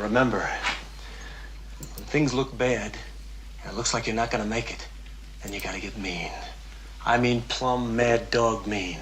remember, when things look bad, and it looks like you're not gonna make it, then you gotta get mean. I mean plumb mad dog mean.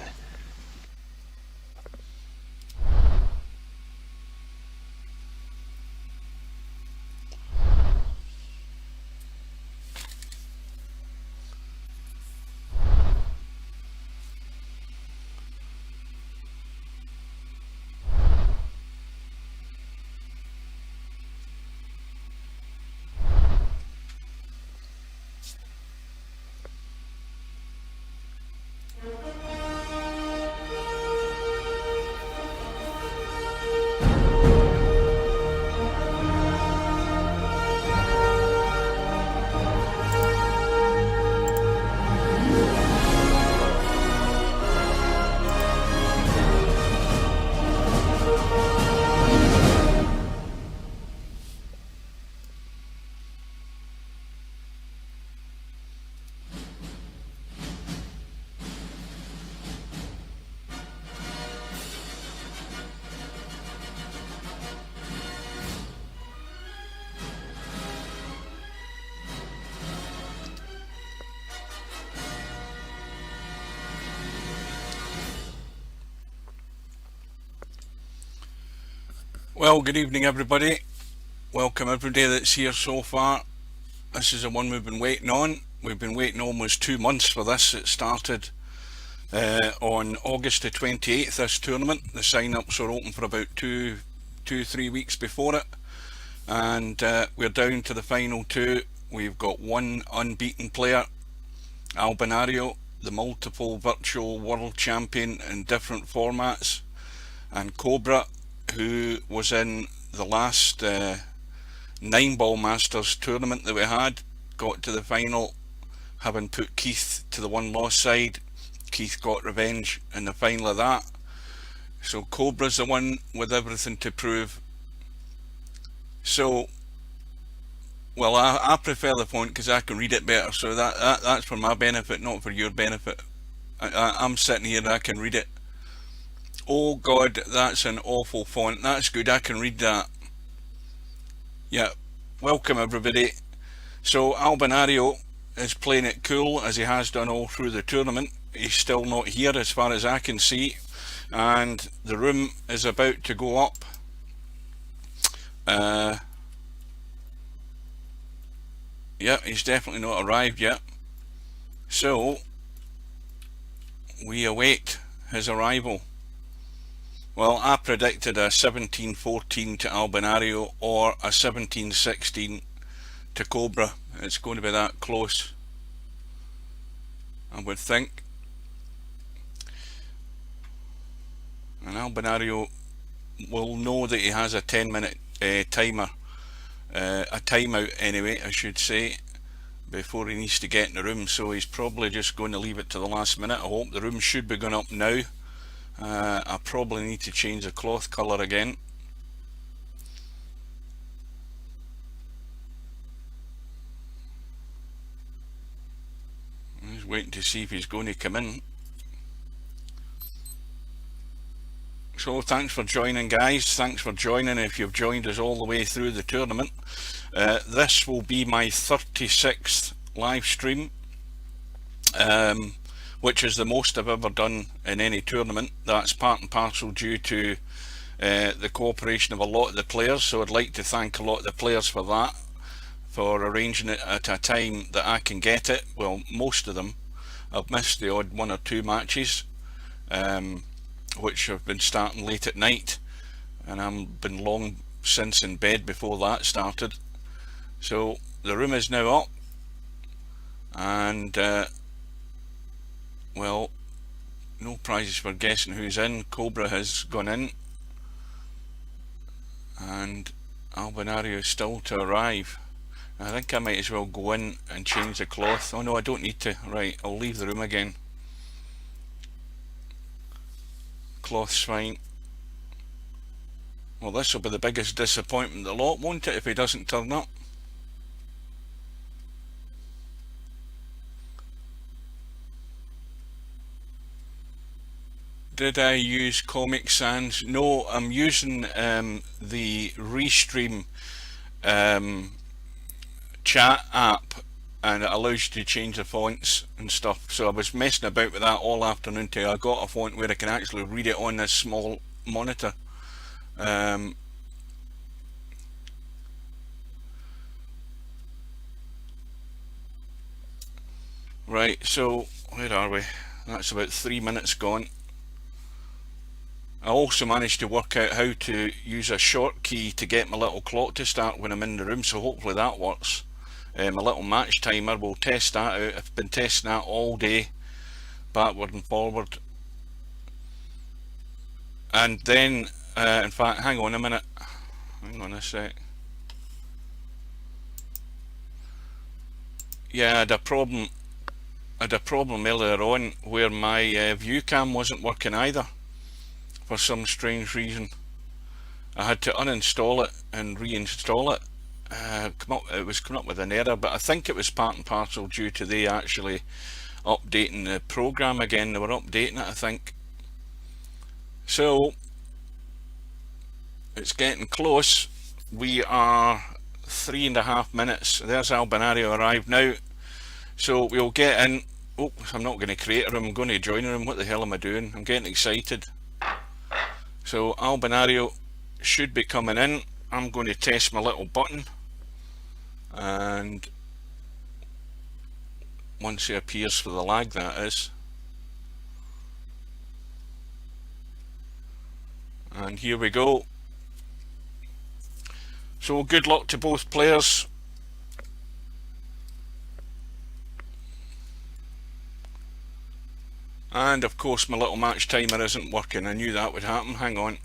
Well, good evening everybody. Welcome everybody that's here so far. This is the one we've been waiting on. We've been waiting almost 2 months for this. It started on August the 28th, this tournament. The sign-ups were open for about 3 weeks before it. And we're down to the final two. We've got one unbeaten player, Albinario, the multiple virtual world champion in different formats, and Cobra, who was in the last 9-ball Masters tournament that we had, got to the final, having put Keith to the one-loss side. Keith got revenge in the final of that. So Cobra's the one with everything to prove. So, well, I prefer the font because I can read it better, so that's for my benefit, not for your benefit. I'm sitting here and I can read it. Oh God, that's an awful font. That's good, I can read that. Yeah, welcome everybody. So Albinario is playing it cool, as he has done all through the tournament. He's still not here as far as I can see, and the room is about to go up. Yeah, he's definitely not arrived yet. So we await his arrival. Well, I predicted a 17-14 to Albinario or a 17-16 to Cobra. It's going to be that close, I would think. And Albinario will know that he has a 10-minute timer, a timeout anyway, I should say, before he needs to get in the room. So he's probably just going to leave it to the last minute. I hope the room should be going up now. I probably need to change the cloth colour again. I'm just waiting to see if he's going to come in. So thanks for joining, guys. Thanks for joining if you've joined us all the way through the tournament. This will be my 36th live stream, which is the most I've ever done in any tournament. That's part and parcel due to the cooperation of a lot of the players, so I'd like to thank a lot of the players for that, for arranging it at a time that I can get it. Well, most of them. I've missed the odd 1 or 2 matches, which have been starting late at night, and I've been long since in bed before that started. So the room is now up, and well, no prizes for guessing who's in. Cobra has gone in, and Albinario is still to arrive. I think I might as well go in and change the cloth. Oh no, I don't need to. Right, I'll leave the room again. Cloth's fine. Well, this will be the biggest disappointment of the lot, won't it, if he doesn't turn up? Did I use Comic Sans? No, I'm using the Restream chat app, and it allows you to change the fonts and stuff. So I was messing about with that all afternoon till I got a font where I can actually read it on this small monitor. Right, so where are we? That's about 3 minutes gone. I also managed to work out how to use a short key to get my little clock to start when I'm in the room, so hopefully that works. My little match timer, we'll test that out. I've been testing that all day, backward and forward. And then, in fact, hang on a minute. Hang on a sec. Yeah, I had a problem earlier on where my view cam wasn't working either for some strange reason. I had to uninstall it and reinstall it. It was coming up with an error, but I think it was part and parcel due to they actually updating the program again. They were updating it, I think. So it's getting close. We are 3.5 minutes. There's Albinario arrived now. So we'll get in. Oh, I'm not going to create a room, I'm going to join a room. What the hell am I doing? I'm getting excited. So Albinario should be coming in. I'm going to test my little button, and once he appears for the lag, that is. And here we go. So good luck to both players. And of course my little match timer isn't working. I knew that would happen. Hang on.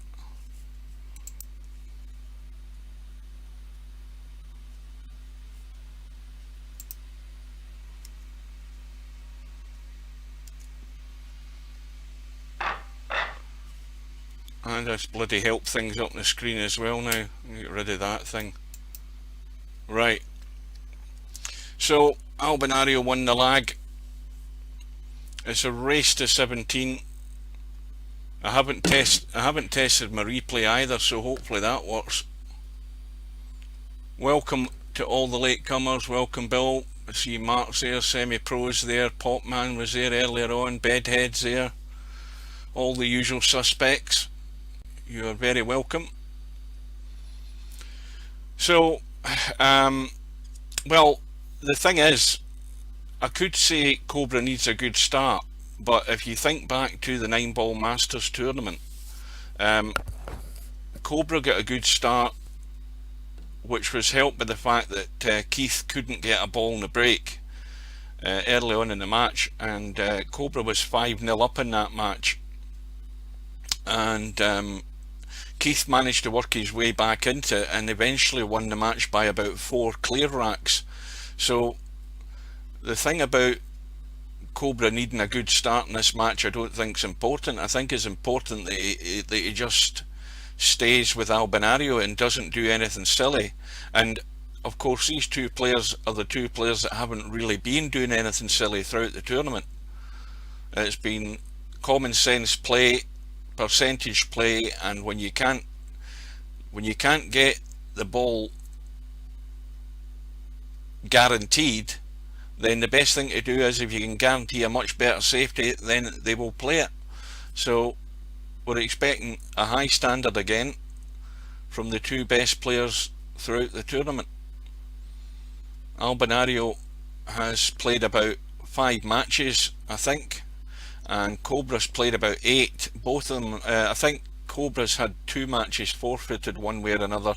And let's bloody help things up on the screen as well now. Get rid of that thing. Right. So Albinario won the lag. It's a race to 17. I haven't tested my replay either, so hopefully that works. Welcome to all the latecomers. Welcome, Bill. I see Mark's there, Semi-Pros there, Popman was there earlier on, Bedhead's there. All the usual suspects. You are very welcome. So, well, the thing is, I could say Cobra needs a good start, but if you think back to the 9-ball Masters tournament, Cobra got a good start, which was helped by the fact that Keith couldn't get a ball in the break early on in the match, and Cobra was 5-0 up in that match, and Keith managed to work his way back into it and eventually won the match by about 4 clear racks. So the thing about Cobra needing a good start in this match I don't think is important. I think it's important that he just stays with Albinario and doesn't do anything silly. And of course these two players are the two players that haven't really been doing anything silly throughout the tournament. It's been common sense play, percentage play, and when you can't get the ball guaranteed, then the best thing to do is, if you can guarantee a much better safety, then they will play it. So we're expecting a high standard again from the two best players throughout the tournament. Albinario has played about 5 matches, I think, and Cobra's played about 8. Both of them, I think Cobra's had 2 matches forfeited one way or another.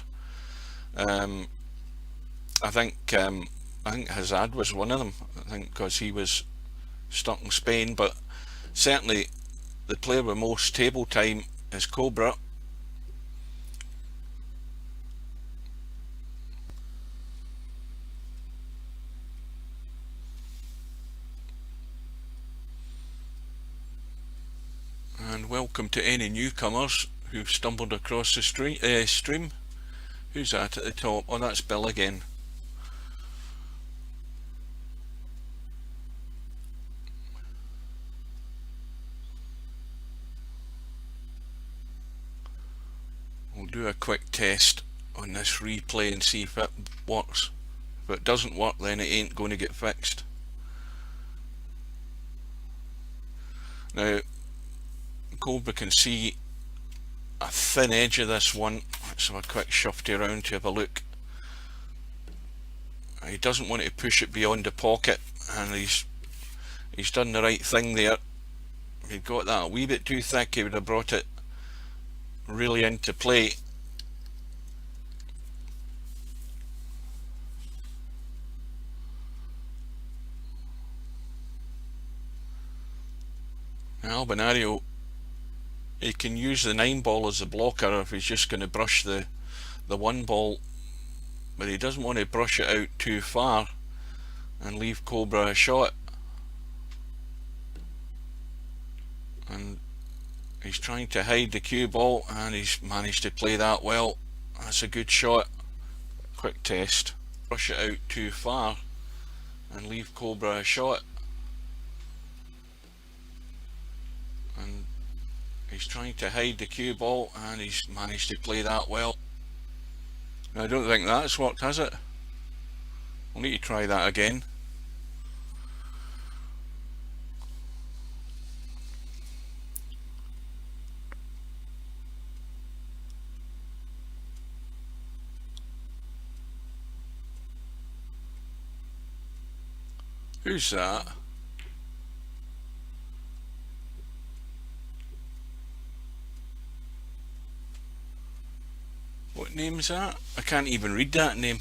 I think Hazard was one of them, I think, because he was stuck in Spain, but certainly the player with most table time is Cobra. And welcome to any newcomers who've stumbled across the stream. Who's that at the top? Oh, that's Bill again. We'll do a quick test on this replay and see if it works. If it doesn't work, then it ain't going to get fixed. Now, Cobra can see a thin edge of this one. Let's have a quick shifty around to have a look. He doesn't want to push it beyond the pocket, and he's done the right thing there. If he'd got that a wee bit too thick, he would have brought it really into play. Albinario, he can use the 9 ball as a blocker if he's just going to brush the 1 ball, but he doesn't want to brush it out too far and leave Cobra a shot. And he's trying to hide the cue ball, and he's managed to play that well. That's a good shot. Quick test. Brush it out too far and leave Cobra a shot. And he's trying to hide the cue ball, and he's managed to play that well. I don't think that's worked, has it? We'll need to try that again. Who's that? What name's that? I can't even read that name.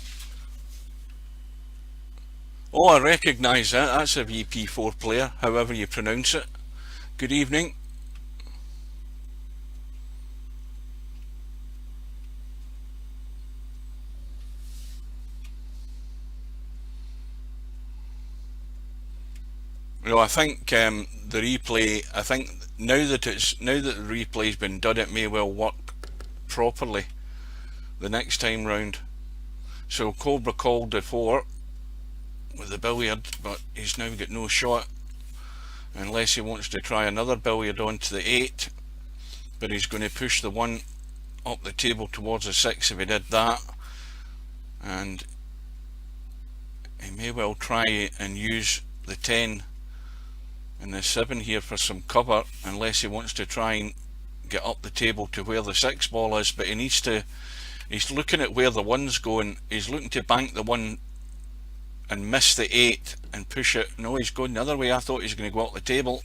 Oh, I recognise that. That's a VP4 player, however you pronounce it. Good evening. No, I think the replay, I think now that the replay's been done, it may well work properly the next time round. So Cobra called the 4 with the billiard, but he's now got no shot unless he wants to try another billiard onto the 8, but he's going to push the 1 up the table towards the 6 if he did that, and he may well try and use the 10 and the 7 here for some cover, unless he wants to try and get up the table to where the 6 ball is. But he needs to, he's looking at where the 1's going. He's looking to bank the 1 and miss the 8 and push it. No, he's going the other way. I thought he was going to go up the table.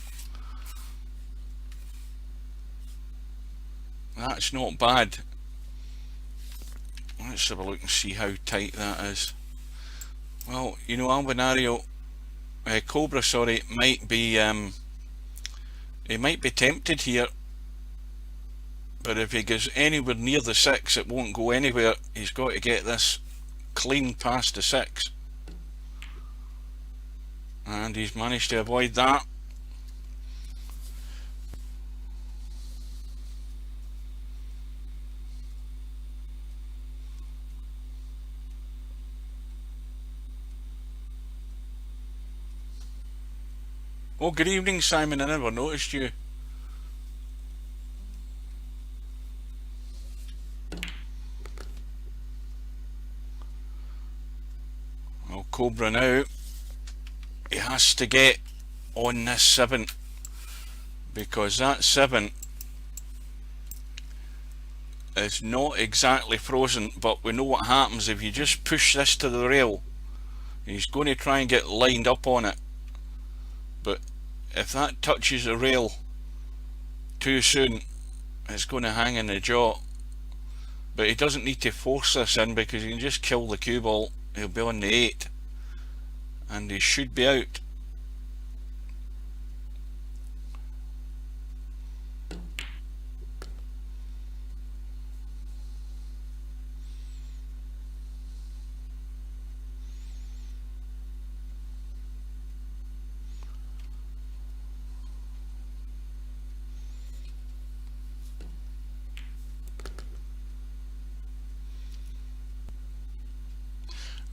That's not bad. Let's have a look and see how tight that is. Well, you know, Albinario, Cobra, sorry, might be he might be tempted here, but if he goes anywhere near the 6, it won't go anywhere. He's got to get this clean past the 6, and he's managed to avoid that. Oh, good evening, Simon. I never noticed you. Well, Cobra now, he has to get on this 7, because that 7 is not exactly frozen, but we know what happens if you just push this to the rail. He's going to try and get lined up on it, but if that touches the rail too soon, it's going to hang in the jaw. But he doesn't need to force this in, because he can just kill the cue ball. He'll be on the 8 and he should be out.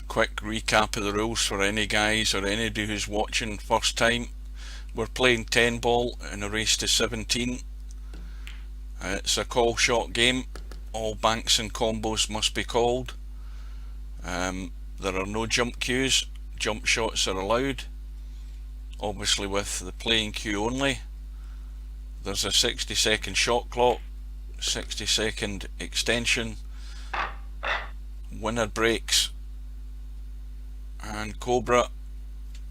Quick recap of the rules for any guys or anybody who's watching first time. We're playing 10 ball in a race to 17. It's a call shot game all banks and combos must be called. There are no jump cues. Jump shots are allowed, obviously with the playing cue only. There's a 60-second shot clock, 60-second extension, winner breaks, and Cobra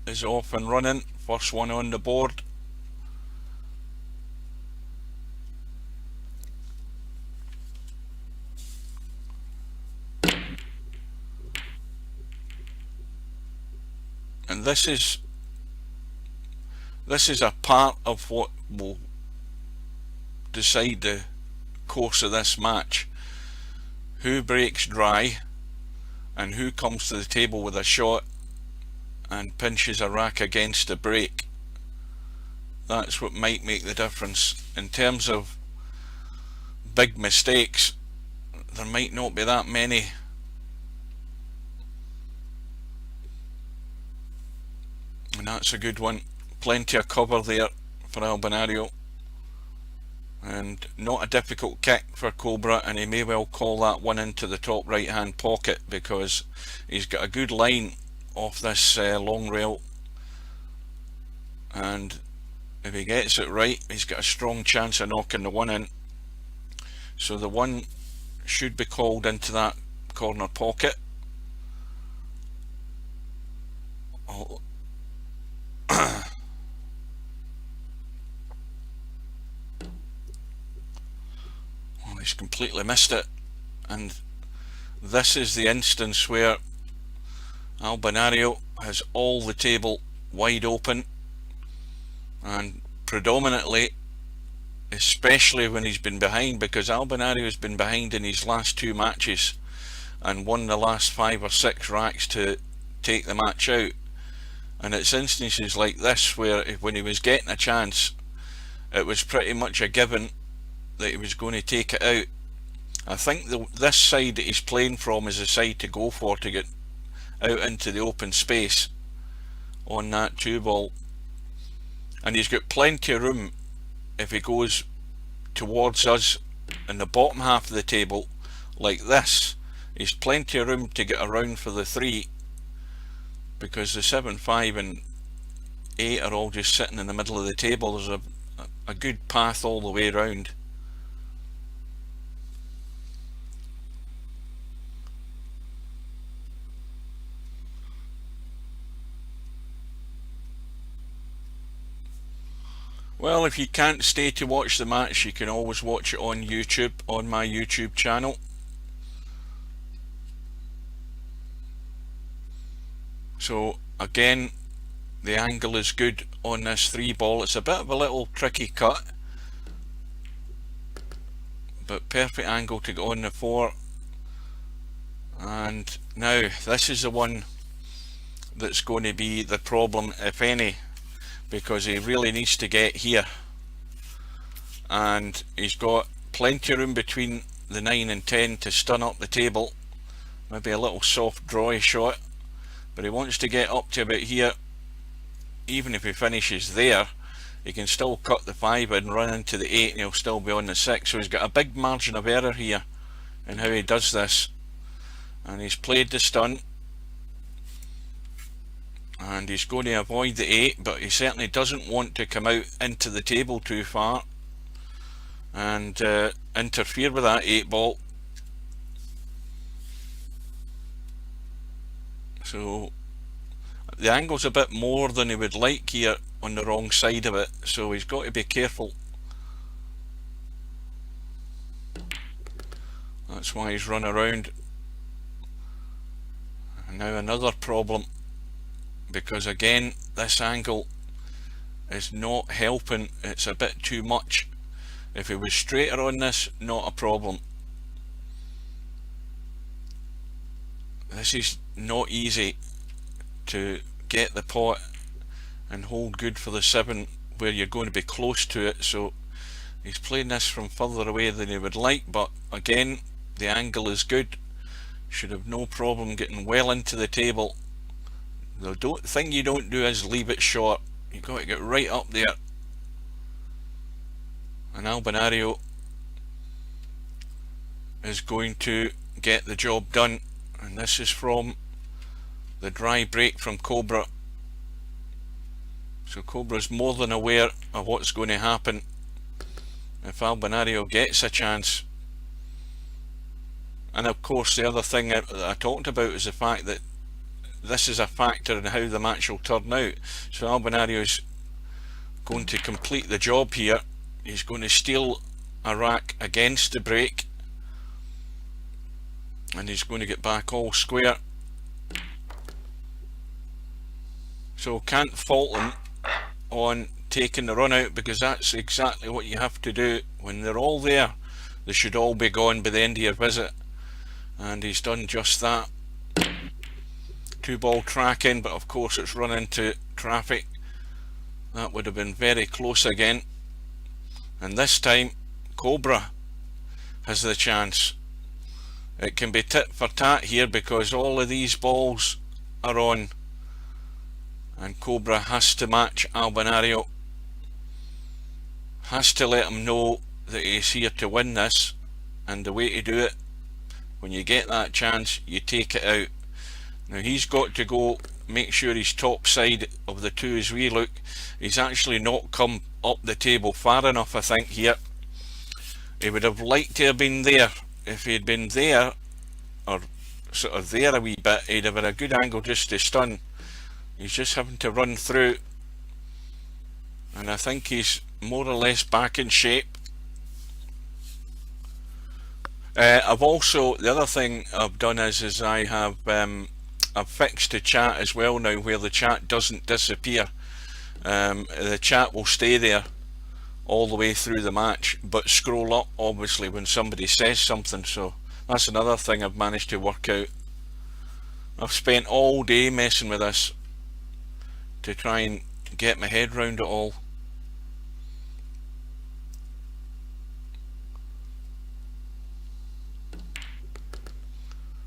is off and running, first one on the board. And this is a part of what will decide the course of this match. Who breaks dry and who comes to the table with a shot and pinches a rack against a break. That's what might make the difference. In terms of big mistakes, there might not be that many. And that's a good one. Plenty of cover there for Albinario, and not a difficult kick for Cobra, and he may well call that one into the top right hand pocket because he's got a good line off this long rail, and if he gets it right he's got a strong chance of knocking the one in. So the one should be called into that corner pocket. He's completely missed it, and this is the instance where Albinario has all the table wide open, and predominantly, especially when he's been behind, because Albinario has been behind in his last two matches and won the last 5 or 6 racks to take the match out. And it's instances like this where when he was getting a chance, it was pretty much a given that he was going to take it out. I think this side that he's playing from is the side to go for to get out into the open space on that 2-ball, and he's got plenty of room if he goes towards us in the bottom half of the table like this. He's plenty of room to get around for the 3, because the 7, 5 and 8 are all just sitting in the middle of the table. There's a good path all the way around. Well, if you can't stay to watch the match, you can always watch it on YouTube, on my YouTube channel. So again, the angle is good on this 3-ball. It's a bit of a little tricky cut, but perfect angle to go on the 4. And now this is the one that's going to be the problem, if any, because he really needs to get here, and he's got plenty of room between the 9 and 10 to stun up the table. Maybe a little soft drawy shot, but he wants to get up to about here. Even if he finishes there, he can still cut the 5 and run into the 8, and he'll still be on the 6. So he's got a big margin of error here in how he does this, and he's played the stun, and he's going to avoid the 8, but he certainly doesn't want to come out into the table too far and interfere with that 8-ball. So the angle's a bit more than he would like here on the wrong side of it, so he's got to be careful. That's why he's run around. And now another problem, because again this angle is not helping. It's a bit too much. If he was straighter on this, not a problem. This is not easy to get the pot and hold good for the 7 where you're going to be close to it. So he's playing this from further away than he would like, but again the angle is good. Should have no problem getting well into the table. The thing you don't do is leave it short. You've got to get right up there. And Albinario is going to get the job done. And this is from the dry break from Cobra. So Cobra's more than aware of what's going to happen if Albinario gets a chance. And of course the other thing that I talked about is the fact that this is a factor in how the match will turn out. So Albinario's going to complete the job here. He's going to steal a rack against the break, and he's going to get back all square. So can't fault him on taking the run out, because that's exactly what you have to do. When they're all there, they should all be gone by the end of your visit, and he's done just that. 2-ball tracking, but of course it's run into traffic. That would have been very close again, and this time Cobra has the chance. It can be tit for tat here because all of these balls are on, and Cobra has to match Albinario, has to let him know that he's here to win this, and the way to do it, when you get that chance, you take it out. Now he's got to go make sure he's top side of the two as we look. He's actually not come up the table far enough, I think, here. He would have liked to have been there. If he had been there, or sort of there a wee bit, he'd have had a good angle just to stun. He's just having to run through, and I think he's more or less back in shape. I've also, the other thing I've done is I have I've fixed the chat as well now, where the chat doesn't disappear. The chat will stay there all the way through the match, but scroll up obviously when somebody says something. So that's another thing I've managed to work out. I've spent all day messing with this to try and get my head round it all.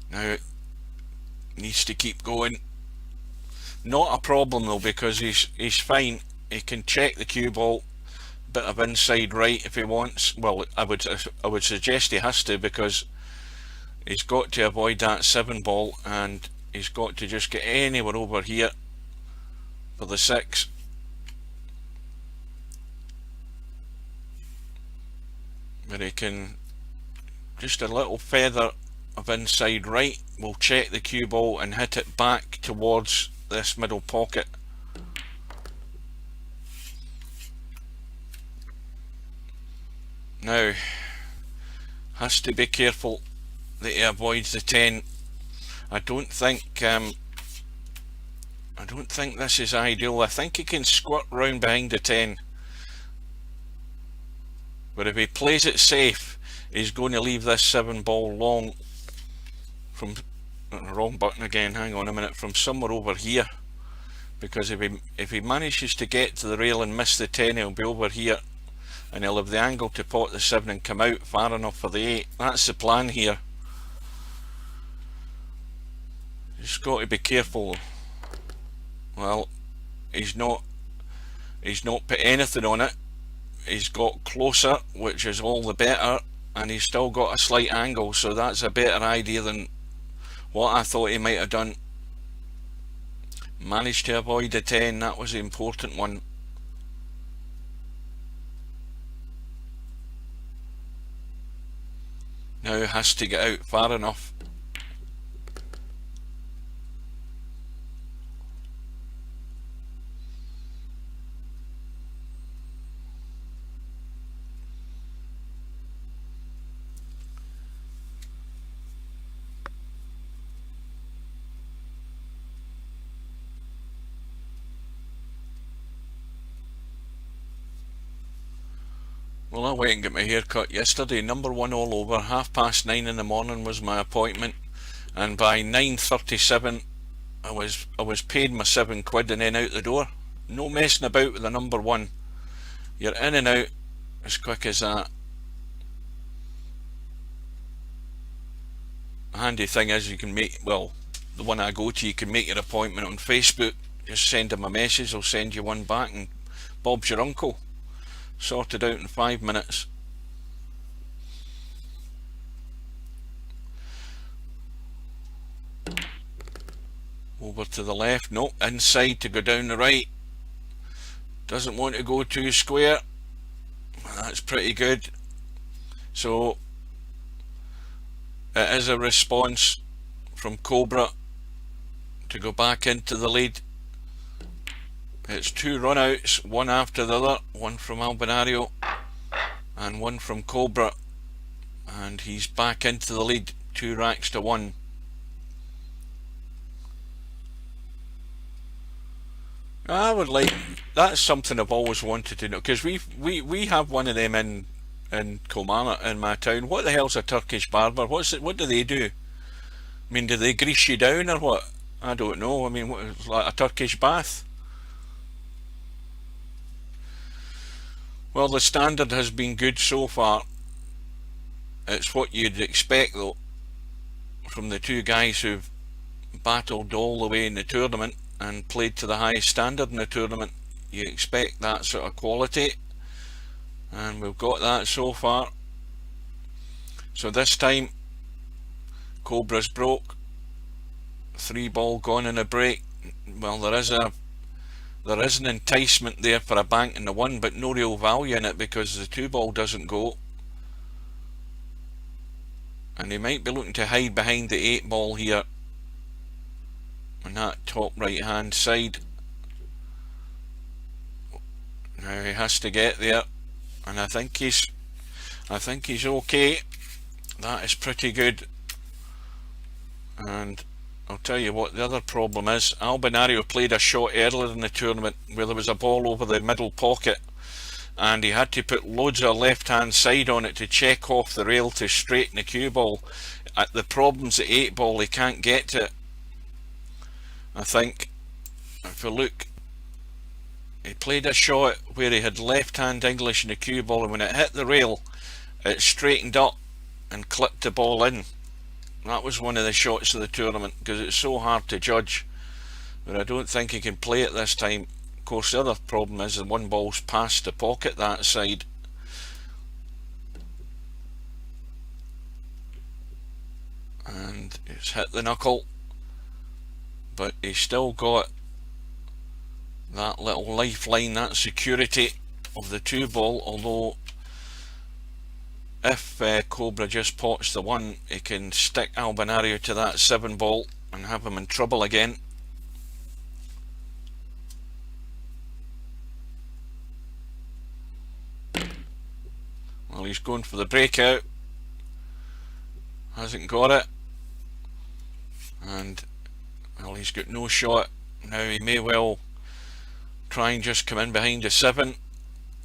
Now it needs to keep going. Not a problem though, because he's fine. He can check the cue ball, bit of inside right if he wants. Well, I would suggest he has to, because he's got to avoid that 7-ball, and he's got to just get anywhere over here for the 6. But he can just a little feather of inside right will check the cue ball and hit it back towards this middle pocket. Now has to be careful that he avoids the 10. I don't think this is ideal. I think he can squirt round behind the 10, but if he plays it safe, he's going to leave this 7-ball long from wrong button again, hang on a minute, from somewhere over here, because if he manages to get to the rail and miss the 10, he'll be over here, and he'll have the angle to pot the 7 and come out far enough for the 8. That's the plan here. Just got to be careful. Well, he's not put anything on it. He's got closer, which is all the better, and he's still got a slight angle, so that's a better idea than what I thought he might have done. Managed to avoid the 10, that was the important one. Now has to get out far enough. Well, I went and got my hair cut yesterday, number 1 all over. 9:30 in the morning was my appointment, and by 9:37 I was paid my £7 and then out the door. No messing about with the number 1. You're in and out as quick as that. The handy thing is you can make, well, the one I go to, you can make your appointment on Facebook. Just send him a message, he'll send you one back, and Bob's your uncle. Sorted out in 5 minutes. Over to the left, nope, inside to go down the right. Doesn't want to go too square. That's pretty good. So it is a response from Cobra to go back into the lead. It's 2 run-outs, one after the other, one from Albinario and one from Cobra, and he's back into the lead, 2 racks to 1. I would like, that's something I've always wanted to know, because we have one of them in Kilmarnock, in my town. What the hell's a Turkish barber? What do they do? I mean, do they grease you down or what? I don't know. I mean, what, it's like a Turkish bath? Well, the standard has been good so far. It's what you'd expect though from the 2 guys who've battled all the way in the tournament and played to the highest standard in the tournament. You expect that sort of quality, and we've got that so far. So this time Cobra's broke, 3 ball gone in a break. Well, there is an enticement there for a bank in the 1, but no real value in it because the 2 ball doesn't go, and he might be looking to hide behind the 8 ball here on that top right hand side. Now he has to get there, and I think he's okay. That is pretty good. And I'll tell you what the other problem is. Albinario played a shot earlier in the tournament where there was a ball over the middle pocket, and he had to put loads of left hand side on it to check off the rail to straighten the cue ball. At the problems at 8 ball, he can't get to it. I think if you look, he played a shot where he had left hand English in the cue ball, and when it hit the rail it straightened up and clipped the ball in. That was one of the shots of the tournament, because it's so hard to judge, but I don't think he can play it this time. Of course, the other problem is the 1 ball's past the pocket that side. And it's hit the knuckle, but he's still got that little lifeline, that security of the 2 ball, although if Cobra just pots the 1, he can stick Albinario to that 7 ball and have him in trouble again. Well, he's going for the breakout, hasn't got it, and well, he's got no shot. Now he may well try and just come in behind the 7,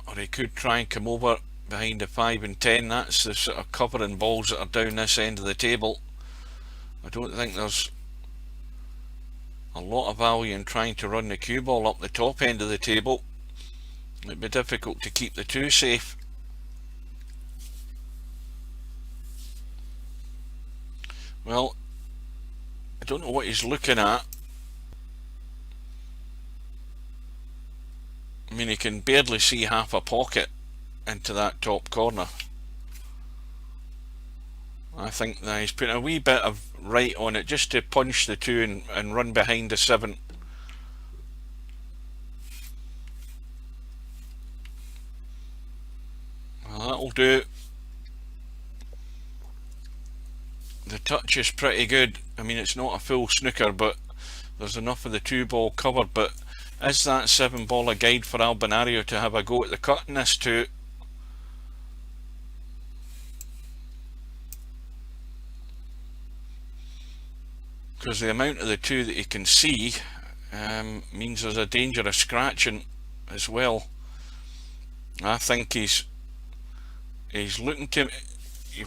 or he could try and come over behind the 5 and 10. That's the sort of covering balls that are down this end of the table. I don't think there's a lot of value in trying to run the cue ball up the top end of the table. It'd be difficult to keep the 2 safe. Well, I don't know what he's looking at. I mean, he can barely see half a pocket into that top corner. I think that he's putting a wee bit of right on it just to punch the 2 and run behind the 7. Well, that'll do. The touch is pretty good. I mean, it's not a full snooker, but there's enough of the 2 ball covered. But is that 7 ball a guide for Albinario to have a go at the cut in this 2? Because the amount of the 2 that you can see means there's a danger of scratching as well. I think he's looking to,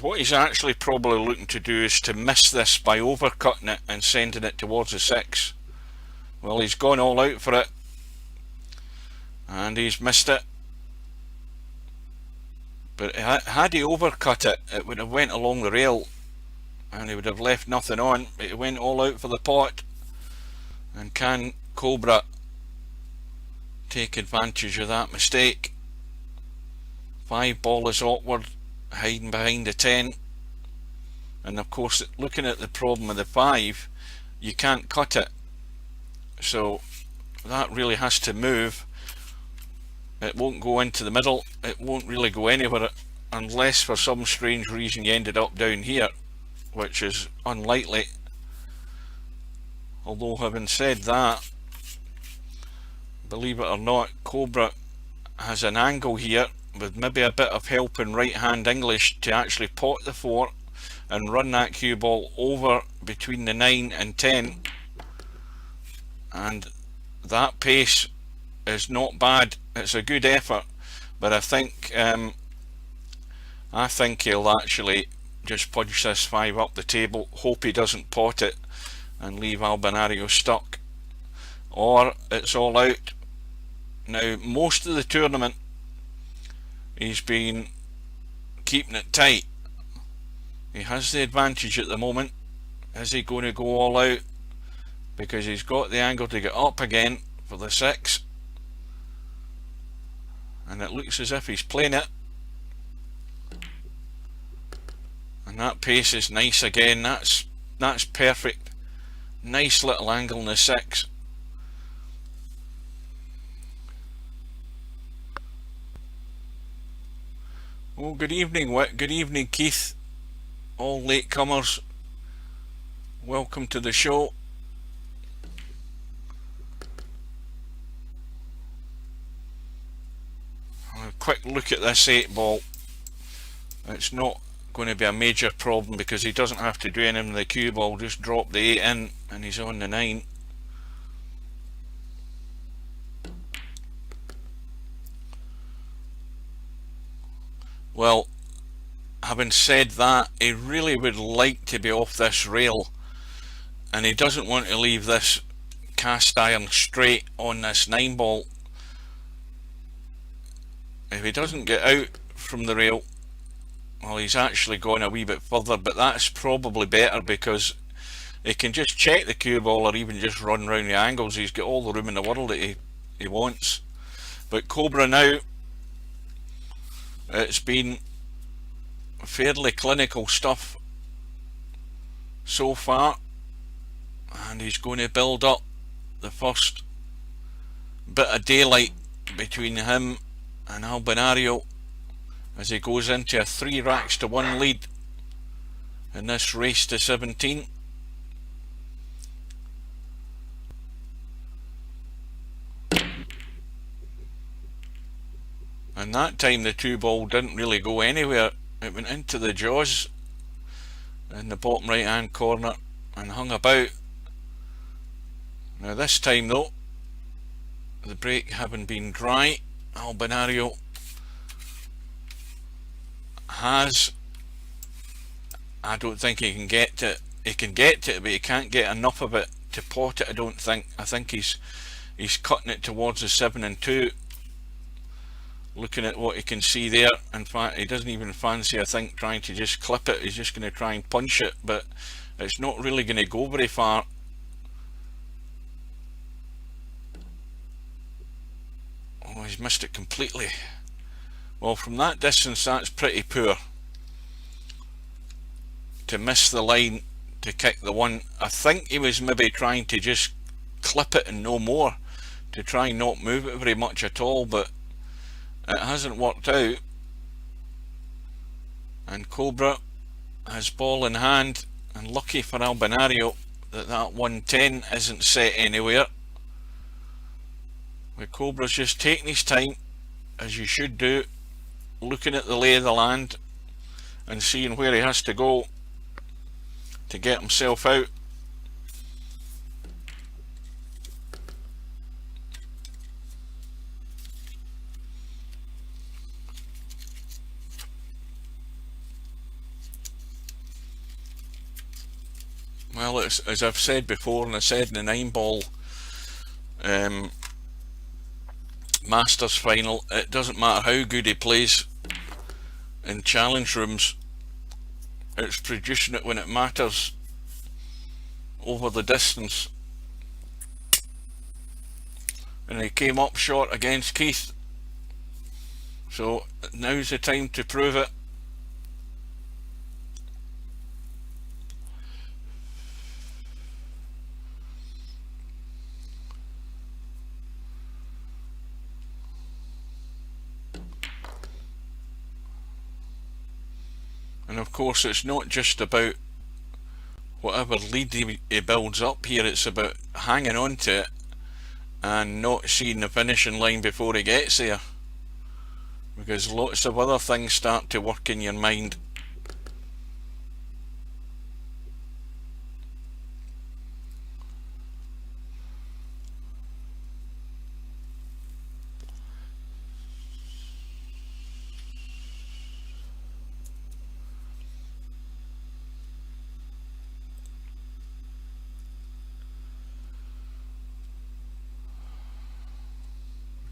what he's actually probably looking to do is to miss this by overcutting it and sending it towards the 6. Well, he's gone all out for it, and he's missed it. But had he overcut it, it would have went along the rail and he would have left nothing on. But he went all out for the pot. And can Cobra take advantage of that mistake? 5 ball is awkward, hiding behind the 10. And of course, looking at the problem of the 5, you can't cut it. so that really has to move. It won't go into the middle, it won't really go anywhere unless for some strange reason you ended up down here, which is unlikely. Although having said that, believe it or not, Cobra has an angle here with maybe a bit of help in right hand English to actually pot the 4 and run that cue ball over between the 9 and 10, and that pace is not bad. It's a good effort, but I think he'll actually just punch this 5 up the table, hope he doesn't pot it and leave Albinario stuck, or it's all out. Now most of the tournament he's been keeping it tight. He has the advantage at the moment. Is he going to go all out? Because he's got the angle to get up again for the 6, and it looks as if he's playing it, and that pace is nice again. That's perfect. Nice little angle in the 6. Oh, good evening, Whit. Good evening, Keith. All latecomers, welcome to the show. A quick look at this 8 ball. It's not going to be a major problem because he doesn't have to do anything with the cue ball, just drop the 8 in and he's on the 9. Well, having said that, he really would like to be off this rail, and he doesn't want to leave this cast iron straight on this 9 ball. If he doesn't get out from the rail, well, he's actually gone a wee bit further, but that's probably better because he can just check the cue ball or even just run round the angles. He's got all the room in the world that he wants. But Cobra now, it's been fairly clinical stuff so far, and he's going to build up the first bit of daylight between him and Albinario as he goes into a 3 racks to 1 lead in this race to 17. And that time the 2 ball didn't really go anywhere. It went into the jaws in the bottom right hand corner and hung about. Now this time though, the break having been dry, Albinario has, I don't think he can get to it. He can get to it, but he can't get enough of it to pot it, I don't think. I think he's cutting it towards the 7 and 2. Looking at what he can see there, in fact he doesn't even fancy, I think, trying to just clip it. He's just going to try and punch it, but it's not really going to go very far. Oh, he's missed it completely. Well, from that distance that's pretty poor. To miss the line to kick the 1, I think he was maybe trying to just clip it and no more, to try and not move it very much at all, but it hasn't worked out, and Cobra has ball in hand, and lucky for Albinario that 110 isn't set anywhere. But Cobra's just taking his time, as you should do, looking at the lay of the land and seeing where he has to go to get himself out. Well, it's, as I've said before, and I said in the 9 ball Masters final, it doesn't matter how good he plays in challenge rooms, it's producing it when it matters over the distance. And he came up short against Keith, so now's the time to prove it. And of course it's not just about whatever lead he builds up here, it's about hanging on to it and not seeing the finishing line before he gets there, because lots of other things start to work in your mind.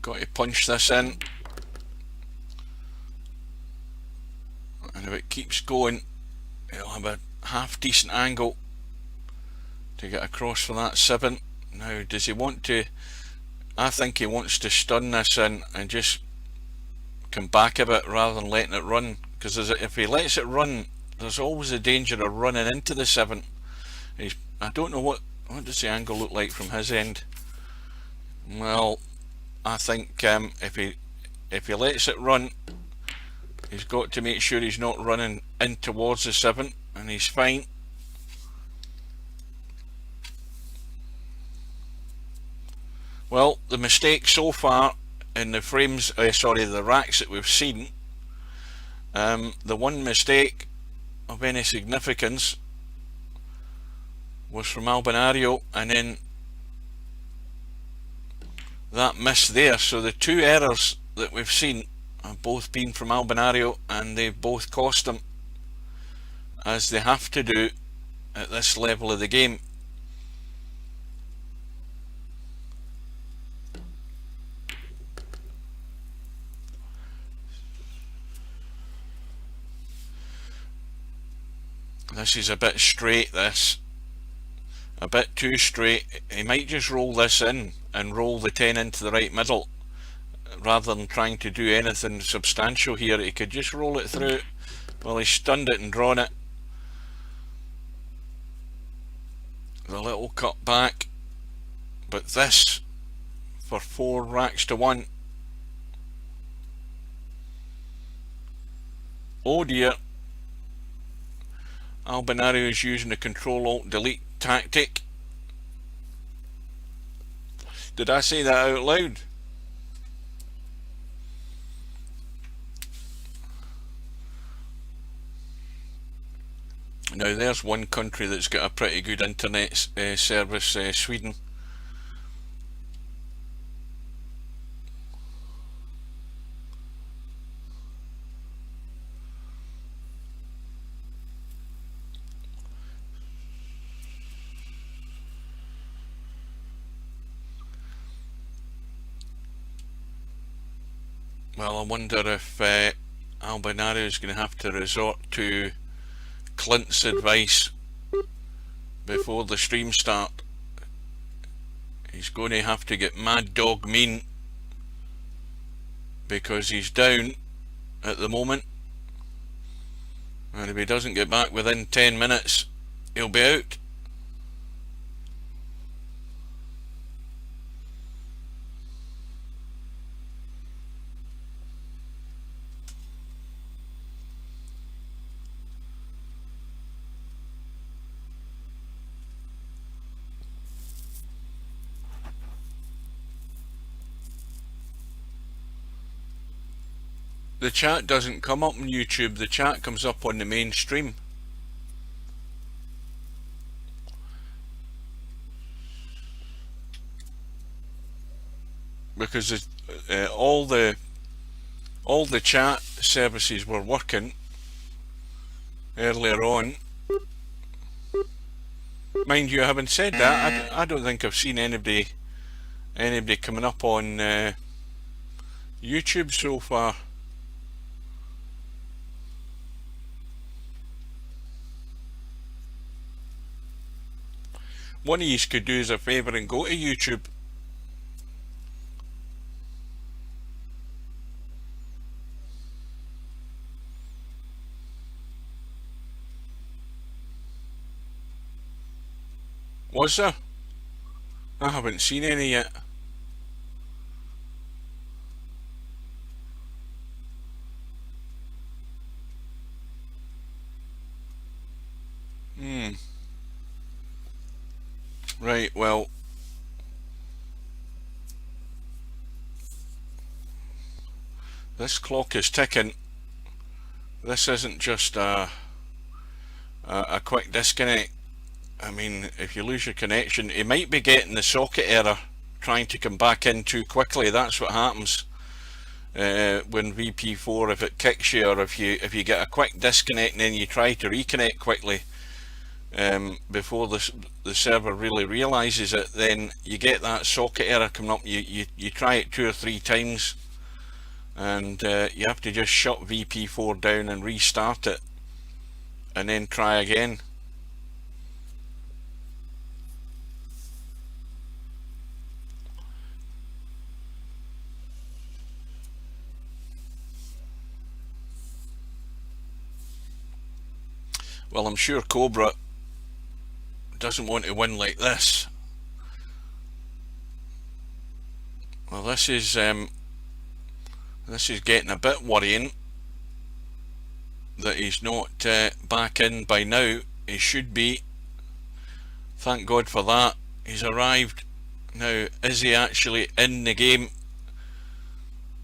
Got to punch this in, and if it keeps going it'll have a half decent angle to get across for that 7. Now does he want to, I think he wants to stun this in and just come back a bit rather than letting it run, because if he lets it run there's always a danger of running into the 7. I don't know what does the angle look like from his end. Well, I think if he lets it run, he's got to make sure he's not running in towards the 7, and he's fine. Well, the mistake so far in the frames, the racks that we've seen, the one mistake of any significance was from Albinario, and then that miss there. So the 2 errors that we've seen have both been from Albinario, and they've both cost him, as they have to do at this level of the game. This is a bit straight, this. A bit too straight. He might just roll this in and roll the 10 into the right middle, rather than trying to do anything substantial here. He could just roll it through. Well, he's stunned it and drawn it. The little cut back. But this, for 4 racks to 1. Oh dear. Albinario is using the Control-Alt-Delete tactic. Did I say that out loud? Now there's one country that's got a pretty good internet service, Sweden. Well, I wonder if Albinario is going to have to resort to Clint's advice before the stream start. He's going to have to get mad dog mean, because he's down at the moment, and if he doesn't get back within 10 minutes he'll be out. The chat doesn't come up on YouTube, the chat comes up on the main stream. Because all the chat services were working earlier on. Mind you, having said that, I don't think I've seen anybody coming up on YouTube so far. One of you could do us a favour and go to YouTube. Was there? I haven't seen any yet. Right, well, this clock is ticking. This isn't just a quick disconnect. I mean, if you lose your connection, you might be getting the socket error trying to come back in too quickly. That's what happens when VP4, if it kicks you, or if you get a quick disconnect and then you try to reconnect quickly before the server really realizes it, then you get that socket error coming up. You try it 2 or 3 times, and you have to just shut VP4 down and restart it, and then try again. Well, I'm sure Cobra doesn't want to win like this. Well, this is getting a bit worrying that he's not back in by now. He should be. Thank God for that. He's arrived. Now, is he actually in the game?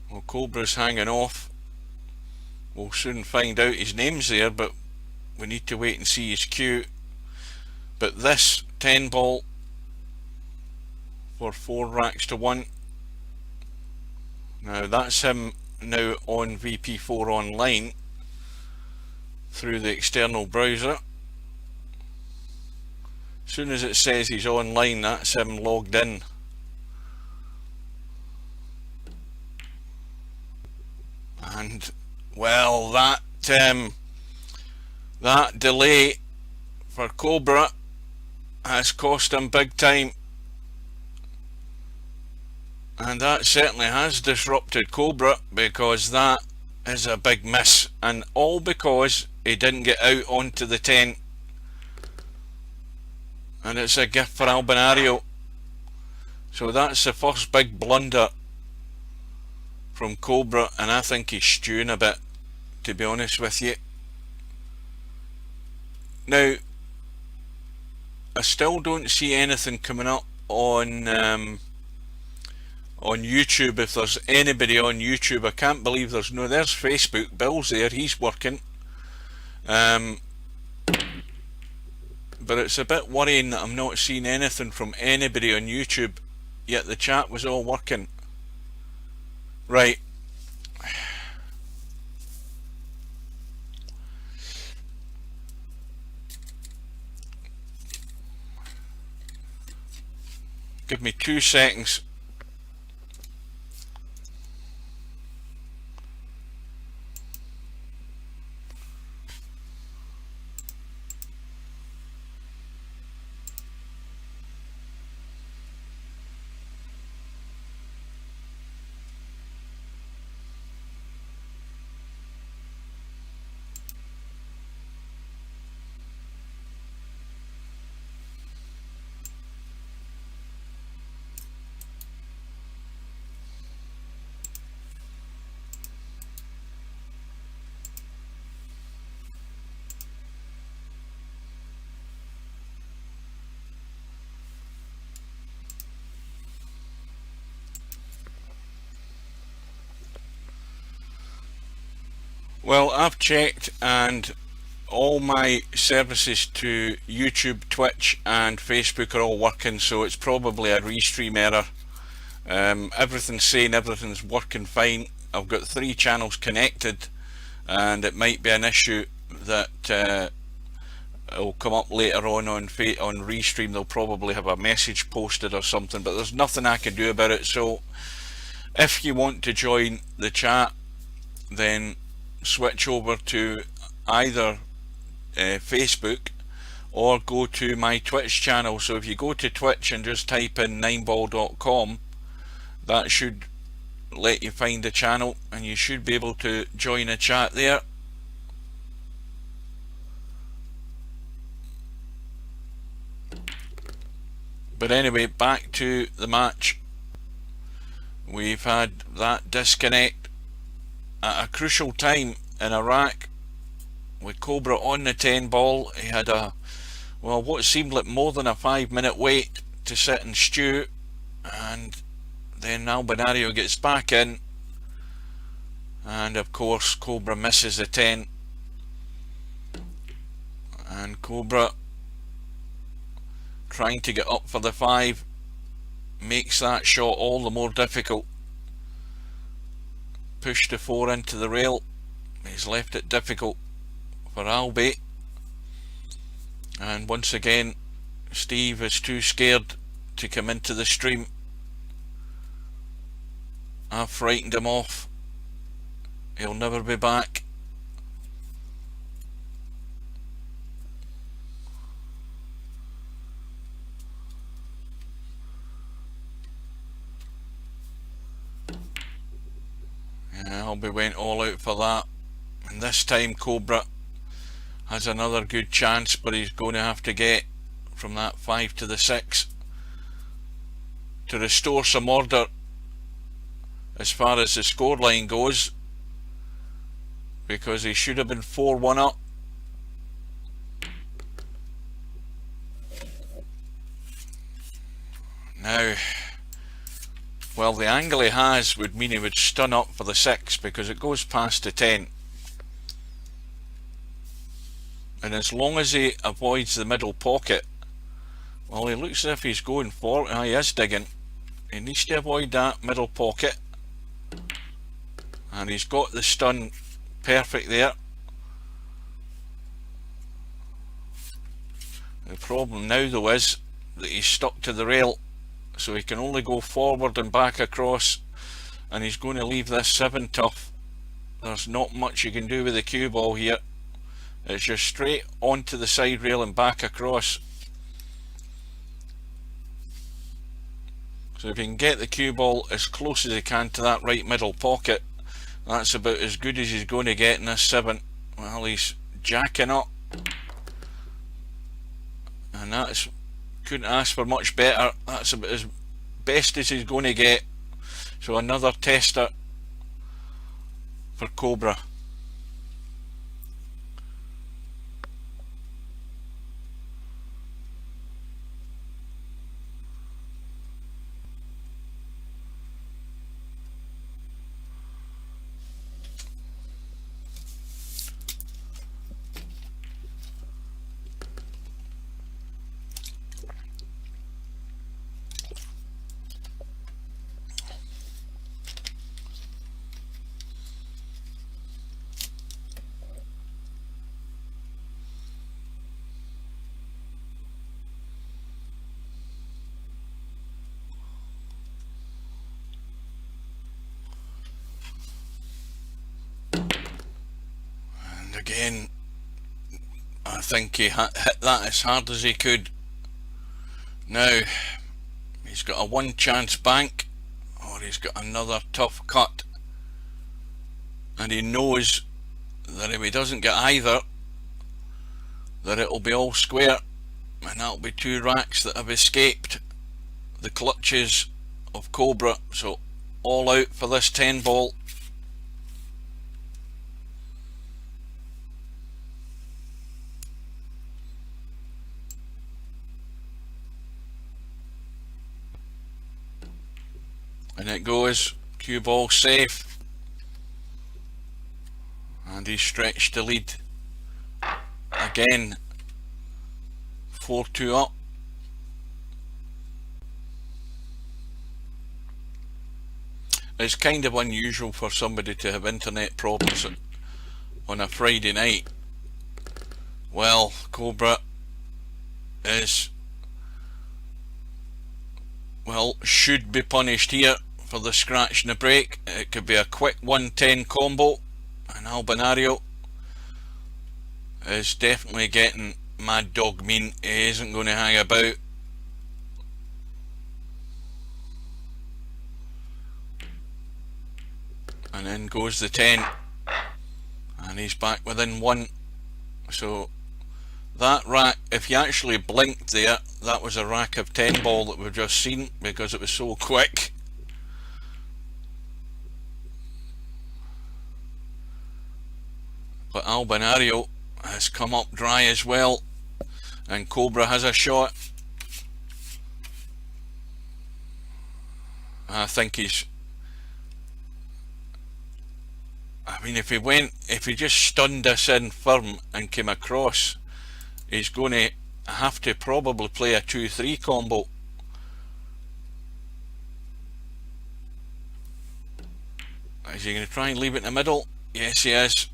Well, Cobra's hanging off. We'll soon find out. His name's there, but we need to wait and see his cue. But this 10 ball for 4 racks to 1. Now that's him now on VP4 online through the external browser. As soon as it says he's online, that's him logged in. And well, that delay for Cobra has cost him big time, and that certainly has disrupted Cobra, because that is a big miss, and all because he didn't get out onto the 10. And it's a gift for Albinario. So that's the first big blunder from Cobra, and I think he's stewing a bit, to be honest with you. Now, I still don't see anything coming up on YouTube. If there's anybody on YouTube, I can't believe there's Facebook. Bill's there, he's working. But it's a bit worrying that I'm not seeing anything from anybody on YouTube, yet the chat was all working. Right. Give me 2 seconds. Well, I've checked, and all my services to YouTube, Twitch and Facebook are all working, so it's probably a restream error. Everything's saying everything's working fine. I've got 3 channels connected, and it might be an issue that will come up later on restream. They'll probably have a message posted or something, but there's nothing I can do about it. So if you want to join the chat, then switch over to either Facebook or go to my Twitch channel. So if you go to Twitch and just type in 9ball.com, that should let you find the channel, and you should be able to join a chat there. But anyway, back to the match. We've had that disconnect at a crucial time in a rack with Cobra on the 10 ball. He had a Well, what seemed like more than a 5-minute wait to sit and stew, and then Albinario gets back in, and of course Cobra misses the 10, and Cobra, trying to get up for the 5, makes that shot all the more difficult. Push the 4 into the rail. He's left it difficult for Albi, and once again Steve is too scared to come into the stream. I've frightened him off. He'll never be back. Yeah, Albi went all out for that, and this time Cobra has another good chance, but he's going to have to get from that 5 to the 6 to restore some order as far as the scoreline goes, because he should have been 4-1 up. Now, well, the angle he has would mean he would stun up for the 6 because it goes past the 10. And as long as he avoids the middle pocket, well, he looks as if he's going for it. He is digging. He needs to avoid that middle pocket. And he's got the stun perfect there. The problem now though is that he's stuck to the rail, so he can only go forward and back across, and he's going to leave this 7 tough. There's not much you can do with the cue ball here. It's just straight onto the side rail and back across. So if you can get the cue ball as close as he can to that right middle pocket, that's about as good as he's going to get in this 7. Well, he's jacking up, and that's, couldn't ask for much better. That's about as best as he's going to get. So another tester for Cobra. Again, I think he hit that as hard as he could. Now he's got a 1 chance bank, or he's got another tough cut, and he knows that if he doesn't get either, that it'll be all square, and that'll be 2 racks that have escaped the clutches of Cobra. So all out for this 10 ball. And it goes, cue ball safe, and he's stretched the lead again, 4-2 up. It's kind of unusual for somebody to have internet problems on a Friday night. Well, Cobra is, well, should be punished here for the scratch and the break. It could be a quick 110 combo, and Albinario is definitely getting Mad Dog mean. He isn't going to hang about. And in goes the 10, and he's back within 1. So that rack, if you actually blinked there, that was a rack of 10 ball that we've just seen, because it was so quick. But Albinario has come up dry as well, and Cobra has a shot. I think he's... I mean, if he just stunned us in firm and came across, he's going to have to probably play a 2-3 combo. Is he going to try and leave it in the middle? Yes, he is.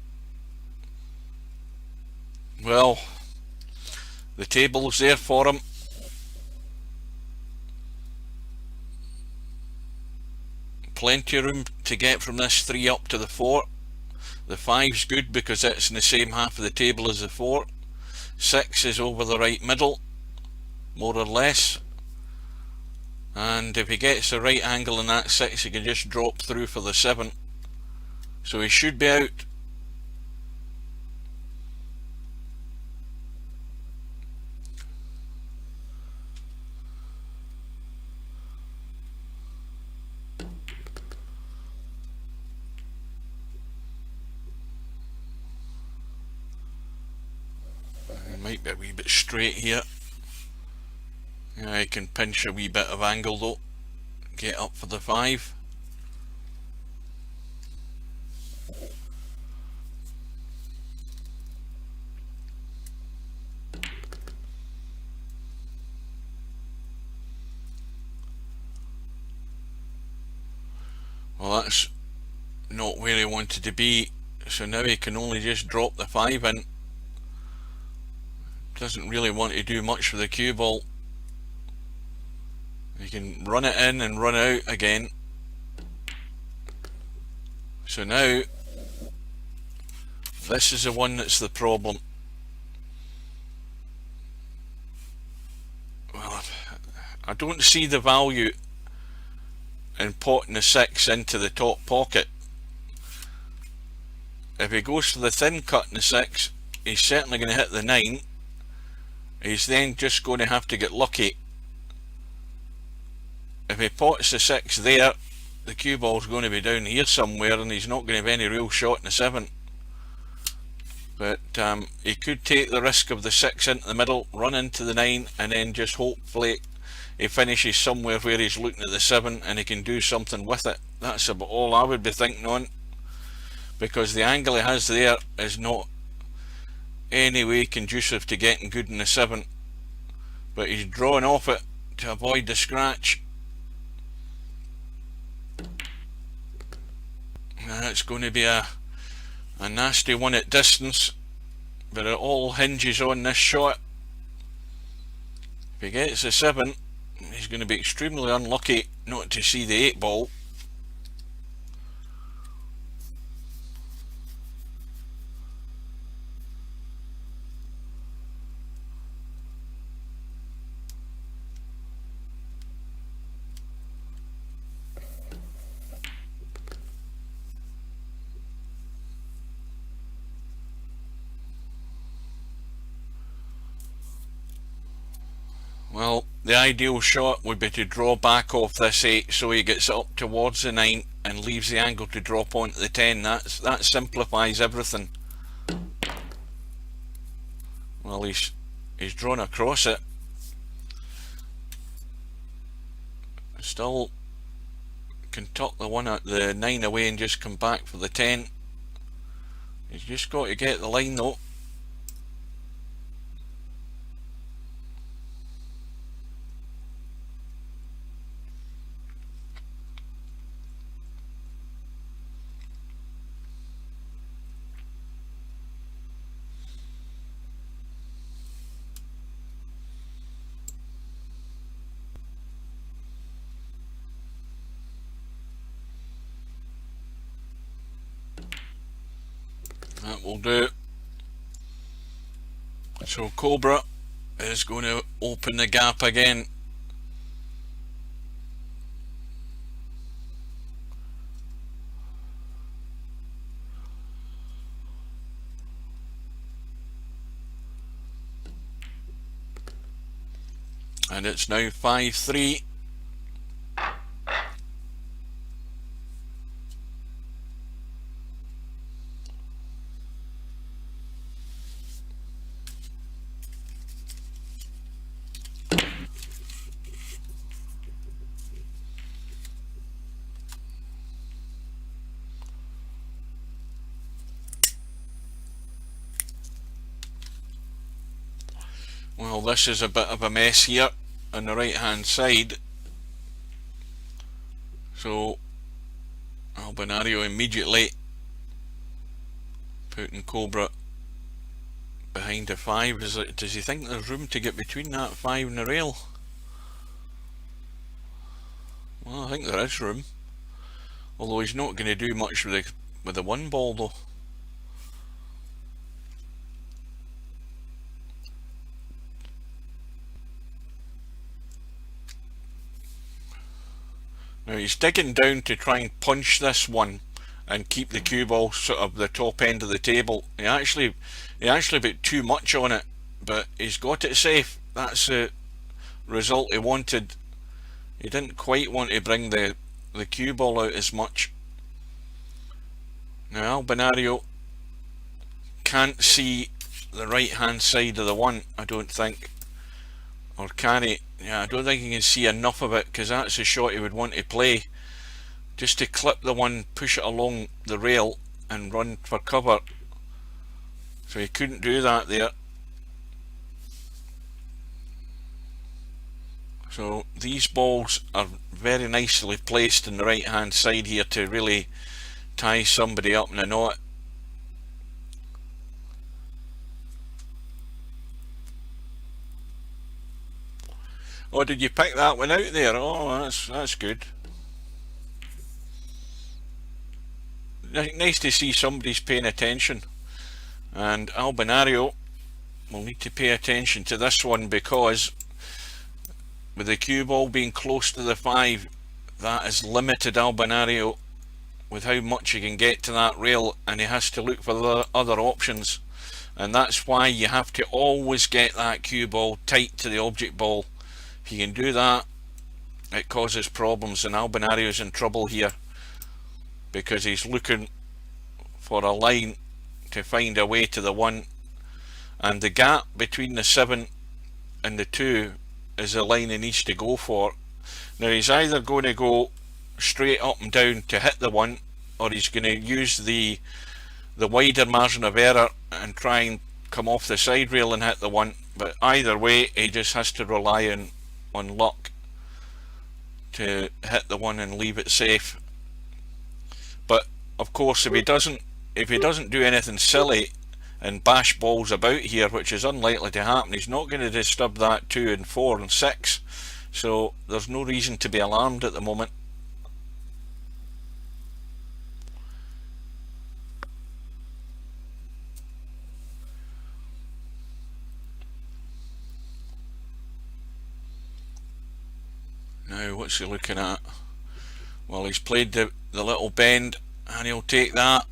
Well, the table's there for him. Plenty of room to get from this 3 up to the 4. The 5's good because it's in the same half of the table as the 4. 6 is over the right middle, more or less. And if he gets the right angle in that 6, he can just drop through for the 7. So he should be out. He might be a wee bit straight here. Yeah, he can pinch a wee bit of angle though. Get up for the 5. Well, that's not where he wanted to be, so now he can only just drop the 5 in. Doesn't really want to do much with the cue ball. He can run it in and run out again. So now this is the one that's the problem. Well, I don't see the value in potting the 6 into the top pocket. If he goes for the thin cut in the 6, he's certainly going to hit the 9. He's then just going to have to get lucky. If he pots the 6 there, the cue ball's going to be down here somewhere and he's not going to have any real shot in the 7. But he could take the risk of the 6 into the middle, run into the 9, and then just hopefully he finishes somewhere where he's looking at the 7 and he can do something with it. That's about all I would be thinking on, because the angle he has there is not any way conducive to getting good in the 7. But he's drawing off it to avoid the scratch. It's going to be a nasty one at distance, but it all hinges on this shot. If he gets the 7, he's going to be extremely unlucky not to see the 8 ball. Well, the ideal shot would be to draw back off this 8 so he gets up towards the 9 and leaves the angle to drop onto the 10. That simplifies everything. Well, he's drawn across it. Still can tuck the 9 away and just come back for the 10. He's just got to get the line though. That will do. So Cobra is going to open the gap again. And it's now 5-3. Well, this is a bit of a mess here on the right hand side. So Albinario immediately putting Cobra behind the 5. Does he think there's room to get between that 5 and the rail? Well, I think there is room. Although he's not going to do much with the 1 ball though. Now he's digging down to try and punch this one and keep the cue ball sort of the top end of the table. He actually put too much on it, but he's got it safe. That's the result he wanted. He didn't quite want to bring the cue ball out as much. Now Albinario can't see the right hand side of the 1, I don't think. Or can he? Yeah, I don't think he can see enough of it, because that's the shot he would want to play. Just to clip the 1, push it along the rail and run for cover. So he couldn't do that there. So these balls are very nicely placed in the right hand side here to really tie somebody up in a knot. Oh, did you pick that one out there? Oh, that's good. Nice to see somebody's paying attention. And Albinario will need to pay attention to this one, because with the cue ball being close to the 5, that has limited Albinario with how much he can get to that rail, and he has to look for other options. And that's why you have to always get that cue ball tight to the object ball. If you can do that, it causes problems, and Albinario's in trouble here, because he's looking for a line to find a way to the 1, and the gap between the 7 and the 2 is the line he needs to go for. Now he's either going to go straight up and down to hit the 1, or he's going to use the wider margin of error and try and come off the side rail and hit the 1. But either way, he just has to rely on luck to hit the 1 and leave it safe. But of course, if he doesn't do anything silly and bash balls about here, which is unlikely to happen, he's not going to disturb that 2 and 4 and 6. So there's no reason to be alarmed at the moment. Now what's he looking at? Well, he's played the little bend, and he'll take that.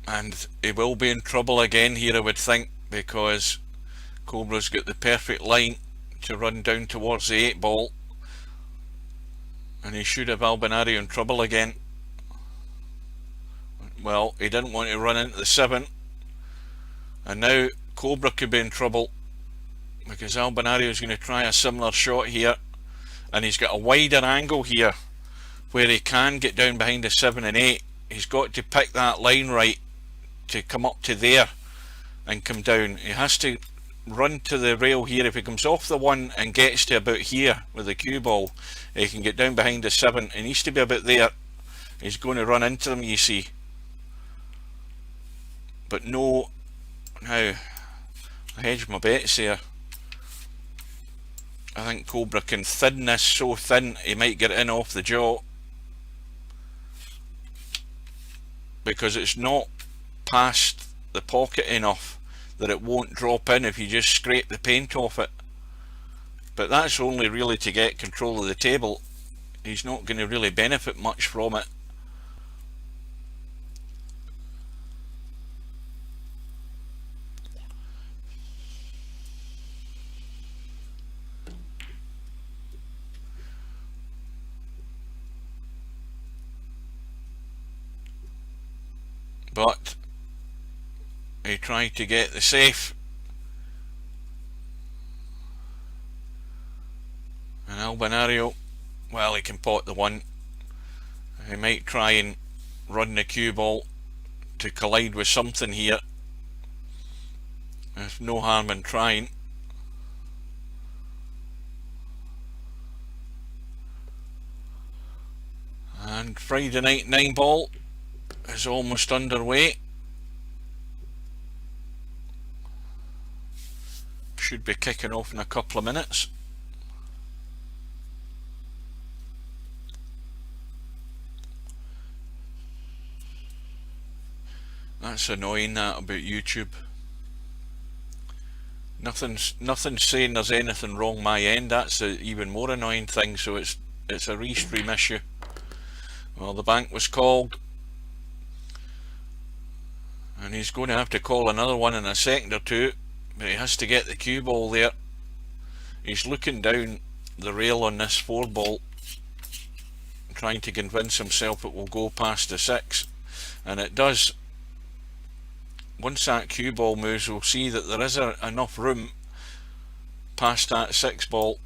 And he will be in trouble again here, I would think, because Cobra's got the perfect line to run down towards the 8 ball, and he should have Albinario in trouble again. Well, he didn't want to run into the 7, and now Cobra could be in trouble, because Albinario is going to try a similar shot here, and he's got a wider angle here where he can get down behind the 7 and 8. He's got to pick that line right to come up to there and come down. He has to run to the rail here. If he comes off the 1 and gets to about here with the cue ball, he can get down behind the 7. He needs to be about there. He's going to run into them, you see. But no, now I hedged my bets here. I think Cobra can thin this so thin he might get in off the jaw, because it's not past the pocket enough that it won't drop in if you just scrape the paint off it. But that's only really to get control of the table. He's not going to really benefit much from it. But he tried to get the safe, and Albinario, well, he can pot the 1. He might try and run the cue ball to collide with something here. There's no harm in trying. And Friday night 9-ball is almost underway. Should be kicking off in a couple of minutes. That's annoying, that about YouTube. Nothing's saying there's anything wrong my end. That's the even more annoying thing. So it's a restream issue. Well, the bank was called, and he's going to have to call another one in a second or two, but he has to get the cue ball there. He's looking down the rail on this 4-ball, trying to convince himself it will go past the 6, and it does. Once that cue ball moves, we'll see that there is enough room past that 6-ball.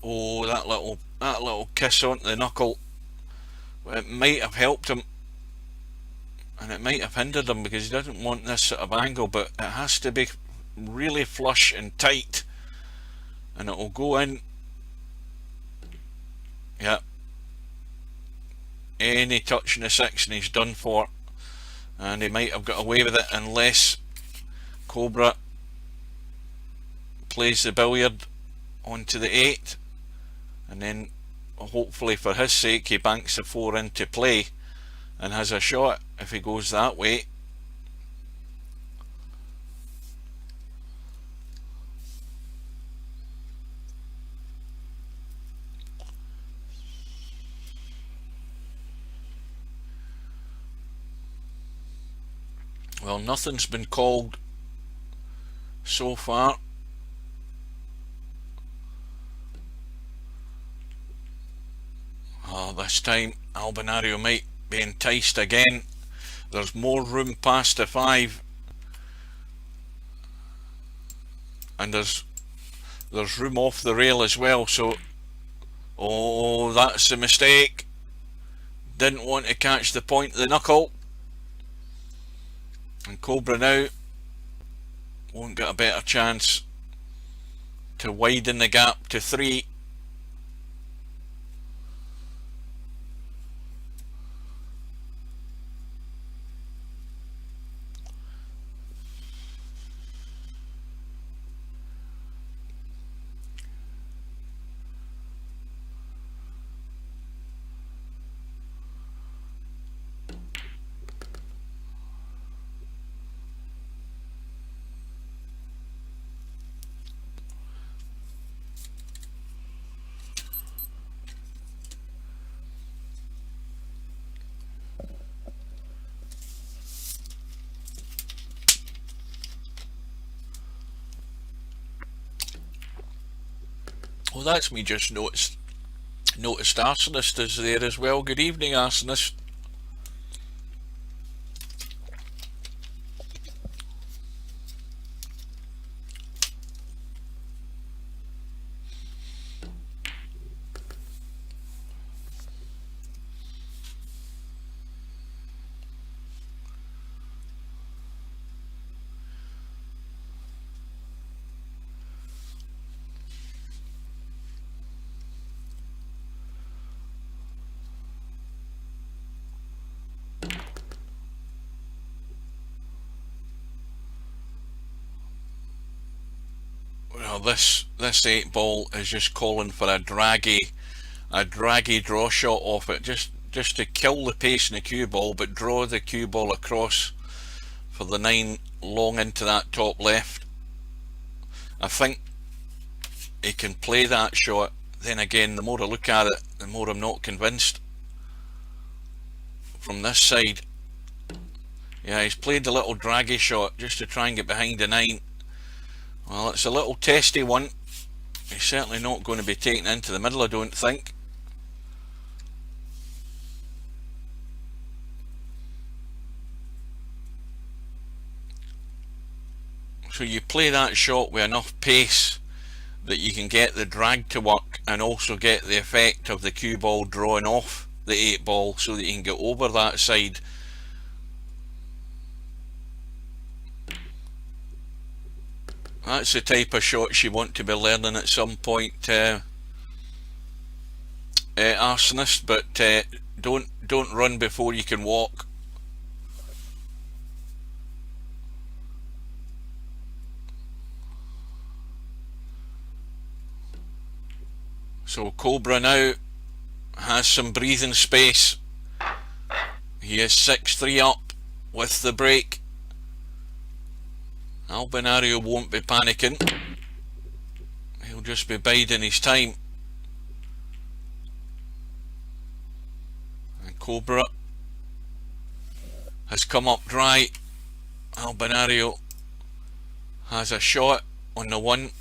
Oh, that little kiss onto the knuckle. It might have helped him, and it might have hindered him, because he doesn't want this sort of angle, but it has to be really flush and tight, and it will go in. Yeah. Any touch in the 6 and he's done for, and he might have got away with it unless Cobra plays the billiard onto the 8, and then hopefully for his sake he banks the 4 into play and has a shot if he goes that way. Well, nothing's been called so far. Oh, this time Albinario might be enticed again. There's more room past the 5, and there's room off the rail as well. So, oh, that's a mistake. Didn't want to catch the point of the knuckle. And Cobra now won't get a better chance to widen the gap to 3. Well, that's me just noticed Arsonist is there as well. Good evening, Arsonist. Well, this 8-ball is just calling for a draggy draw shot off it, just to kill the pace in the cue ball, but draw the cue ball across for the 9 long into that top left. I think he can play that shot. Then again, the more I look at it, the more I'm not convinced. From this side, yeah, he's played the little draggy shot just to try and get behind the 9. Well, it's a little testy one. He's certainly not going to be taken into the middle, I don't think. So you play that shot with enough pace that you can get the drag to work. and also get the effect of the cue ball drawing off the 8 ball so that you can get over that side. That's the type of shots you want to be learning at some point, arsonist, but don't run before you can walk. So Cobra now has some breathing space. He is 6-3 up with the break. Albinario won't be panicking. He'll just be biding his time. And Cobra has come up dry. Albinario has a shot on the 1,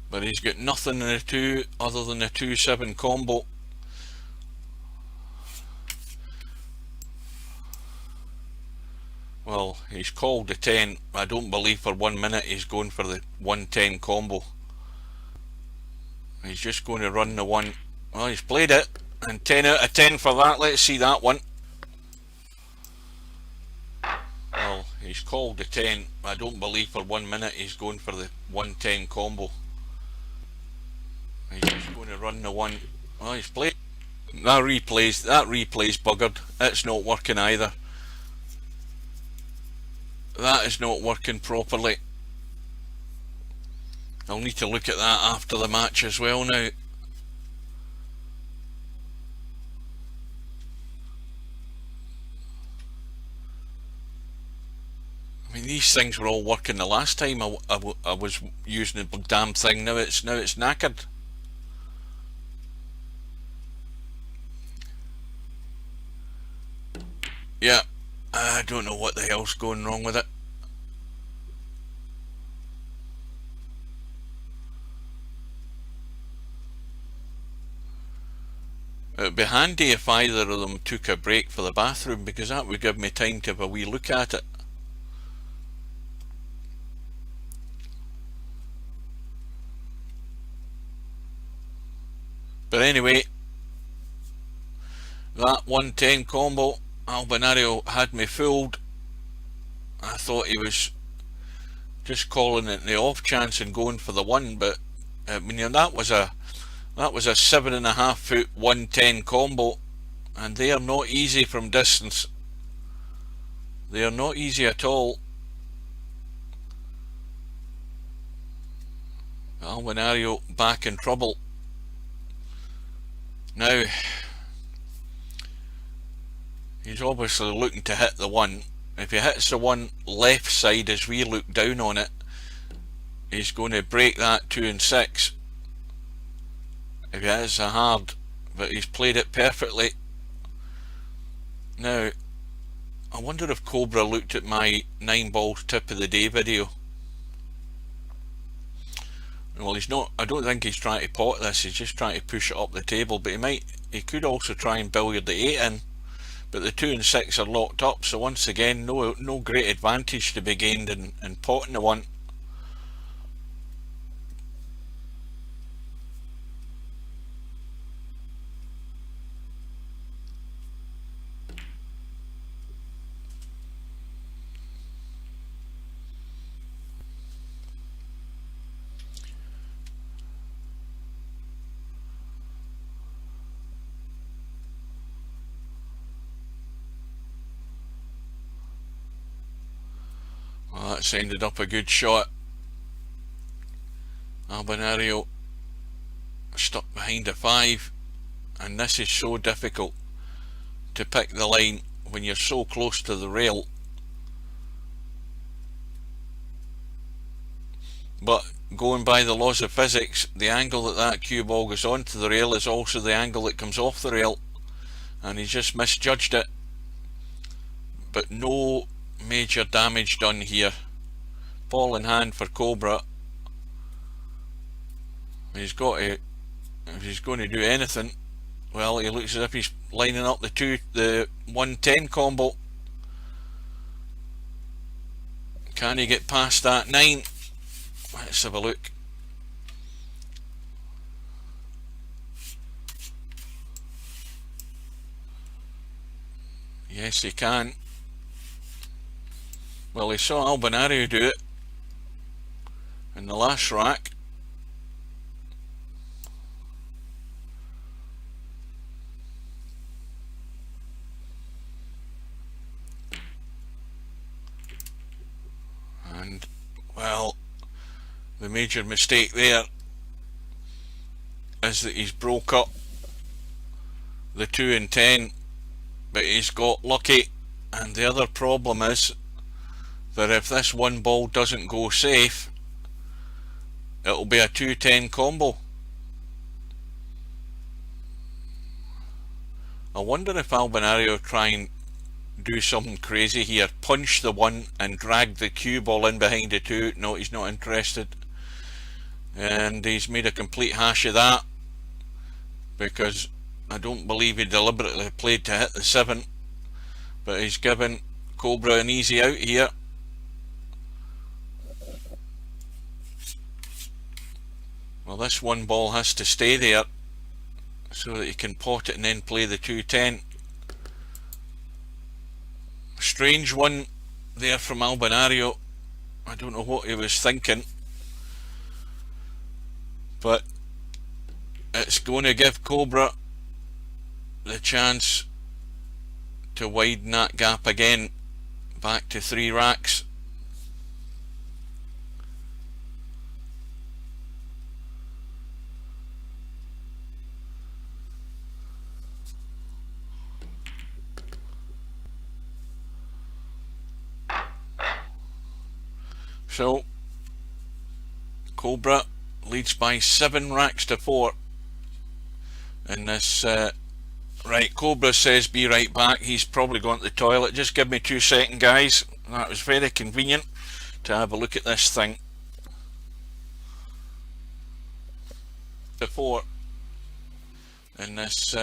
but he's got nothing in the 2 other than a 2-7 combo. Well, he's called the 10. I don't believe for 1 minute he's going for the 1-10 combo. He's just going to run the 1. Well, he's played it, and 10 out of 10 for that. Let's see that one. Well, he's called the 10. I don't believe for 1 minute he's going for the 1-10 combo. He's just going to run the 1. Well, he's played. That replay's buggered. It's not working either. That is not working properly. I'll need to look at that after the match as well now. I mean, these things were all working the last time I was using the damn thing. Now it's knackered. Yeah, I don't know what the hell's going wrong with it. It would be handy if either of them took a break for the bathroom, because that would give me time to have a wee look at it. But anyway, that 1-10 combo, Albinario had me fooled. I thought he was just calling it the off chance and going for the 1, but I mean, that was a 7.5 foot 1-10 combo, and they are not easy from distance. They are not easy at all. Albinario back in trouble. Now, he's obviously looking to hit the 1. If he hits the 1 left side as we look down on it, he's going to break that 2 and 6. If he hits a hard, but he's played it perfectly. Now, I wonder if Cobra looked at my 9 balls tip of the day video. Well, he's not. I don't think he's trying to pot this. He's just trying to push it up the table. But he could also try and billiard the 8 in. But the 2 and 6 are locked up. So once again, no great advantage to be gained in potting the 1. Well, that's ended up a good shot. Albinario stuck behind a 5, and this is so difficult to pick the line when you're so close to the rail. But going by the laws of physics, the angle that cue ball goes onto the rail is also the angle that comes off the rail, and he's just misjudged it. But no major damage done here. Ball in hand for Cobra. He's got to, if he's going to do anything, well, he looks as if he's lining up the 1-10 combo. Can he get past that 9? Let's have a look. Yes, he can. Well, he saw Albinario do it in the last rack. And, well, the major mistake there is that he's broke up the 2 and 10, but he's got lucky. And the other problem is that if this one ball doesn't go safe, it'll be a 2-10 combo. I wonder if Albinario try and do something crazy here, punch the 1 and drag the cue ball in behind the 2. No, he's not interested. And he's made a complete hash of that, because I don't believe he deliberately played to hit the 7, but he's given Cobra an easy out here. Well, this 1 ball has to stay there so that he can pot it and then play the 2-10. Strange one there from Albinario. I don't know what he was thinking, but it's going to give Cobra the chance to widen that gap again back to 3 racks. So Cobra leads by 7 racks to 4 in this. Right, Cobra says be right back. He's probably gone to the toilet. Just give me 2 seconds, guys. That was very convenient to have a look at this thing. To 4 in this.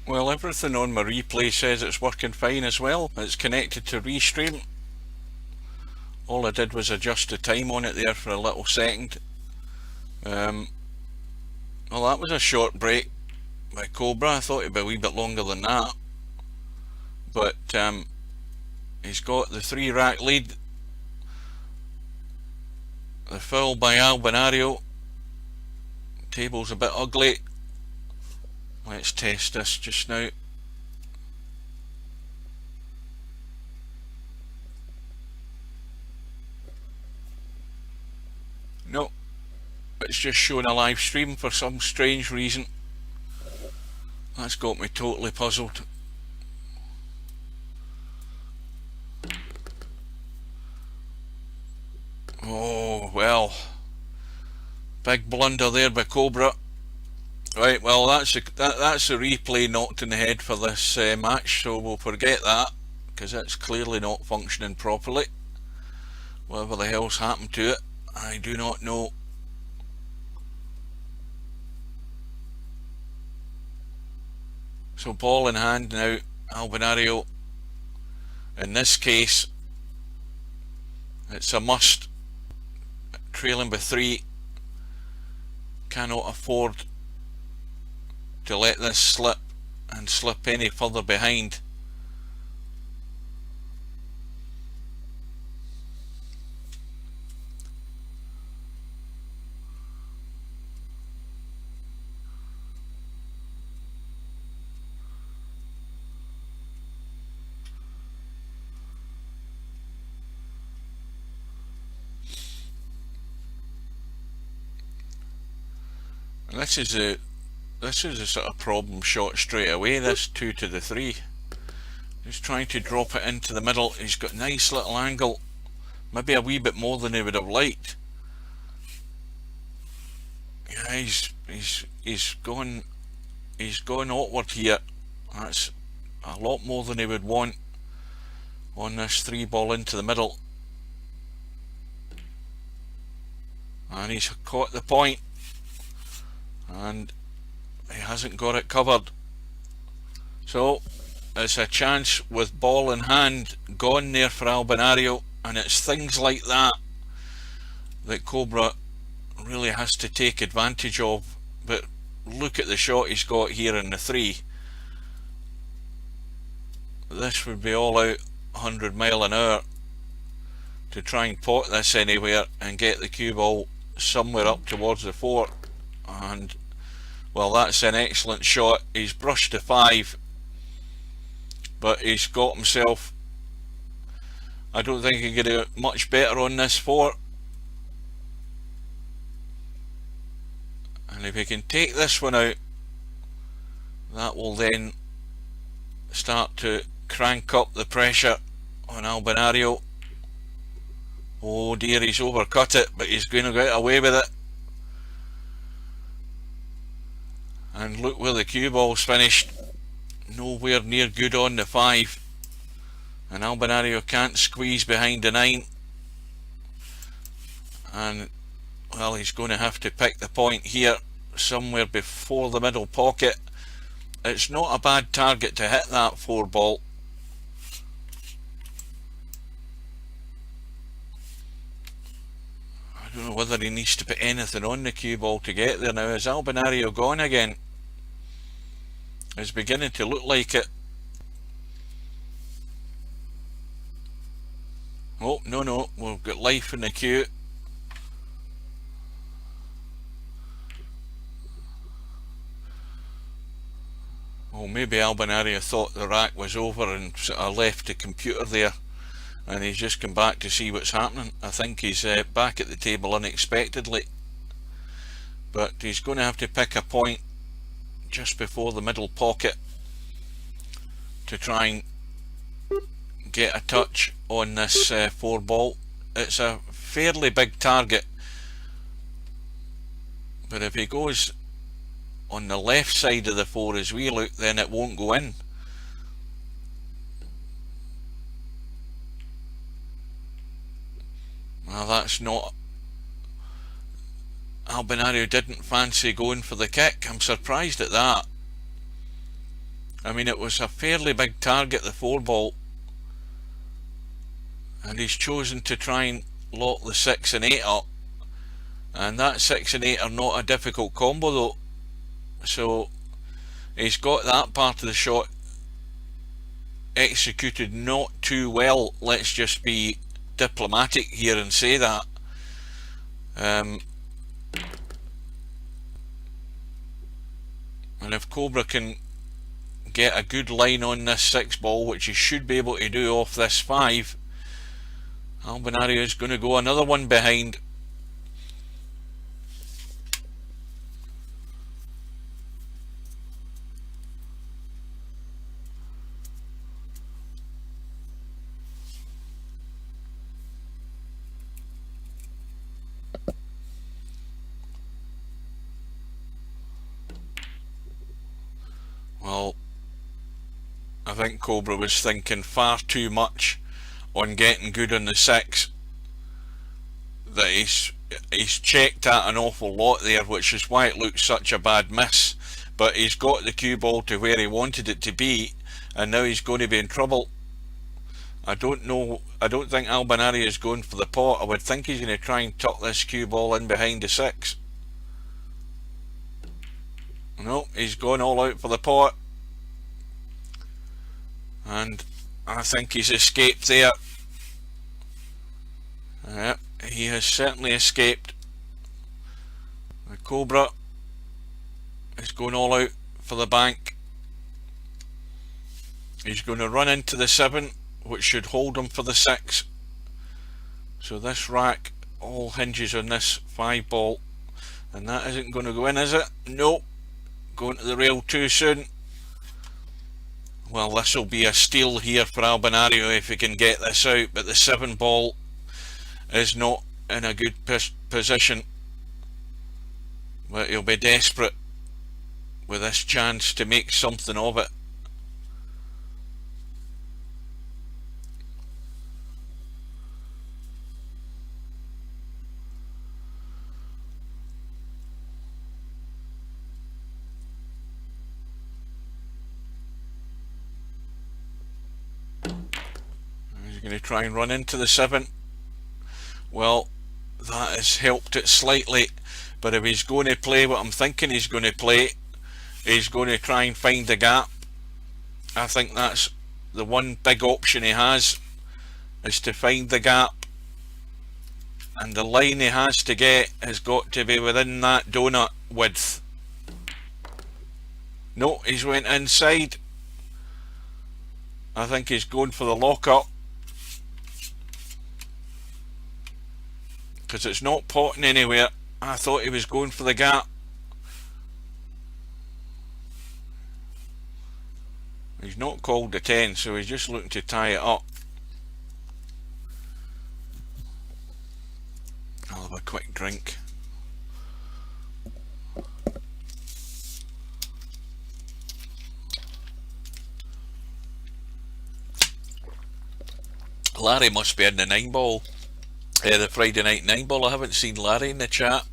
Well, everything on my replay says it's working fine as well. It's connected to Restream. All I did was adjust the time on it there for a little second. Well, that was a short break by Cobra. I thought it'd be a wee bit longer than that. But he's got the 3 rack lead. The foul by Albinario. Table's a bit ugly. Let's test this just now. No, it's just showing a live stream for some strange reason. That's got me totally puzzled. Oh well, big blunder there by Cobra. Right, well that's a replay knocked in the head for this match, so we'll forget that, because it's clearly not functioning properly. Whatever the hell's happened to it, I do not know. So ball in hand now, Albinario. In this case, it's a must. Trailing by 3, cannot afford to let this slip and slip any further behind. This is a sort of problem shot straight away, this 2 to the 3. He's trying to drop it into the middle. He's got a nice little angle, maybe a wee bit more than he would have liked. Yeah, he's gone awkward here. That's a lot more than he would want on this 3 ball into the middle. And he's caught the point, and he hasn't got it covered. So it's a chance with ball in hand gone there for Albinario, and it's things like that that Cobra really has to take advantage of. But look at the shot he's got here in the 3. This would be all out 100 mile an hour to try and pot this anywhere and get the cue ball somewhere up towards the 4. And well, that's an excellent shot. He's brushed the 5, but he's got himself, I don't think he could do much better on this 4. And if he can take this one out, that will then start to crank up the pressure on Albinario. Oh dear, he's overcut it, but he's going to get away with it. And look where the cue ball's finished. Nowhere near good on the 5. And Albinario can't squeeze behind the 9. And well, he's going to have to pick the point here somewhere before the middle pocket. It's not a bad target to hit that 4 ball. I don't know whether he needs to put anything on the cue ball to get there now. Is Albinario gone again? It's beginning to look like it. Oh, no, we've got life in the cue. Well, maybe Albinario thought the rack was over and sort of left the computer there, and he's just come back to see what's happening. I think he's back at the table unexpectedly, but he's going to have to pick a point just before the middle pocket to try and get a touch on this 4 ball. It's a fairly big target, but if he goes on the left side of the 4 as we look, then it won't go in. Well, that's not... Albinario didn't fancy going for the kick. I'm surprised at that. I mean, it was a fairly big target, the 4 ball, and he's chosen to try and lock the 6 and 8 up, and that 6 and 8 are not a difficult combo though, so he's got that part of the shot executed not too well. Let's just be diplomatic here and say that. And if Cobra can get a good line on this 6 ball, which he should be able to do off this 5, Albinario is going to go another one behind. Well, I think Cobra was thinking far too much on getting good on the 6, that he's checked out an awful lot there, which is why it looks such a bad miss. But he's got the cue ball to where he wanted it to be, and now he's going to be in trouble. I don't think Albinario is going for the pot. I would think he's going to try and tuck this cue ball in behind the 6. No, he's gone all out for the pot, and I think he's escaped there. He has certainly escaped. The Cobra is going all out for the bank. He's going to run into the 7, which should hold him for the 6. So this rack all hinges on this 5 ball. And that isn't going to go in, is it? Nope. Going to the rail too soon. Well, this will be a steal here for Albinario if he can get this out, but the 7 ball is not in a good position. But he'll be desperate with this chance to make something of it. He's going to try and run into the 7. Well, that has helped it slightly, but if he's going to play what I'm thinking he's going to play, he's going to try and find the gap. I think that's the one big option he has, is to find the gap, and the line he has to get has got to be within that donut width. No, he's went inside. I think he's going for the lock-up, because it's not potting anywhere. I thought he was going for the gap. He's not called the 10, so he's just looking to tie it up. I'll have a quick drink. Larry must be in the 9 ball. The Friday night 9 ball. I haven't seen Larry in the chat.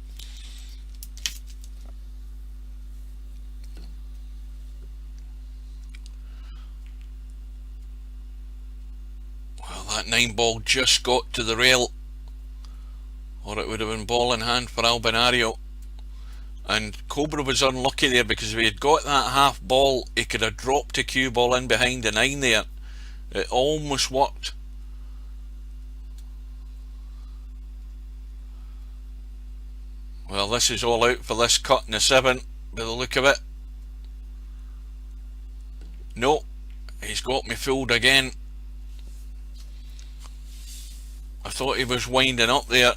Well, that 9 ball just got to the rail, or it would have been ball in hand for Albinario. And Cobra was unlucky there, because if he had got that half ball, he could have dropped a cue ball in behind the 9 there. It almost worked. Well, this is all out for this cut in the 7, by the look of it. No, he's got me fooled again. I thought he was winding up there.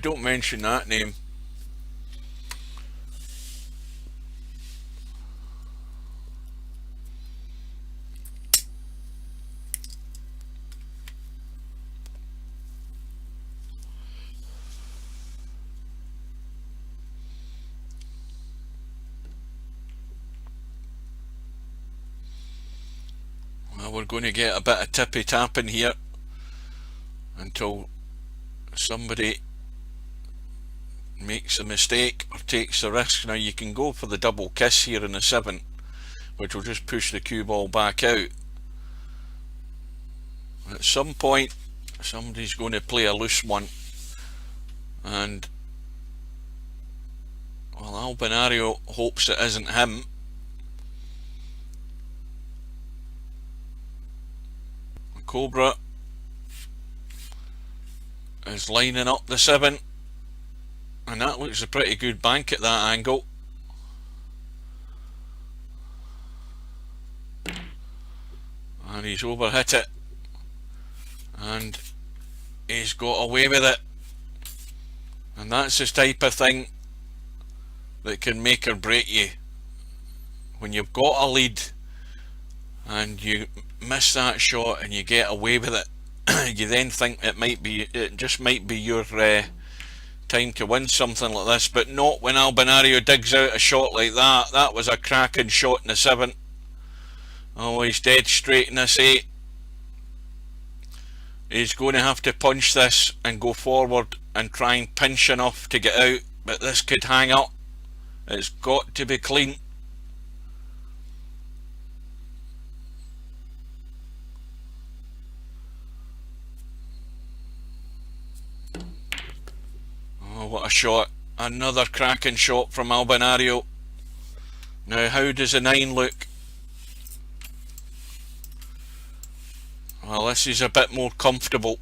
Don't mention that name. Well, we're going to get a bit of tippy tapping here until somebody makes a mistake or takes a risk. Now you can go for the double kiss here in the 7, which will just push the cue ball back out. At some point somebody's going to play a loose one, and well, Albinario hopes it isn't him. Cobra is lining up the 7, and that looks a pretty good bank at that angle. And he's overhit it, and he's got away with it. And that's the type of thing that can make or break you. When you've got a lead and you miss that shot and you get away with it, you then think it just might be your time to win something like this, but not when Albinario digs out a shot like that. That was a cracking shot in the 7. Oh, he's dead straight in this 8. He's going to have to punch this and go forward and try and pinch enough to get out, but this could hang up. It's got to be clean. Oh, what a shot. Another cracking shot from Albinario. Now, how does the 9 look? Well, this is a bit more comfortable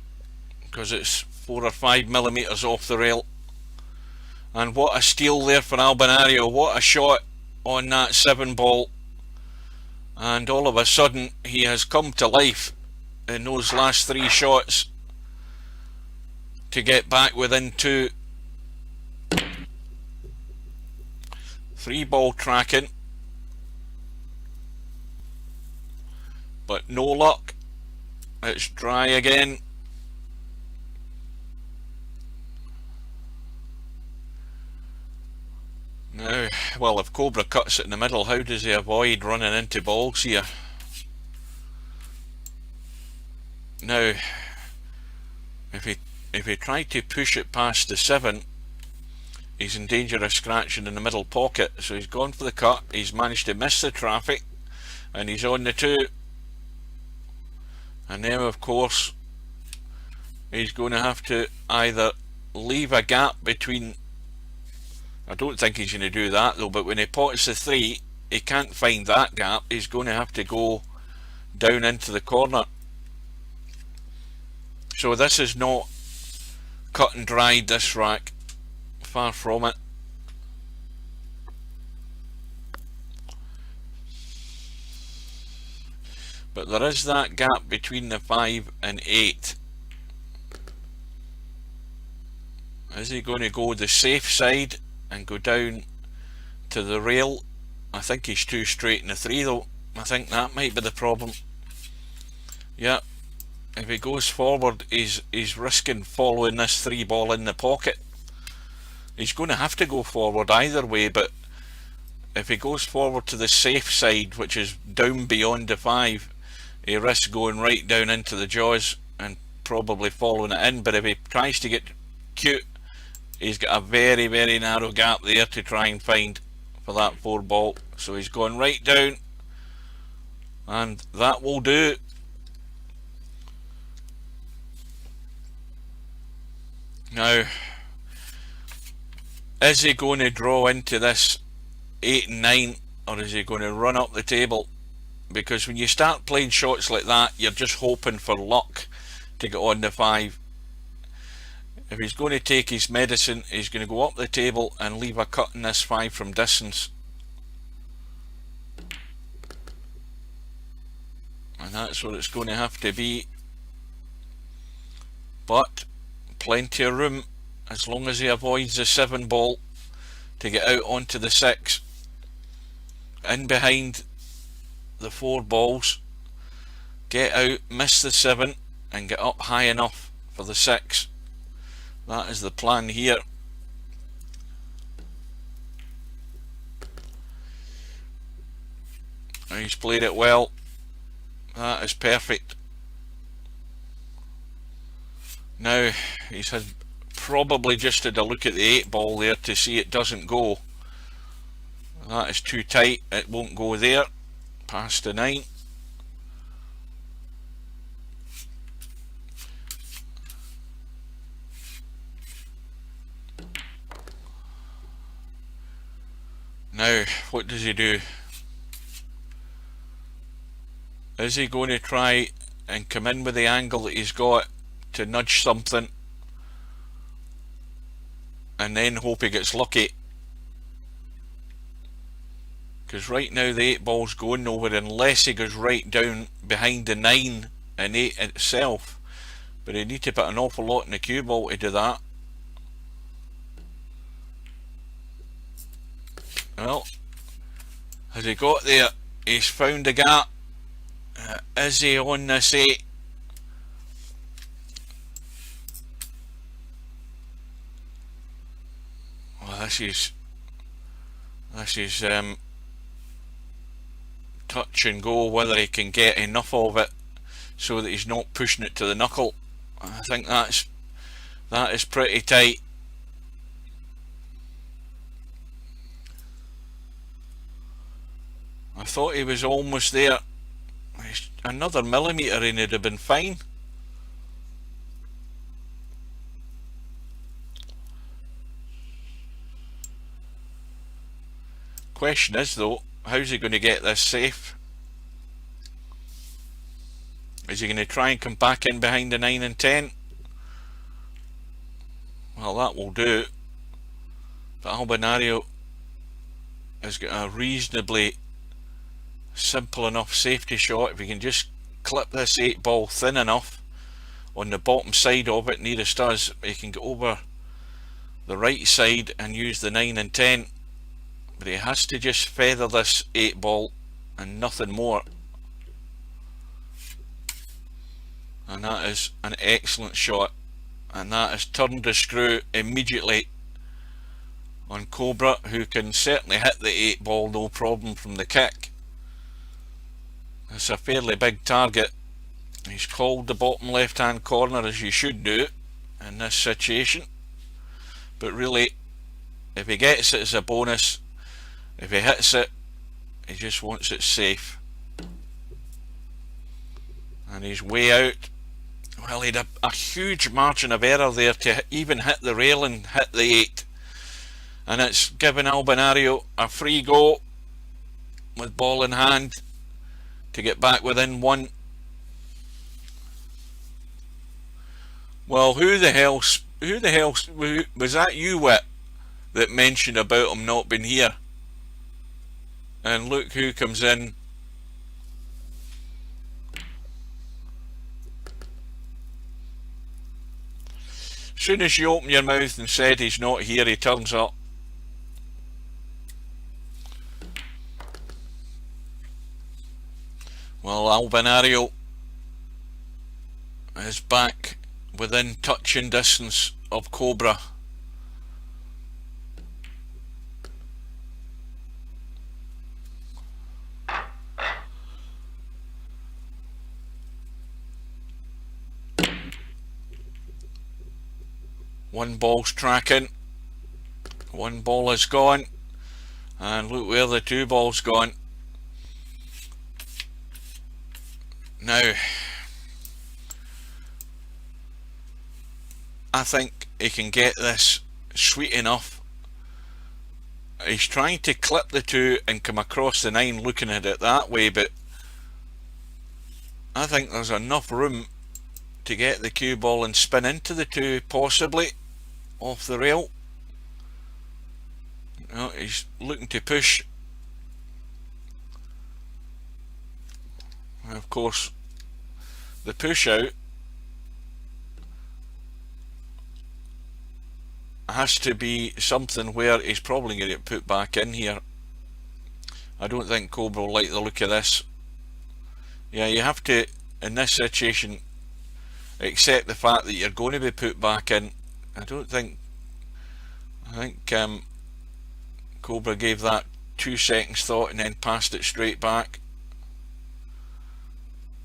because it's 4 or 5 millimeters off the rail. And what a steal there for Albinario. What a shot on that 7 ball. And all of a sudden he has come to life. in those last 3 shots to get back within 2. 3 ball tracking, but no luck. It's dry again. Now, well, if Cobra cuts it in the middle, how does he avoid running into balls here? Now, if he tried to push it past the 7, he's in danger of scratching in the middle pocket. So he's gone for the cut. He's managed to miss the traffic, and he's on the 2. And now, of course, he's going to have to either leave a gap between. I don't think he's going to do that though, but when he pots the 3, he can't find that gap. He's going to have to go down into the corner. So this is not cut and dried, this rack. Far from it. But there is that gap between the 5 and 8. Is he going to go the safe side and go down to the rail? I think he's too straight in the 3 though. I think that might be the problem. Yeah, if he goes forward, he's risking following this 3 ball in the pocket. He's going to have to go forward either way, but if he goes forward to the safe side, which is down beyond the 5, he risks going right down into the jaws and probably following it in. But if he tries to get cute, he's got a very, very narrow gap there to try and find for that 4 ball. So he's going right down, and that will do. Now, is he going to draw into this 8 and 9, or is he going to run up the table? Because when you start playing shots like that, you're just hoping for luck to get on the 5. If he's going to take his medicine, he's going to go up the table and leave a cut in this 5 from distance. And that's what it's going to have to be. But plenty of room as long as he avoids the 7 ball to get out onto the 6. In behind the 4 balls. Get out, miss the 7 and get up high enough for the 6. That is the plan here. He's played it well. That is perfect. Now he's had probably just had a look at the 8 ball there to see it doesn't go. That is too tight, it won't go there. Past the 9. Now, what does he do? Is he going to try and come in with the angle that he's got to nudge something and then hope he gets lucky? Because right now the 8 ball's going nowhere unless he goes right down behind the 9 and 8 itself. But he need to put an awful lot in the cue ball to do that. Well, has he got there? He's found a gap. Is he on this 8? Well, this is touch and go, whether he can get enough of it so that he's not pushing it to the knuckle. I think that is pretty tight. I thought he was almost there. Another millimetre and he'd have been fine. Question is though, how's he going to get this safe? Is he going to try and come back in behind the 9 and 10? Well, that will do. But Albinario has got a reasonably simple enough safety shot. If he can just clip this 8 ball thin enough on the bottom side of it nearest us, he can get over the right side and use the 9 and 10, but he has to just feather this 8 ball and nothing more. And that is an excellent shot, and that has turned the screw immediately on Cobra, who can certainly hit the 8 ball no problem from the kick. It's a fairly big target. He's called the bottom left hand corner, as you should do in this situation, but really if he gets it as a bonus. If he hits it, he just wants it safe. And he's way out. Well, he had a huge margin of error there to even hit the rail and hit the 8. And it's given Albinario a free go with ball in hand to get back within 1. Well, who the hell was that, you Wit, that mentioned about him not being here? And look who comes in. As soon as you open your mouth and said he's not here, he turns up. Well, Albinario is back within touching distance of Cobra. One ball's tracking, one ball is gone, and look where the 2 balls gone. Now, I think he can get this sweet enough. He's trying to clip the 2 and come across the 9 looking at it that way, but I think there's enough room to get the cue ball and spin into the 2, possibly off the rail. No, he's looking to push. And of course, the push out has to be something where he's probably going to get put back in here. I don't think Cobra will like the look of this. Yeah, you have to, in this situation, accept the fact that you're going to be put back in. I think Cobra gave that 2 seconds thought and then passed it straight back.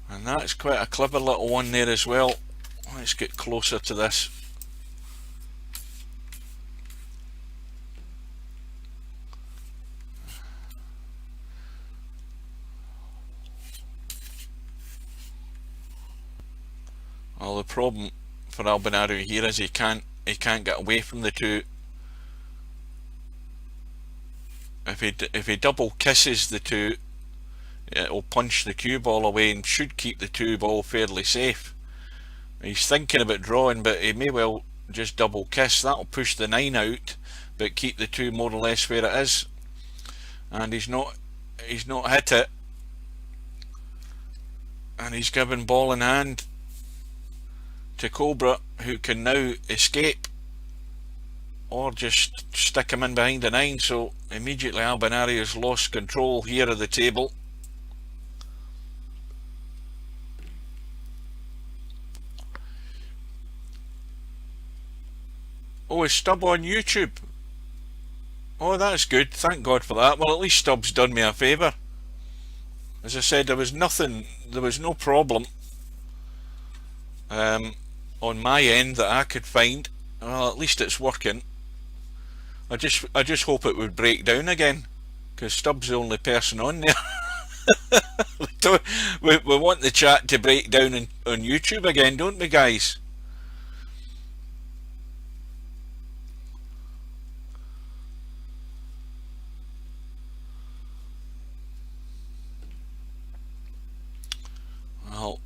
And that's quite a clever little one there as well. Let's get closer to this. Well, the problem for Albinario here is he can't get away from the 2. If he double kisses the 2, it'll punch the cue ball away and should keep the 2 ball fairly safe. He's thinking about drawing, but he may well just double kiss. That'll push the 9 out, but keep the 2 more or less where it is. And he's not hit it, and he's given ball in hand to Cobra, who can now escape or just stick him in behind the 9. So immediately Albinario's lost control here of the table. Oh, is Stub on YouTube? Oh, that's good, thank God for that. Well, at least Stub's done me a favour. As I said, there was no problem on my end that I could find. Well, at least it's working. I just hope it would break down again, because Stub's the only person on there. we want the chat to break down on YouTube again, don't we, guys? Well,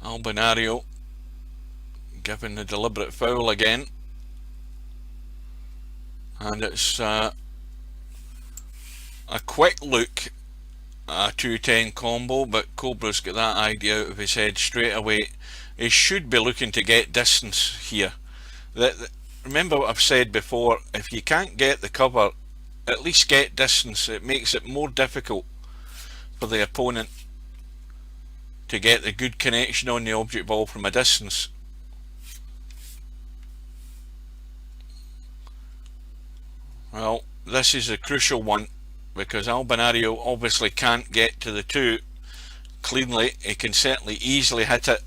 Albinario given the deliberate foul again, and it's a quick look a 210 combo, but Cobra's got that idea out of his head straight away. He should be looking to get distance here. Remember what I've said before, if you can't get the cover, at least get distance. It makes it more difficult for the opponent to get the good connection on the object ball from a distance. Well, this is a crucial one because Albinario obviously can't get to the 2 cleanly. He can certainly easily hit it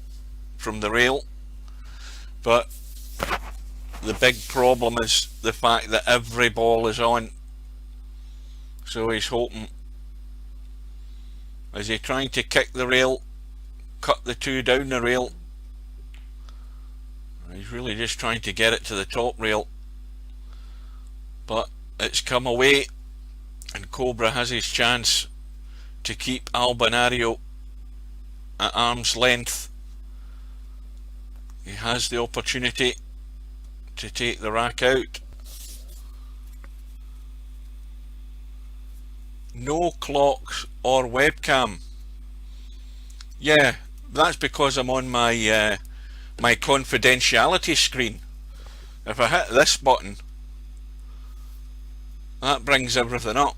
from the rail, but the big problem is the fact that every ball is on. So he's hoping, is he trying to kick the rail, cut the 2 down the rail? He's really just trying to get it to the top rail, but it's come away, and Cobra has his chance to keep Albinario at arm's length. He has the opportunity to take the rack out. No clocks or webcam. Yeah, that's because I'm on my my confidentiality screen. If I hit this button, that brings everything up.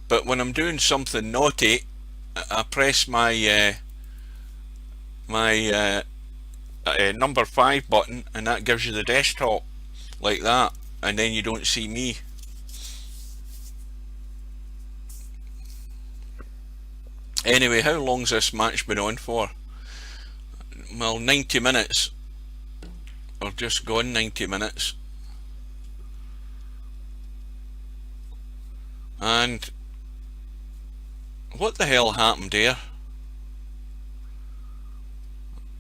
But when I'm doing something naughty, I press my number 5 button, and that gives you the desktop like that, and then you don't see me. Anyway, how long's this match been on for? Well, 90 minutes, or just gone 90 minutes. And what the hell happened here?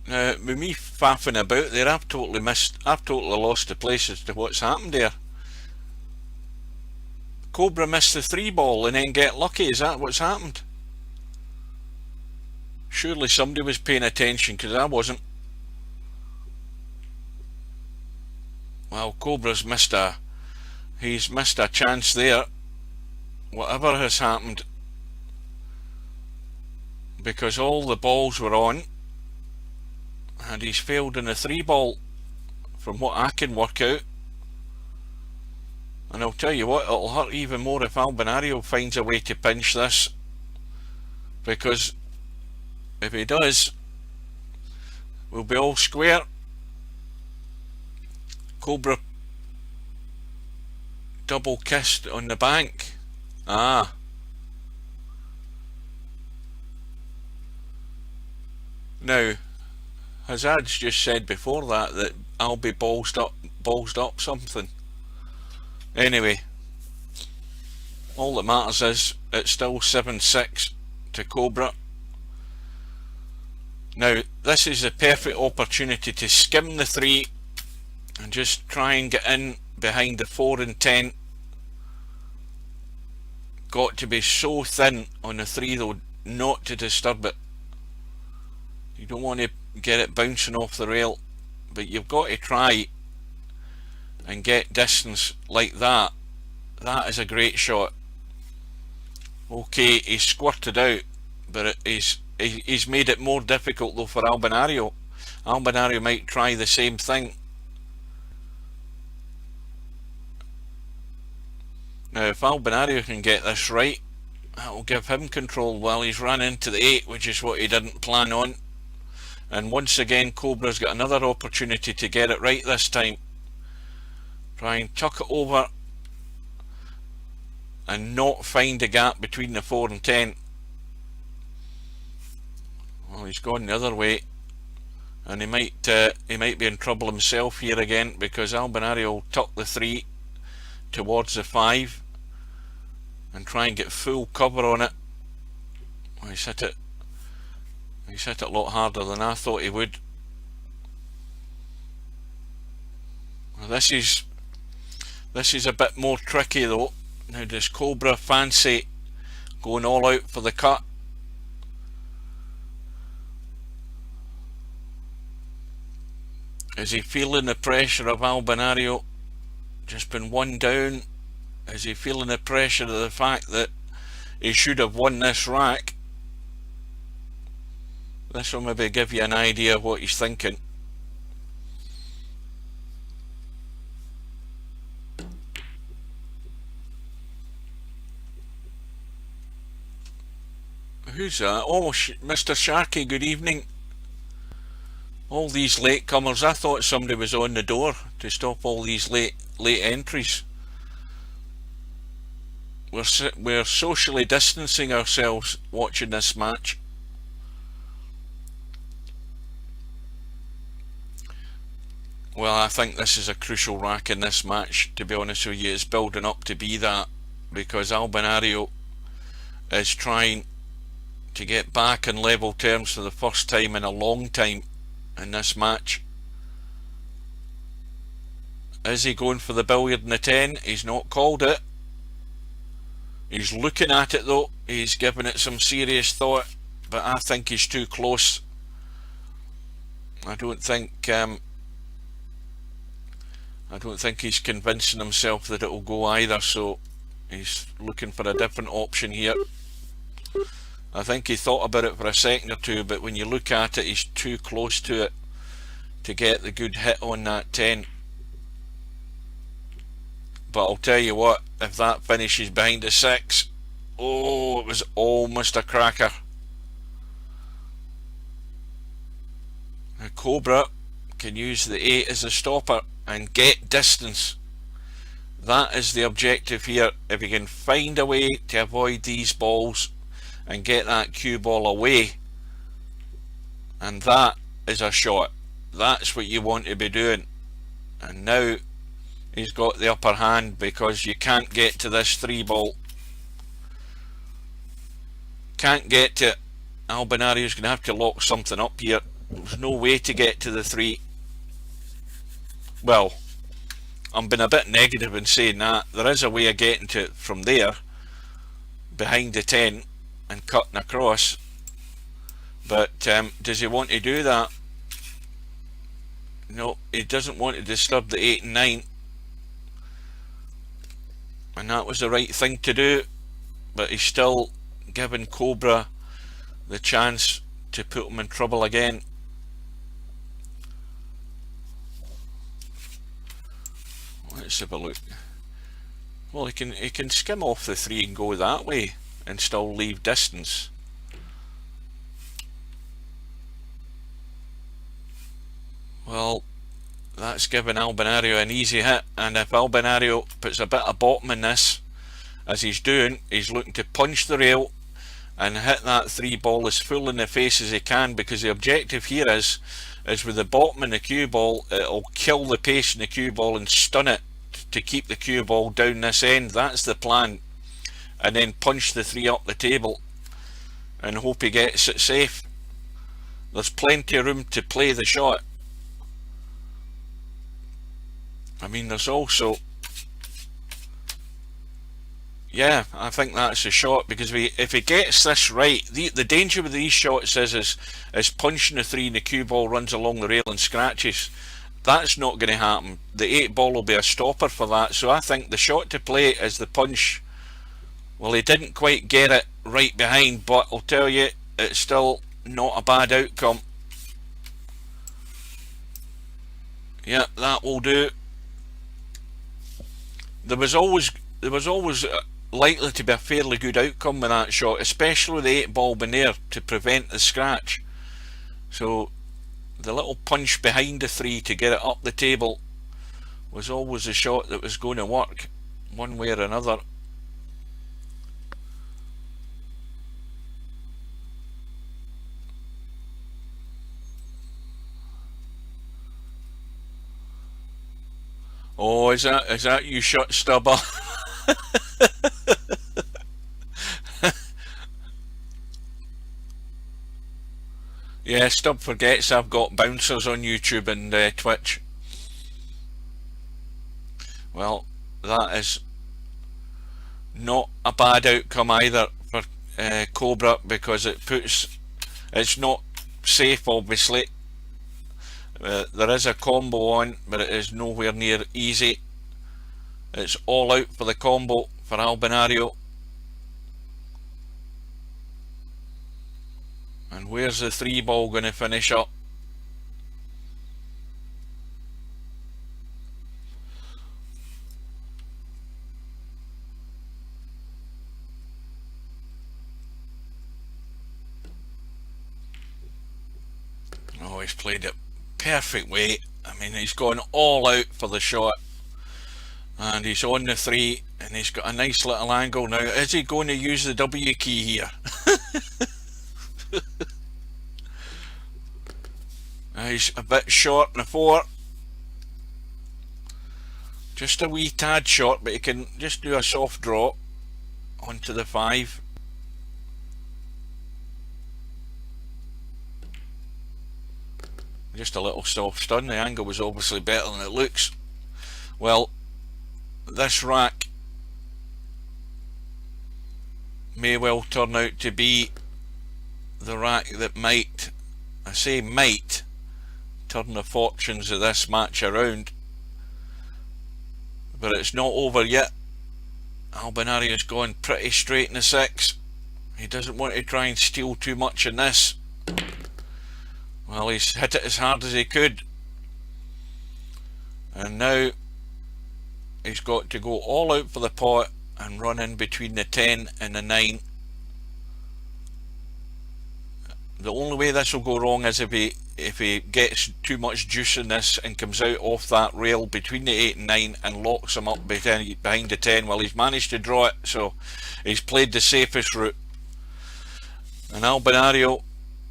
Now, with me faffing about there, I've totally lost the place as to what's happened here. Cobra missed the 3 ball and then get lucky. Is that what's happened? Surely somebody was paying attention, because I wasn't. Well, Cobra's missed a chance there, whatever has happened, because all the balls were on, and he's failed in a 3 ball from what I can work out. And I'll tell you what, it'll hurt even more if Albinario finds a way to pinch this, because if he does, we'll be all square. Cobra double kissed on the bank. Ah. Now, Hazard's just said before that Albi ballsed up something. Anyway, all that matters is it's still 7-6 to Cobra. Now, this is a perfect opportunity to skim the 3 and just try and get in behind the 4 and 10. Got to be so thin on the 3 though, not to disturb it. You don't want to get it bouncing off the rail, but you've got to try and get distance like that. That is a great shot. Okay, he's squirted out, but he's made it more difficult though for Albinario. Albinario might try the same thing. Now, if Albinario can get this right, that will give him control. While he's run into the 8, which is what he didn't plan on. And once again, Cobra's got another opportunity to get it right this time. Try and tuck it over and not find a gap between the 4 and 10. Well, he's gone the other way, and he might be in trouble himself here again, because Albinario will tuck the 3 towards the 5 and try and get full cover on it. Well, he's hit it a lot harder than I thought he would. Well, this is a bit more tricky though. Now, does Cobra fancy going all out for the cut? Is he feeling the pressure of Albinario? Just been 1 down. Is he feeling the pressure of the fact that he should have won this rack? This will maybe give you an idea of what he's thinking. Who's that? Oh, Mr. Sharkey, good evening. All these latecomers, I thought somebody was on the door to stop all these late entries. We're socially distancing ourselves watching this match. Well, I think this is a crucial rack in this match, to be honest with you. It's building up to be that, because Albinario is trying to get back in level terms for the first time in a long time in this match. Is he going for the billiard in the 10? He's not called it. He's looking at it though. He's giving it some serious thought, but I think he's too close. I don't think he's convincing himself that it will go either, so he's looking for a different option here. I think he thought about it for a second or two, but when you look at it, he's too close to it to get the good hit on that 10. But I'll tell you what, if that finishes behind the 6, oh, it was almost a cracker. Now Cobra can use the 8 as a stopper and get distance. That is the objective here. If you can find a way to avoid these balls and get that cue ball away, and that is a shot. That's what you want to be doing. And now he's got the upper hand, because you can't get to this 3 ball. Can't get to it. Albinario's going to have to lock something up here. There's no way to get to the 3. Well, I'm being a bit negative in saying that. There is a way of getting to it from there, behind the 10, and cutting across. But does he want to do that? No, he doesn't want to disturb the 8 and 9. And that was the right thing to do. But he's still giving Cobra the chance to put him in trouble again. Let's have a look. Well, he can skim off the 3 and go that way and still leave distance. Well, that's giving Albinario an easy hit, and if Albinario puts a bit of bottom in this, as he's doing, he's looking to punch the rail and hit that 3 ball as full in the face as he can, because the objective here is with the bottom in the cue ball, it'll kill the pace in the cue ball and stun it to keep the cue ball down this end. That's the plan. And then punch the 3 up the table and hope he gets it safe. There's plenty of room to play the shot. I mean, there's also, yeah, I think that's a shot, because if he gets this right, the danger with these shots is punching the 3 and the cue ball runs along the rail and scratches. That's not going to happen. The 8 ball will be a stopper for that. So I think the shot to play is the punch. Well, he didn't quite get it right behind, but I'll tell you, it's still not a bad outcome. Yeah, that will do. There was always likely to be a fairly good outcome with that shot, especially with the 8 ball being there to prevent the scratch. So the little punch behind the 3 to get it up the table was always a shot that was going to work one way or another. Oh, is that you, shut stubber? Yeah, Stub forgets I've got bouncers on YouTube and Twitch. Well, that is not a bad outcome either for Cobra, because it's not safe, obviously. There is a combo on, but it is nowhere near easy. It's all out for the combo for Albinario. And where's the 3 ball going to finish up? Oh, he's played it perfect way. I mean, he's gone all out for the shot. And he's on the 3, and he's got a nice little angle. Now, is he going to use the W key here? He's a bit short in the 4. Just a wee tad short, but he can just do a soft drop onto the 5. Just a little soft stun. The angle was obviously better than it looks. Well, this rack may well turn out to be the rack that might, I say might, turn the fortunes of this match around. But it's not over yet. Albinario's gone pretty straight in the 6. He doesn't want to try and steal too much in this. Well, he's hit it as hard as he could. And now he's got to go all out for the pot and run in between the 10 and the 9. The only way this will go wrong is if he gets too much juice in this and comes out off that rail between the 8 and 9 and locks him up behind the 10. Well, he's managed to draw it, so he's played the safest route. And Albinario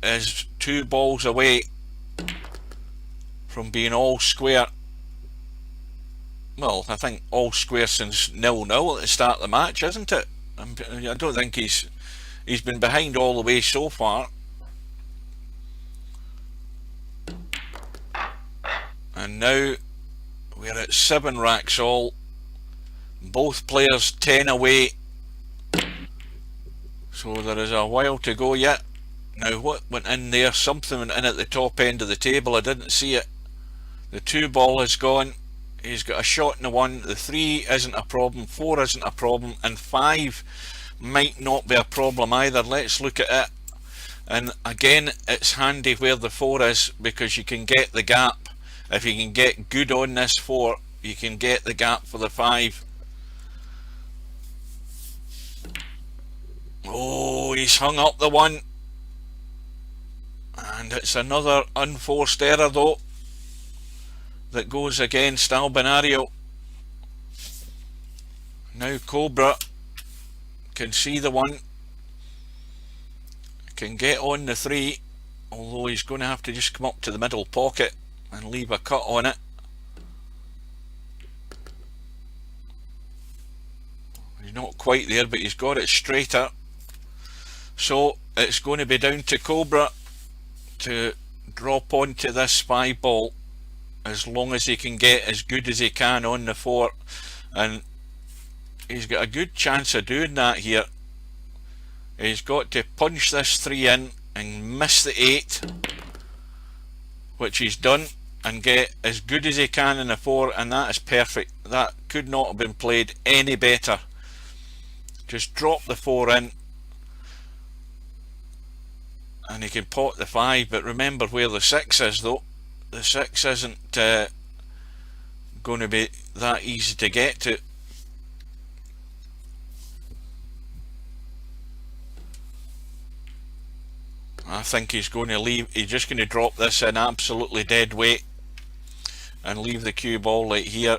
is 2 balls away from being all square. Well, I think all square since 0-0 at the start of the match, isn't it? I don't think he's been behind all the way so far. And now we're at 7 racks all. Both players 10 away. So there is a while to go yet. Now what went in there? Something went in at the top end of the table. I didn't see it. The 2 ball is gone. He's got a shot in the 1. The 3 isn't a problem. 4 isn't a problem. And 5 might not be a problem either. Let's look at it. And again, it's handy where the 4 is, because you can get the gap. If you can get good on this 4, you can get the gap for the 5. Oh, he's hung up the 1. And it's another unforced error though that goes against Albinario. Now Cobra can see the 1, can get on the 3, although he's going to have to just come up to the middle pocket and leave a cut on it. He's not quite there, but he's got it straighter. So it's going to be down to Cobra to drop onto this 5 ball as long as he can get as good as he can on the 4, and he's got a good chance of doing that here. He's got to punch this 3 in and miss the 8, which he's done, and get as good as he can in the 4, and that is perfect. That could not have been played any better. Just drop the 4 in and he can pot the 5, but remember where the 6 is though. The 6 isn't going to be that easy to get to. I think he's going to leave. He's just going to drop this in absolutely dead weight and leave the cue ball right here,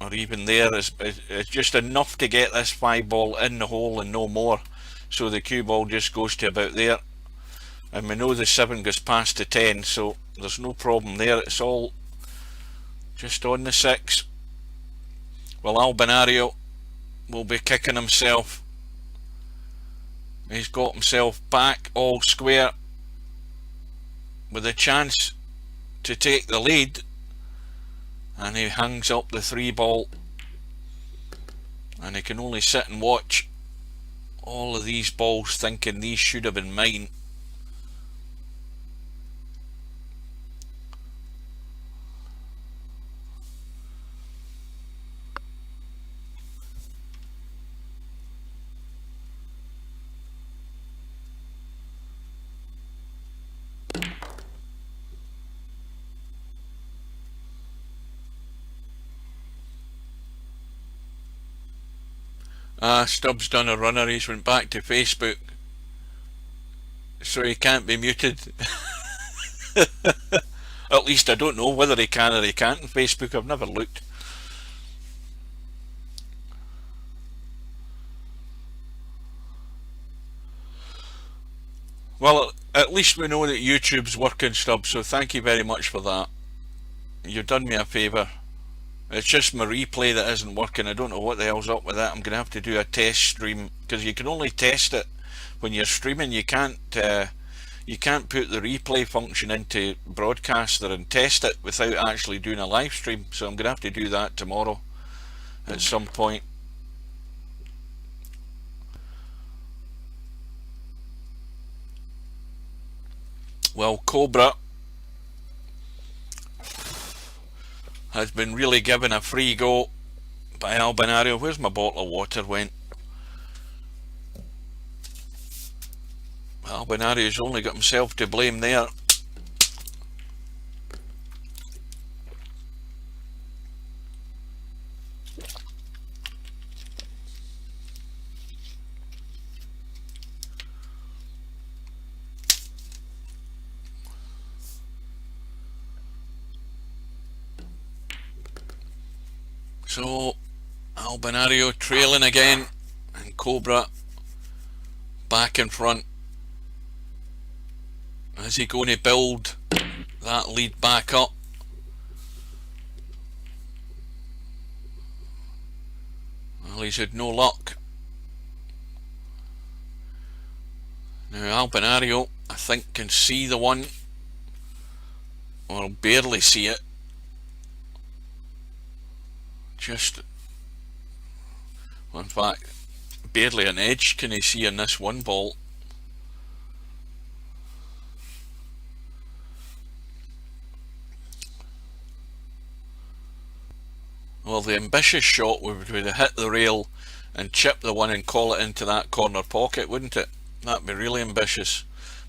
or even there. It's just enough to get this 5 ball in the hole and no more. So the cue ball just goes to about there, and we know the 7 goes past the 10, so there's no problem there. It's all just on the 6. Well, Albinario will be kicking himself. He's got himself back all square with a chance to take the lead, and he hangs up the 3 ball, and he can only sit and watch all of these balls thinking these should have been mine. Stubbs done a runner, he's went back to Facebook, so he can't be muted. At least I don't know whether he can or he can't on Facebook, I've never looked. Well, at least we know that YouTube's working, Stubbs, so thank you very much for that. You've done me a favour. It's just my replay that isn't working. I don't know what the hell's up with that. I'm going to have to do a test stream, because you can only test it when you're streaming. You can't put the replay function into Broadcaster and test it without actually doing a live stream. So I'm going to have to do that tomorrow at some point. Well, Cobra has been really given a free go by Albinario. Where's my bottle of water went? Albinario's only got himself to blame there. So Albinario trailing again, and Cobra back in front. Is he going to build that lead back up? Well, he's had no luck. Now Albinario, I think, can see the one, or barely see it. Just, well, in fact, barely an edge can he see in this one ball. Well, the ambitious shot would be to hit the rail and chip the one and call it into that corner pocket, wouldn't it? That'd be really ambitious.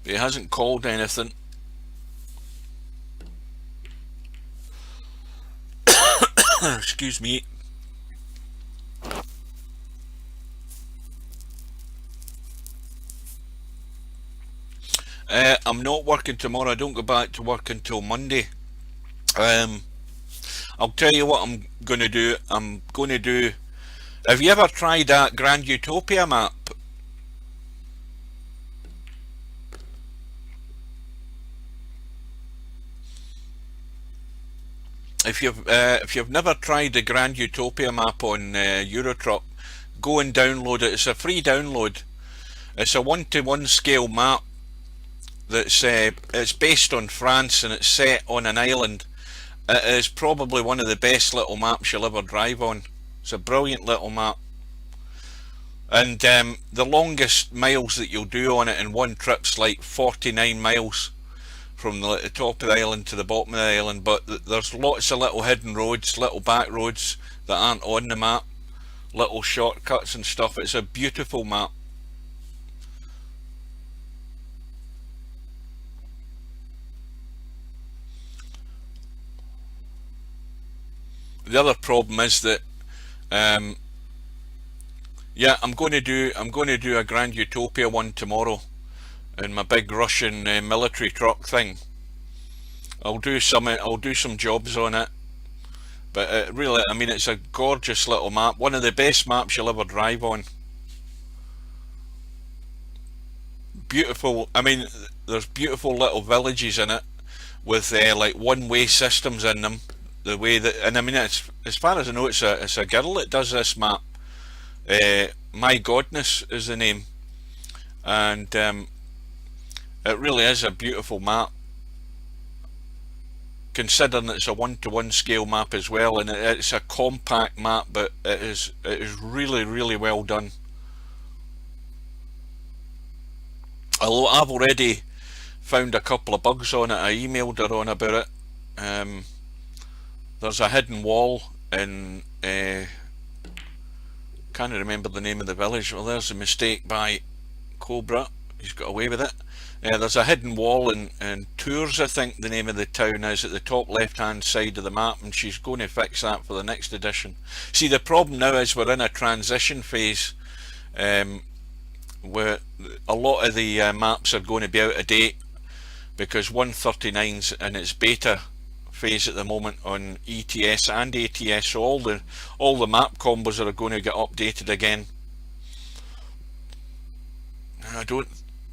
But he hasn't called anything. Excuse me. I'm not working tomorrow. I don't go back to work until Monday. I'll tell you what I'm going to do. Have you ever tried that Grand Utopia map? If you've never tried the Grand Utopia map on Eurotruck, go and download it. It's a free download. It's a 1-to-1 scale map that's it's based on France and it's set on an island. It is probably one of the best little maps you'll ever drive on. It's a brilliant little map. And the longest miles that you'll do on it in one trip's like 49 miles from the top of the island to the bottom of the island, but there's lots of little hidden roads, little back roads that aren't on the map, little shortcuts and stuff. It's a beautiful map. The other problem is that yeah, I'm going to do a Grand Utopia one tomorrow in my big Russian military truck thing. I'll do some jobs on it, but really, I mean, it's a gorgeous little map, one of the best maps you'll ever drive on. Beautiful. I mean, there's beautiful little villages in it with like one-way systems in them. The way that, and I mean, it's, as far as I know, it's a girl that does this map. My Godness is the name, and it really is a beautiful map, considering it's a 1-to-1 scale map as well, and it's a compact map, but it is really, really well done. Although I've already found a couple of bugs on it. I emailed her on about it. There's a hidden wall in can't remember the name of the village. Well, there's a mistake by Cobra. He's got away with it. There's a hidden wall in Tours, I think the name of the town is, at the top left hand side of the map, and she's going to fix that for the next edition. See, the problem now is we're in a transition phase where a lot of the maps are going to be out of date because 139's in its beta phase at the moment on ETS and ATS, so all the map combos are going to get updated again. I don't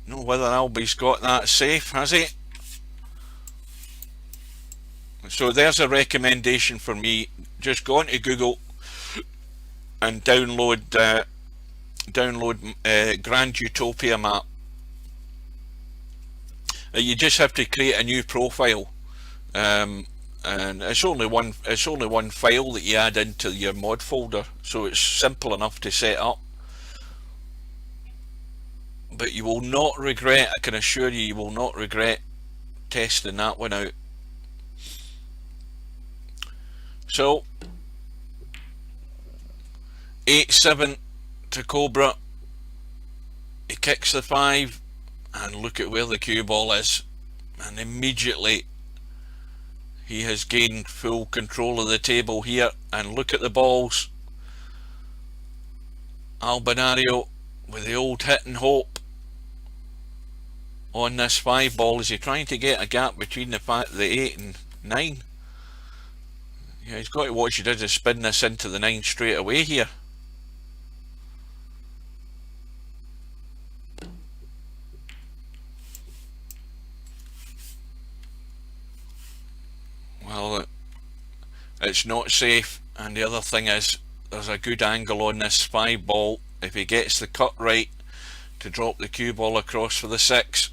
know whether Albi's got that safe, has he? So there's a recommendation for me. Just go into Google and download Grand Utopia map. You just have to create a new profile, and it's only one file that you add into your mod folder, so it's simple enough to set up. But you will not regret, I can assure you, you will not regret testing that one out. So 8-7 to Cobra. He kicks the 5, and look at where the cue ball is, and immediately he has gained full control of the table here. And look at the balls. Albinario with the old hit and hope on this 5 ball. Is he trying to get a gap between the 8 and 9? Yeah, he's got to watch he does spin this into the 9 straight away here. Well, it's not safe, and the other thing is there's a good angle on this 5 ball if he gets the cut right to drop the cue ball across for the 6.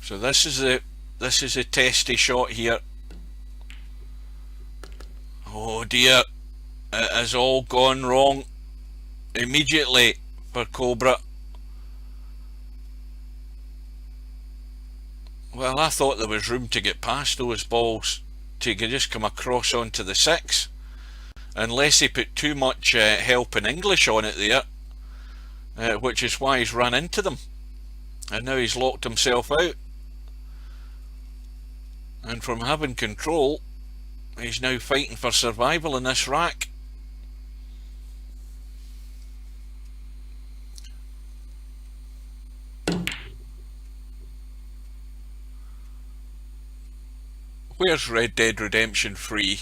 So this is a testy shot here. Oh dear, it has all gone wrong immediately for Cobra. Well, I thought there was room to get past those balls to just come across onto the 6, unless he put too much help in English on it there, which is why he's run into them, and now he's locked himself out. And from having control, he's now fighting for survival in this rack. Where's Red Dead Redemption 3?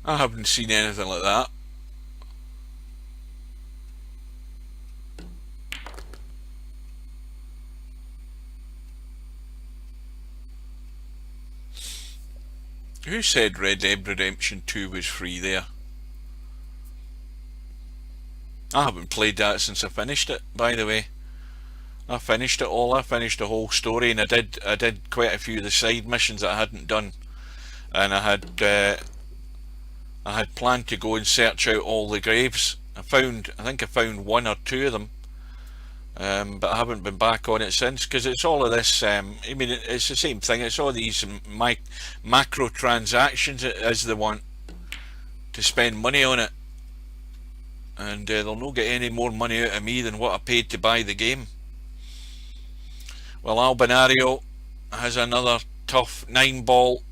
I haven't seen anything like that. Who said Red Dead Redemption 2 was free there? I haven't played that since I finished it, by the way. I finished it all. I finished the whole story, and I did quite a few of the side missions that I hadn't done, and I had planned to go and search out all the graves. I think I found 1 or 2 of them, but I haven't been back on it since, because it's all of this. I mean, it's the same thing. It's all these macro transactions as they want to spend money on it, and they'll not get any more money out of me than what I paid to buy the game. Well, Albinario has another tough 9 ball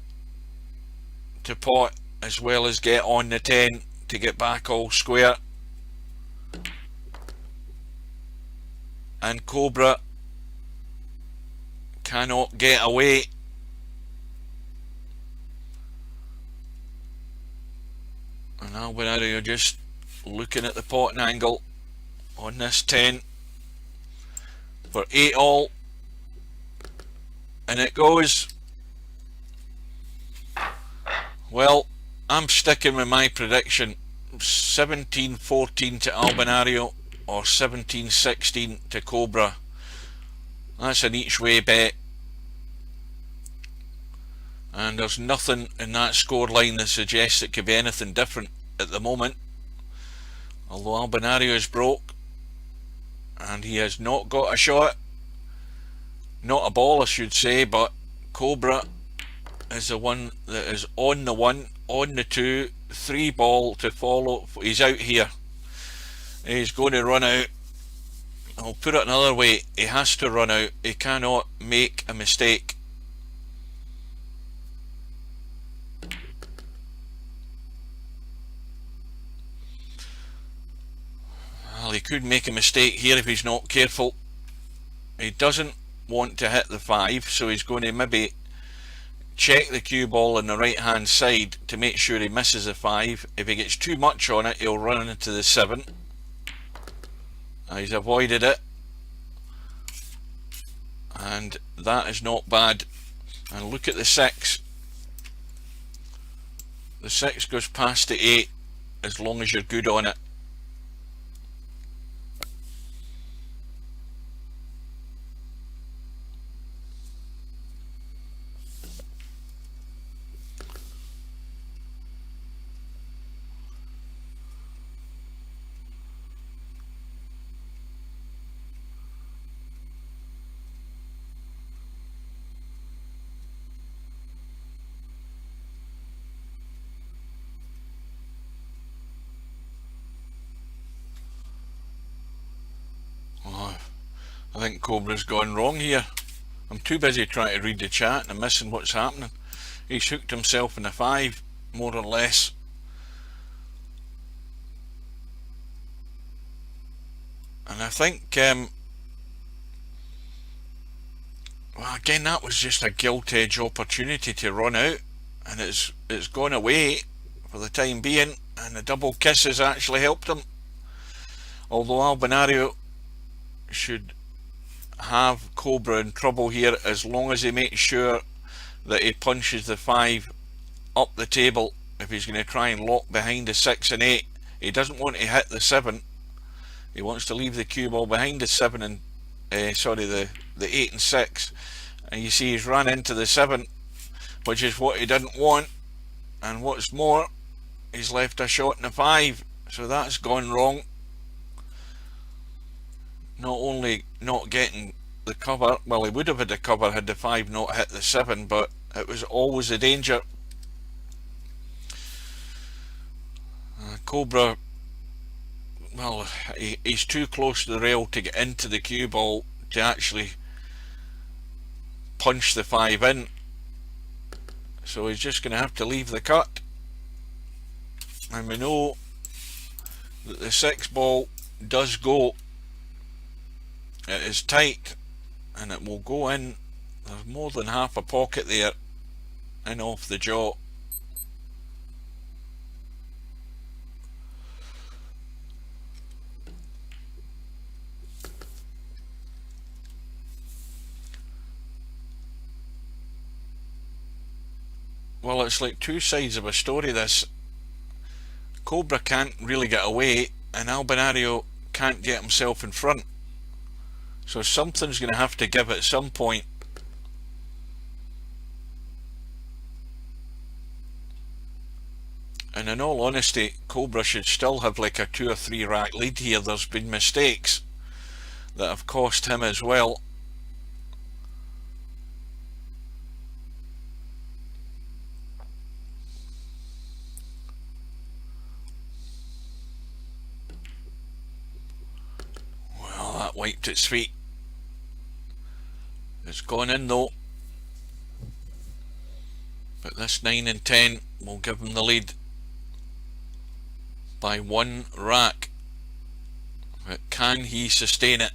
to pot, as well as get on the 10 to get back all square. And Cobra cannot get away. And Albinario just looking at the potting angle on this 10 for 8 all, and it goes. Well, I'm sticking with my prediction, 17-14 to Albinario or 17-16 to Cobra. That's an each way bet, and there's nothing in that scoreline that suggests it could be anything different at the moment. Although Albinario is broke, and he has not got a shot, not a ball I should say, but Cobra is the one that is on the 1, on the 2, 3 ball to follow. He's out here. He's going to run out. I'll put it another way, he has to run out. He cannot make a mistake. could make a mistake here if he's not careful. He doesn't want to hit the 5, so he's going to maybe check the cue ball on the right hand side to make sure he misses the 5. If he gets too much on it, he'll run into the 7. He's avoided it, and that is not bad. And look at the 6. The 6 goes past the 8 as long as you're good on it. I think Cobra's gone wrong here. I'm too busy trying to read the chat and I'm missing what's happening. He's hooked himself in a 5, more or less. And I think, well, again, that was just a gilt edge opportunity to run out, and it's gone away for the time being, and the double kiss has actually helped him. Although Albinario should have Cobra in trouble here as long as he makes sure that he punches the 5 up the table. If he's going to try and lock behind the 6 and 8, he doesn't want to hit the 7. He wants to leave the cue ball behind the 7 and the 8 and 6, and you see he's run into the 7, which is what he didn't want. And what's more, he's left a shot in the 5, so that's gone wrong. Not only not getting the cover, well, he would have had the cover had the 5 not hit the 7, but it was always a danger. Cobra, well, he's too close to the rail to get into the cue ball to actually punch the 5 in, so he's just going to have to leave the cut. And we know that the 6 ball does go. It is tight and it will go in. There's more than half a pocket there, in off the jaw. Well, it's like two sides of a story, this. Cobra can't really get away, and Albinario can't get himself in front. So something's going to have to give at some point. And in all honesty, Cobra should still have like a 2 or 3 rack lead here. There's been mistakes that have cost him as well. Well, that wiped its feet. It's gone in though. But this 9 and 10 will give him the lead by 1 rack. But can he sustain it?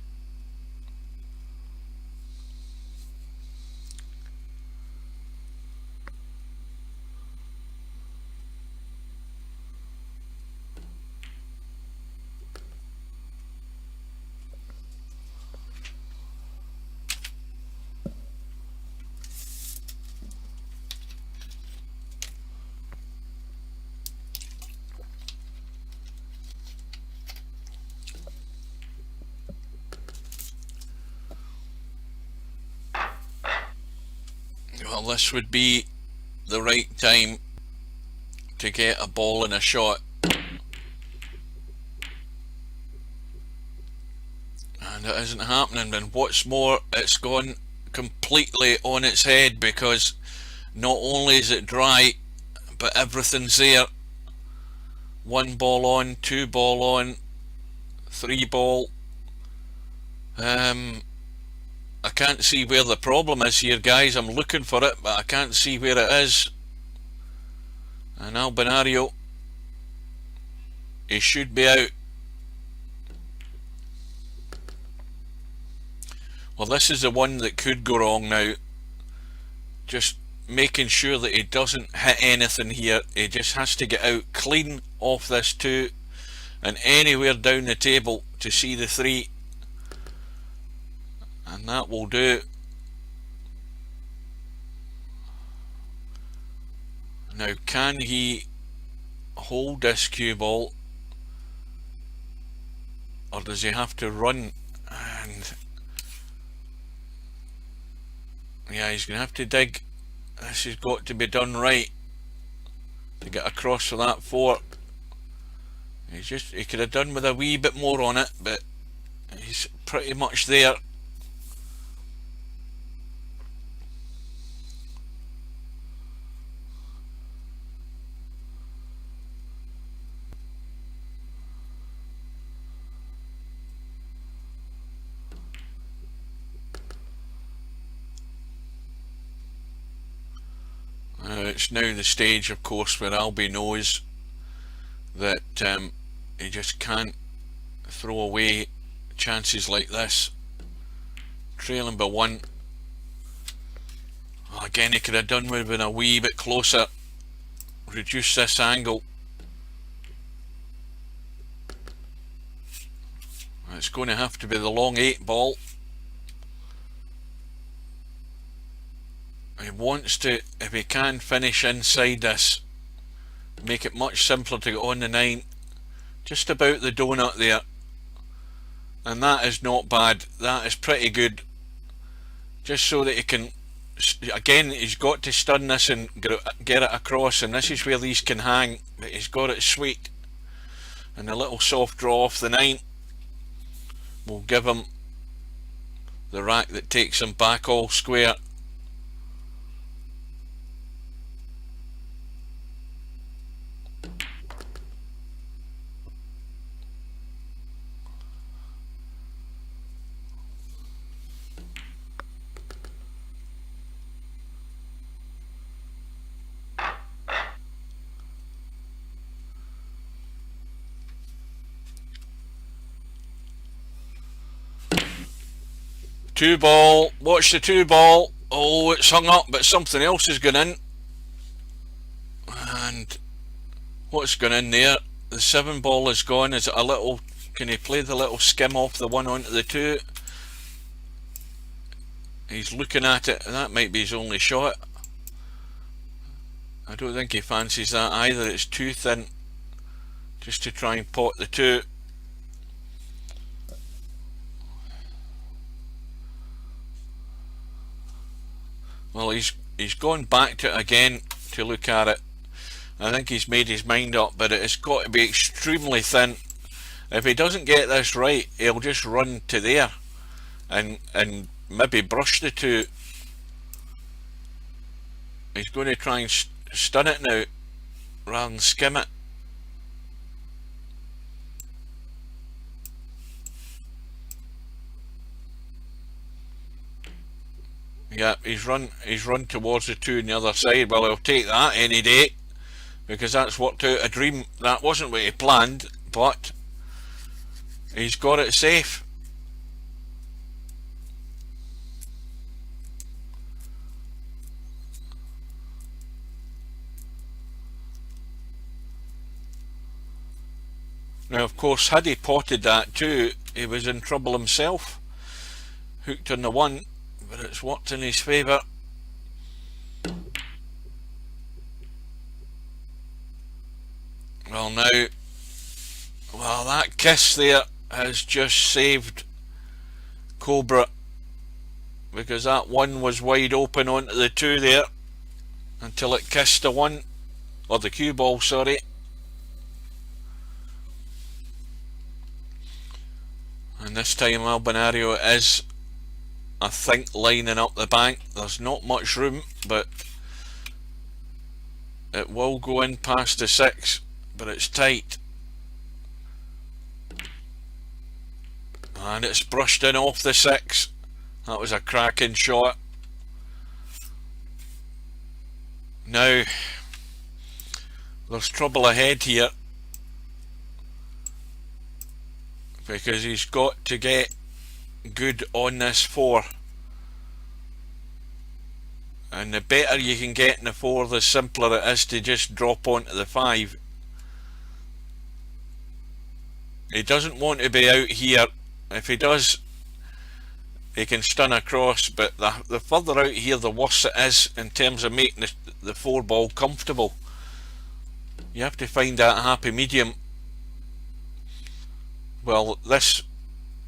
Well, this would be the right time to get a ball and a shot. And it isn't happening. And what's more, it's gone completely on its head, because not only is it dry, but everything's there. 1 ball on, 2 ball on, 3 ball. I can't see where the problem is here, guys. I'm looking for it, but I can't see where it is. And Albinario, he should be out. Well, this is the one that could go wrong now. Just making sure that he doesn't hit anything here. He just has to get out clean off this 2 and anywhere down the table to see the 3, and that will do. Now, can he hold this cue ball, or does he have to run? And yeah, he's going to have to dig. This has got to be done right to get across for that 4. He could have done with a wee bit more on it, but he's pretty much there. It's now the stage, of course, where Albie knows that he just can't throw away chances like this. Trailing by 1. Well, again, he could have done with being a wee bit closer, reduce this angle. It's going to have to be the long 8 ball. He wants to, if he can, finish inside this, make it much simpler to get on the 9. Just about the donut there, and that is not bad. That is pretty good, just so that he can, again, he's got to stun this and get it across, and this is where these can hang, but he's got it sweet, and a little soft draw off the 9 will give him the rack that takes him back all square. Two ball, watch the 2 ball. Oh, it's hung up, but something else has gone in. And what's gone in there? The 7 ball is gone. Is it a little, can he play the little skim off the 1 onto the 2? He's looking at it, and that might be his only shot. I don't think he fancies that either. It's too thin just to try and pot the 2. Well, he's gone back to it again to look at it. I think he's made his mind up, but it's got to be extremely thin. If he doesn't get this right, he'll just run to there and maybe brush the 2. He's going to try and stun it now rather than skim it. Yeah, he's run towards the 2 on the other side. Well, he'll take that any day, because that's worked out a dream. That wasn't what he planned, but he's got it safe. Now, of course, had he potted that too, he was in trouble himself. Hooked on the 1, but it's worked in his favour. Well, now, well, that kiss there has just saved Cobra, because that 1 was wide open onto the 2 there until it kissed the 1, or the cue ball, sorry. And this time Albinario is, I think, lining up the bank. There's not much room, but it will go in past the 6, but it's tight. And it's brushed in off the 6. That was a cracking shot. Now, there's trouble ahead here, because he's got to get good on this 4. And the better you can get in the 4, the simpler it is to just drop onto the 5. He doesn't want to be out here. If he does, he can stun across, but the further out here, the worse it is in terms of making the 4 ball comfortable. You have to find that happy medium. Well, this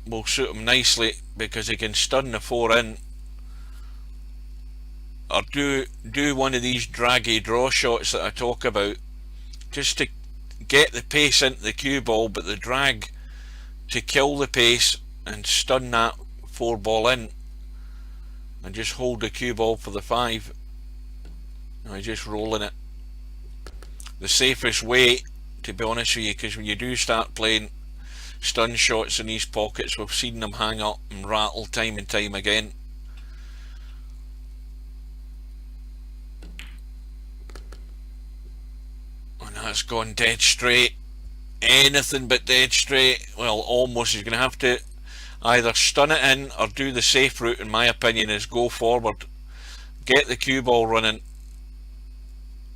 will suit him nicely because he can stun the 4 in, or do one of these draggy draw shots that I talk about, just to get the pace into the cue ball, but the drag to kill the pace and stun that 4 ball in, and just hold the cue ball for the 5. Now he's just rolling it. The safest way, to be honest with you, because when you do start playing stun shots in these pockets, we've seen them hang up and rattle time and time again. And that's gone dead straight. Anything but dead straight. Well, almost. He's going to have to either stun it in or do the safe route, in my opinion, is go forward, get the cue ball running,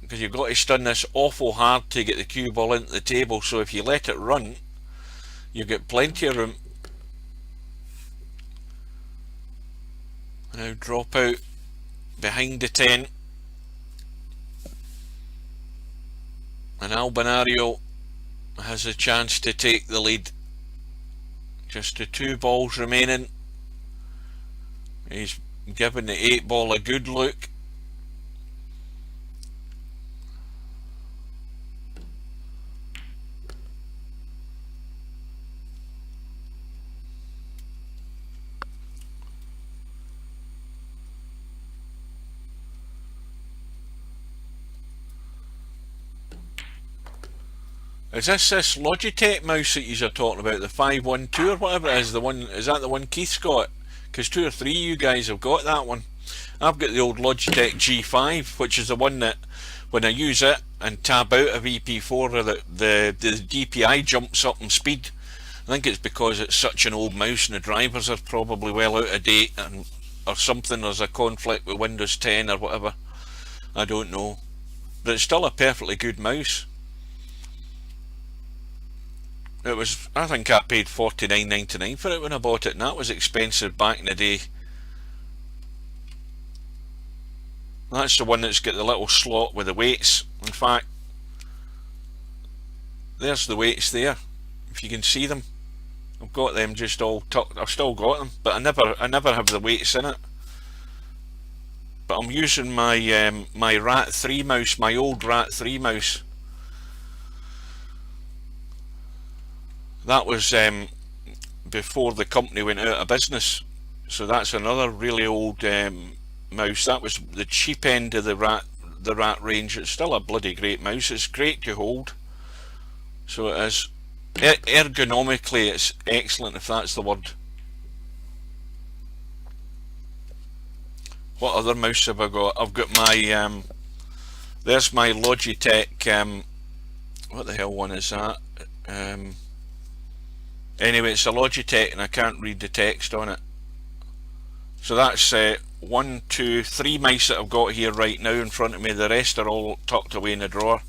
because you've got to stun this awful hard to get the cue ball into the table. So if you let it run, you get plenty of room. Now drop out behind the 10, and Albinario has a chance to take the lead. Just the 2 balls remaining. He's given the 8 ball a good look. Is this Logitech mouse that you're talking about, the 512 or whatever it is? The one, is that the one Keith's got? Because 2 or 3 of you guys have got that one. I've got the old Logitech G5, which is the one that when I use it and tab out of EP4, the DPI jumps up in speed. I think it's because it's such an old mouse and the drivers are probably well out of date, or something. There's a conflict with Windows 10 or whatever. I don't know. But it's still a perfectly good mouse. It was, I think I paid $49.99 for it when I bought it, and that was expensive back in the day. That's the one that's got the little slot with the weights. In fact, there's the weights there, if you can see them. I've got them just all tucked. I've still got them, but I never have the weights in it. But I'm using my my Rat 3 mouse, my old Rat 3 mouse. That was before the company went out of business, so that's another really old mouse. That was the cheap end of the rat range. It's still a bloody great mouse. It's great to hold. So it is. Ergonomically, it's excellent, if that's the word. What other mouse have I got? I've got my there's my Logitech. What the hell one is that? Anyway, it's a Logitech and I can't read the text on it. So that's 1, 2, 3 mice that I've got here right now in front of me. The rest are all tucked away in the drawer.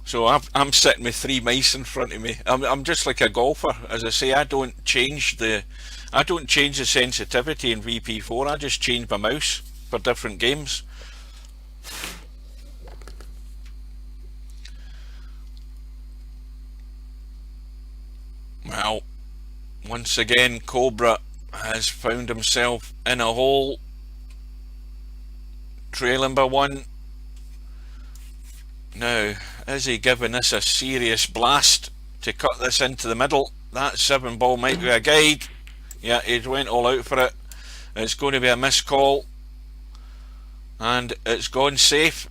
So I'm sitting with 3 mice in front of me. I'm just like a golfer. As I say, I don't change the sensitivity in VP4. I just change my mouse for different games. Well, once again, Cobra has found himself in a hole, trailing by 1. Now, is he giving this a serious blast to cut this into the middle? That 7 ball might be a guide. Yeah, he went all out for it. It's going to be a missed call, and it's gone safe.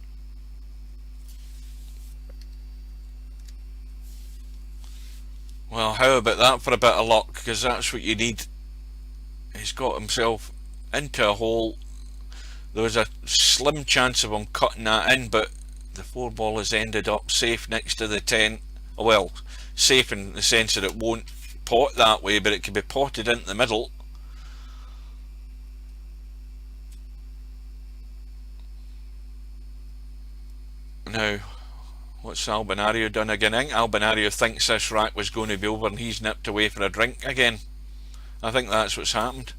Well, how about that for a bit of luck, because that's what you need. He's got himself into a hole. There was a slim chance of him cutting that in, but the 4 ball has ended up safe next to the 10. Well, safe in the sense that it won't pot that way, but it could be potted into the middle. Now, what's Albinario done again? I think Albinario thinks this rack was going to be over and he's nipped away for a drink again. I think that's what's happened.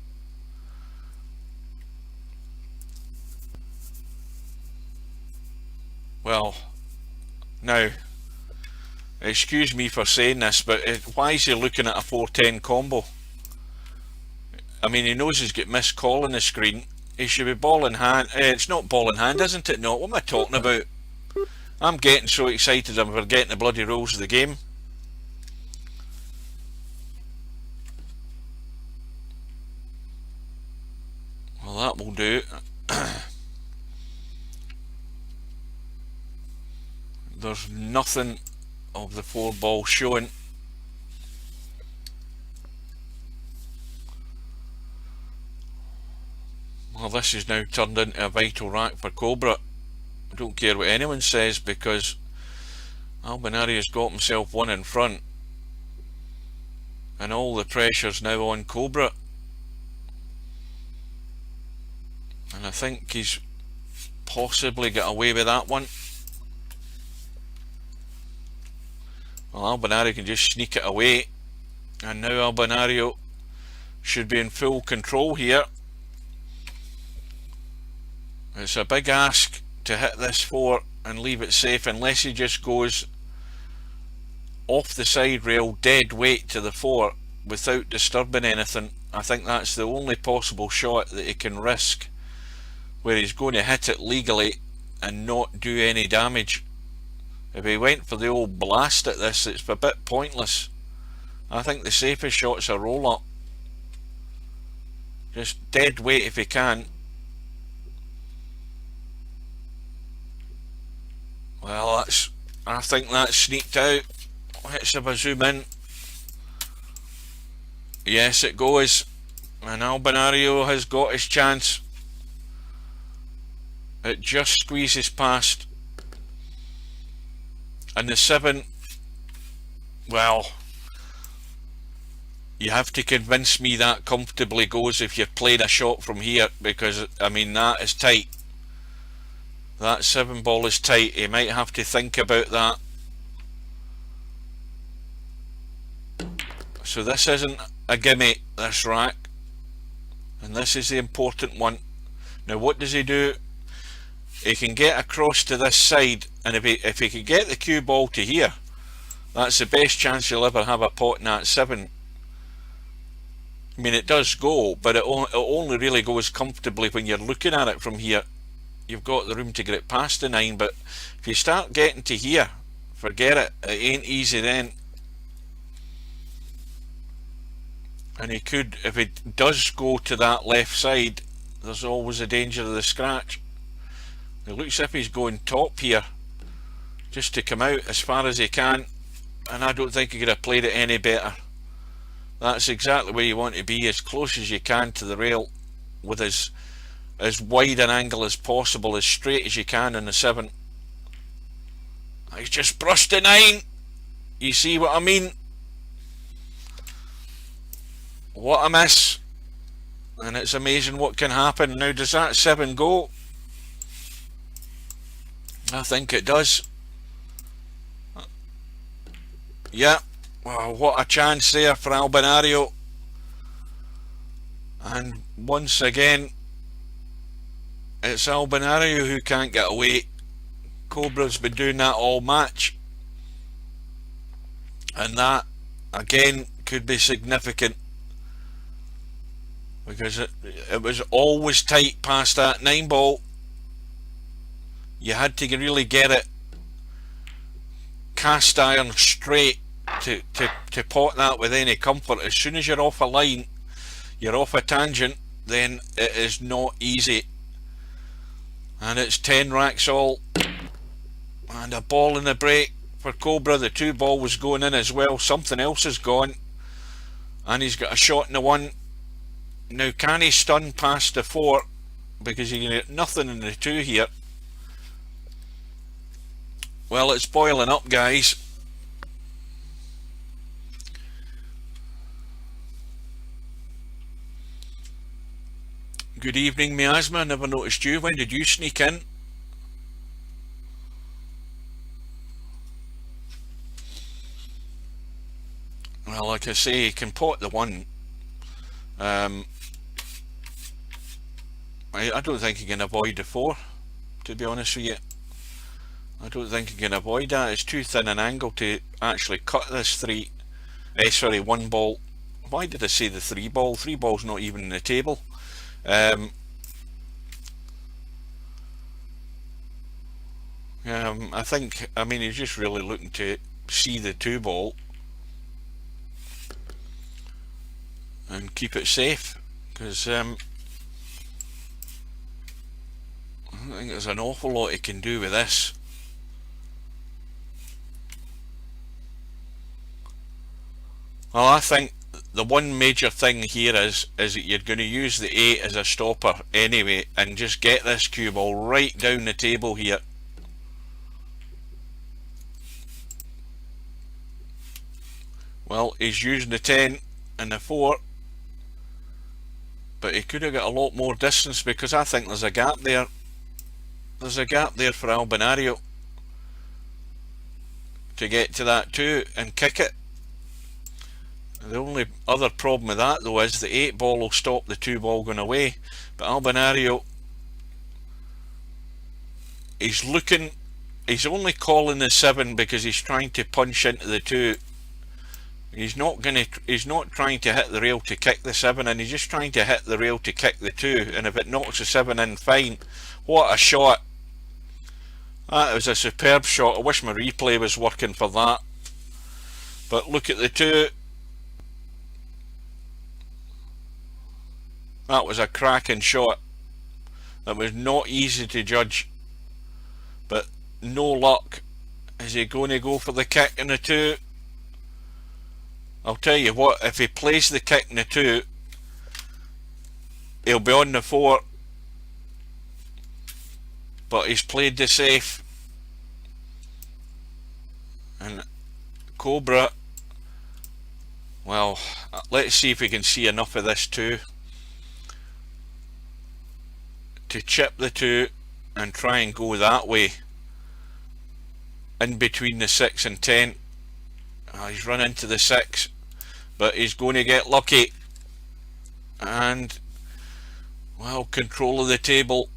Well, now, excuse me for saying this, but why is he looking at a 4-10 combo? I mean, he knows he's got missed call on the screen. He should be ball in hand. It's not ball in hand, isn't it? No, what am I talking about? I'm getting so excited I'm forgetting the bloody rules of the game. Well, that will do. There's nothing of the 4 ball showing. Well, this is now turned into a vital rack for Cobra. I don't care what anyone says, because Albinario's got himself one in front and all the pressure's now on Cobra, and I think he's possibly got away with that one. Well, Albinario can just sneak it away, and now Albinario should be in full control here. It's a big ask to hit this 4 and leave it safe, unless he just goes off the side rail dead weight to the 4 without disturbing anything. I think that's the only possible shot that he can risk, where he's going to hit it legally and not do any damage. If he went for the old blast at this, it's a bit pointless. I think the safest shot's a roll up. Just dead weight if he can. Well, I think that's sneaked out. Let's have a zoom in. Yes, it goes. And Albinario has got his chance. It just squeezes past. And the 7, well, you have to convince me that comfortably goes if you're playing a shot from here, because I mean, that is tight. That 7 ball is tight. He might have to think about that. So this isn't a gimme, this rack, and this is the important one. Now what does he do? He can get across to this side, and if he can get the cue ball to here, that's the best chance you'll ever have a pot in that 7. I mean, it does go, but it only really goes comfortably when you're looking at it from here. You've got the room to get it past the 9, but if you start getting to here, forget it. It ain't easy then. And he could, if it does go to that left side, there's always a danger of the scratch. It looks as if he's going top here, just to come out as far as he can, and I don't think he could have played it any better. That's exactly where you want to be, as close as you can to the rail, with as wide an angle as possible, as straight as you can in the 7. He's just brushed the 9. You see what I mean? What a miss. And it's amazing what can happen. Now, does that 7 go? I think it does. Yeah. Wow, what a chance there for Albinario. And once again, it's Albinario who can't get away. Cobra's been doing that all match, and that again could be significant, because it was always tight past that 9 ball. You had to really get it cast iron straight to pot that with any comfort. As soon as you're off a line, you're off a tangent, then it is not easy. And it's 10 racks all, and a ball in the break for Cobra. The 2 ball was going in as well. Something else is gone, and he's got a shot in the 1. Now, can he stun past the 4? Because you can get nothing in the 2 here. Well, it's boiling up, guys. Good evening, Miasma. Never noticed you. When did you sneak in? Well, like I say, you can pot the one. I don't think you can avoid the 4, to be honest with you. I don't think you can avoid that. It's too thin an angle to actually cut this 1 ball. Why did I say the 3 ball? 3 ball's not even in the table. I mean, he's just really looking to see the 2 ball and keep it safe, because I don't think there's an awful lot he can do with this. Well, I think the one major thing here is that you're going to use the 8 as a stopper anyway, and just get this cue ball right down the table here. Well, he's using the 10 and the 4, but he could have got a lot more distance, because I think there's a gap there. There's a gap there for Albinario to get to that 2 and kick it. The only other problem with that, though, is the 8 ball will stop the 2 ball going away. But Albinario, he's only calling the 7 because he's trying to punch into the 2. He's not trying to hit the rail to kick the 7, and he's just trying to hit the rail to kick the 2. And if it knocks the 7 in, fine. What a shot! That was a superb shot. I wish my replay was working for that. But look at the 2. That was a cracking shot. That was not easy to judge, but no luck. Is he going to go for the kick in the 2? I'll tell you what, if he plays the kick in the 2, he'll be on the 4. But he's played the safe. And Cobra, well, let's see if we can see enough of this 2 to chip the 2 and try and go that way in between the 6 and 10. He's run into the 6, but he's going to get lucky, and well, control of the table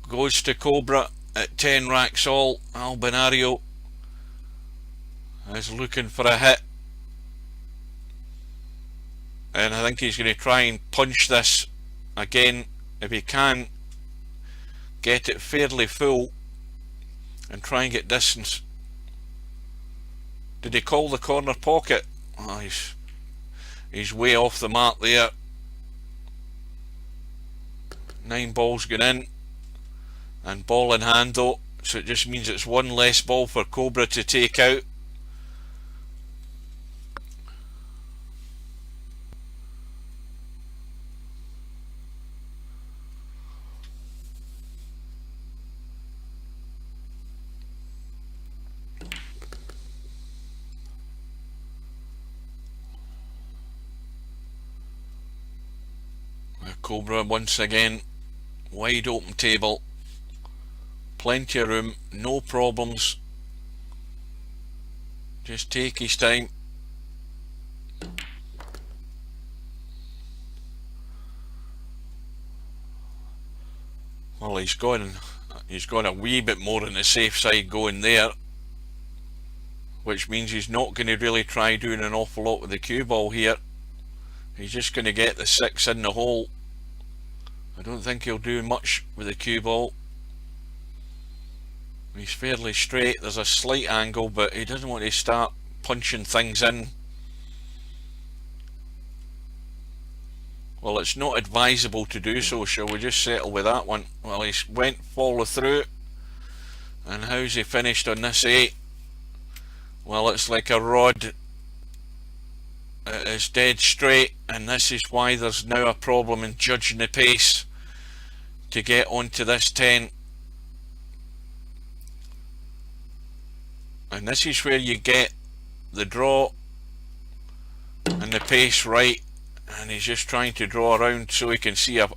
goes to Cobra at 10 racks all. Albinario is looking for a hit, and I think he's going to try and punch this again if he can get it fairly full and try and get distance. Did he call the corner pocket? Oh, he's way off the mark there. 9 balls gone in, and ball in hand though, so it just means it's 1 less ball for Cobra to take out. Cobra once again, wide open table, plenty of room, no problems, just take his time. Well, he's gone a wee bit more on the safe side going there, which means he's not going to really try doing an awful lot with the cue ball here. He's just going to get the 6 in the hole. I don't think he'll do much with the cue ball. He's fairly straight. There's a slight angle, but he doesn't want to start punching things in. Well, it's not advisable to do so. Shall we just settle with that one? Well, he went follow through. And how's he finished on this 8? Well, it's like a rod. It is dead straight, and this is why there's now a problem in judging the pace to get onto this 10. And this is where you get the draw and the pace right, and he's just trying to draw around so he can see a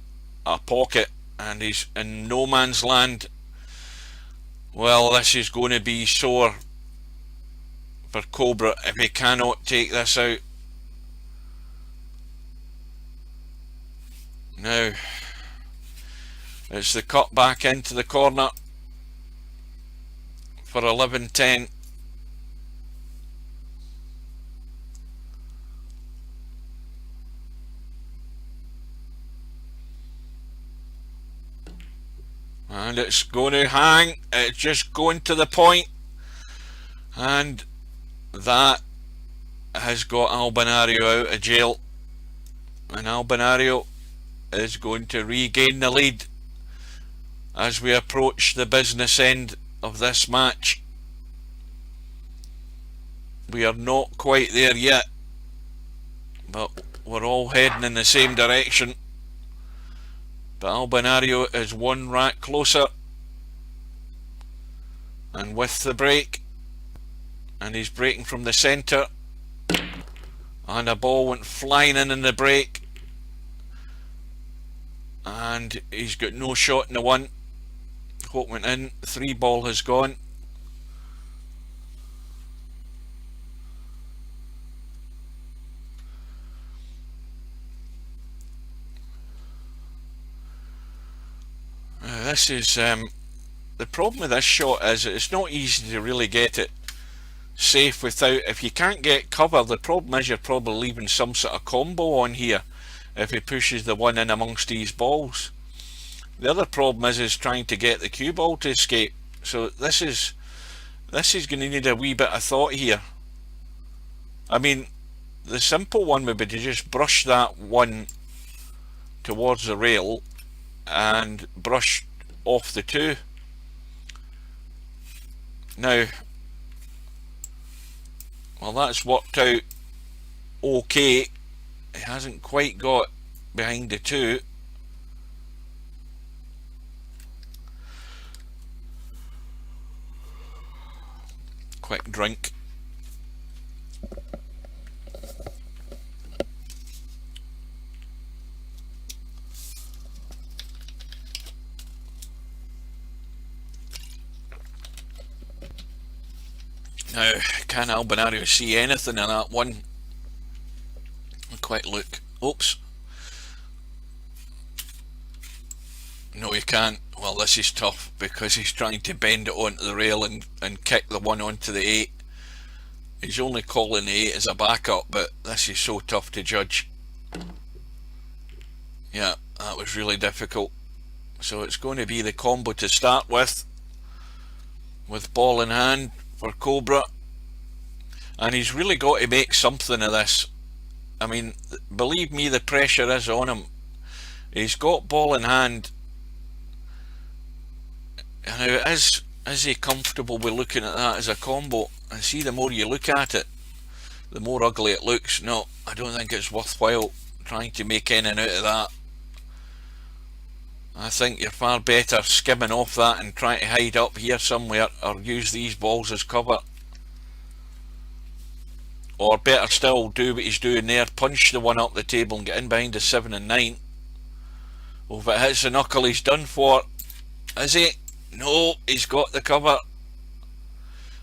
a pocket and he's in no man's land. Well, this is going to be sore for Cobra if he cannot take this out. Now it's the cut back into the corner for 11-10. And it's going to hang. It's just going to the point. And that has got Albinario out of jail. And Albinario is going to regain the lead as we approach the business end of this match. We are not quite there yet, but we're all heading in the same direction. But Albinario is one rack closer, and with the break, and he's breaking from the centre, and a ball went flying in the break, and he's got no shot in the one. Hope went in, 3 ball has gone. This is the problem with this shot is it's not easy to really get it safe without, if you can't get cover, the problem is you're probably leaving some sort of combo on here if he pushes the one in amongst these balls. The other problem is trying to get the cue ball to escape. So this is going to need a wee bit of thought here. I mean, the simple one would be to just brush that one towards the rail and brush off the 2. Now, well, that's worked out okay. It hasn't quite got behind the 2. Quick drink. Now, can Albinario see anything in that one? A quick look. Oops. No, he can't. Well, this is tough because he's trying to bend it onto the rail and kick the one onto the 8. He's only calling the 8 as a backup, but this is so tough to judge. Yeah, that was really difficult. So it's going to be the combo to start with ball in hand for Cobra. And he's really got to make something of this. I mean, believe me, the pressure is on him. He's got ball in hand. Now, is he comfortable with looking at that as a combo? And see, the more you look at it, the more ugly it looks. No, I don't think it's worthwhile trying to make in and out of that. I think you're far better skimming off that and trying to hide up here somewhere, or use these balls as cover. Or better still, do what he's doing there, punch the one up the table and get in behind the 7 and 9. Well, if it hits the knuckle, he's done for. Is he? No, he's got the cover.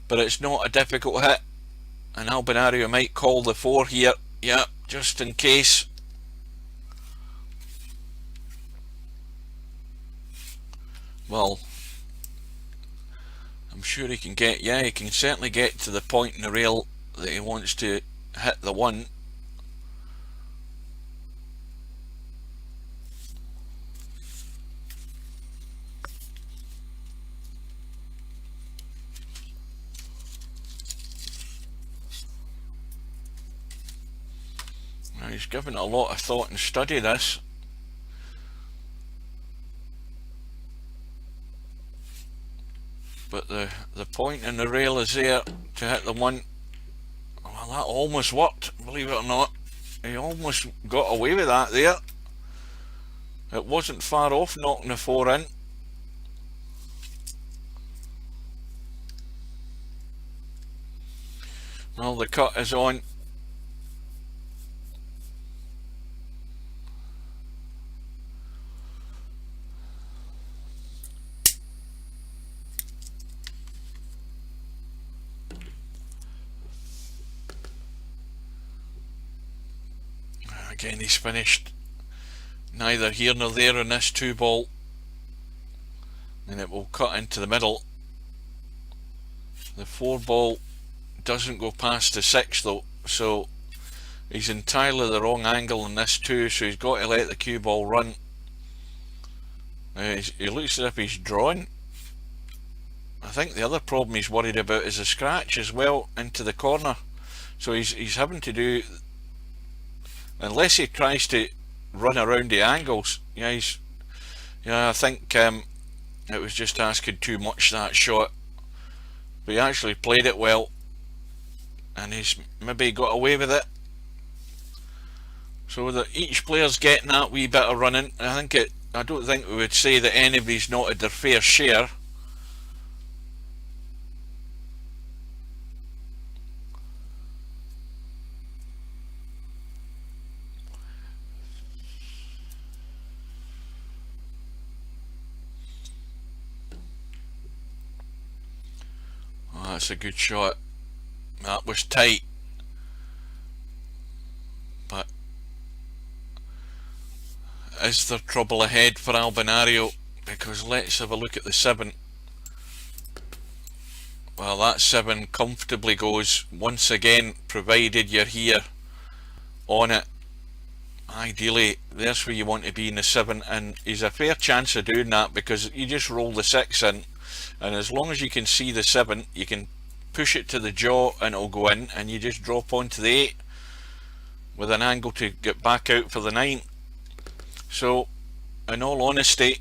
But it's not a difficult hit. And Albinario might call the 4 here. Yeah, just in case. Well, I'm sure he can get, yeah, he can certainly get to the point in the rail that he wants to hit the 1. Now he's given a lot of thought and study this. But the point in the rail is there to hit the 1. Well, that almost worked, believe it or not. He almost got away with that there. It wasn't far off knocking the 4 in. Well, the cut is on. Okay, and he's finished. Neither here nor there in this 2-ball. And it will cut into the middle. The 4-ball doesn't go past the 6 though, so he's entirely the wrong angle in this 2, so he's got to let the cue ball run. He looks as if he's drawn. I think the other problem he's worried about is a scratch as well into the corner. So he's having to do, unless he tries to run around the angles. I think it was just asking too much, that shot. But he actually played it well, and he's maybe got away with it. So that each player's getting that wee bit of running. I don't think we would say that anybody's not had their fair share. Oh, that's a good shot. That was tight. But is there trouble ahead for Albinario? Because let's have a look at the 7. Well, that 7 comfortably goes once again, provided you're here on it. Ideally, there's where you want to be in the 7, and he's a fair chance of doing that because you just roll the 6 in, and as long as you can see the 7, you can push it to the jaw and it'll go in, and you just drop onto the 8 with an angle to get back out for the 9. So, in all honesty,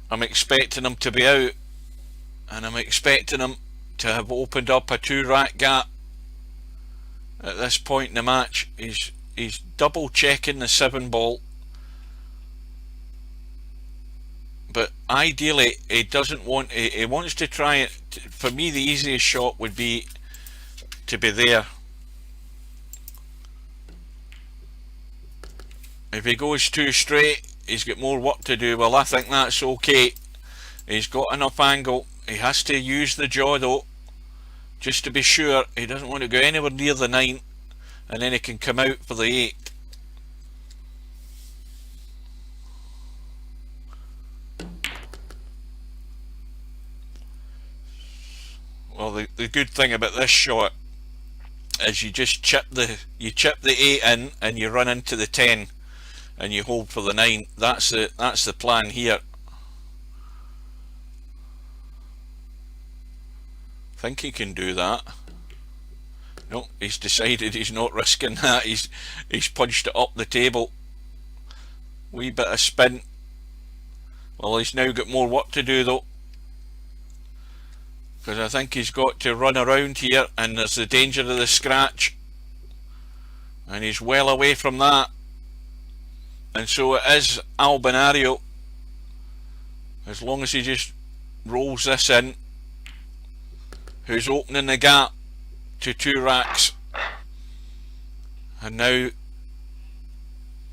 I'm expecting him to be out, and I'm expecting him to have opened up a 2-rack gap at this point in the match. He's double checking the 7 ball, but ideally he doesn't want, he wants to try it. For me, the easiest shot would be to be there. If he goes too straight, he's got more work to do. Well, I think that's okay. He's got enough angle. He has to use the jaw though, just to be sure. He doesn't want to go anywhere near the 9, and then he can come out for the 8. Well, the good thing about this shot is you just chip the 8 in, and you run into the 10, and you hold for the 9. That's the plan here. I think he can do that. No, he's decided he's not risking that. He's punched it up the table. Wee bit of spin. Well, he's now got more work to do though, because I think he's got to run around here, and there's the danger of the scratch, and he's well away from that. And so it is Albinario, as long as he just rolls this in, who's opening the gap to 2 racks. And now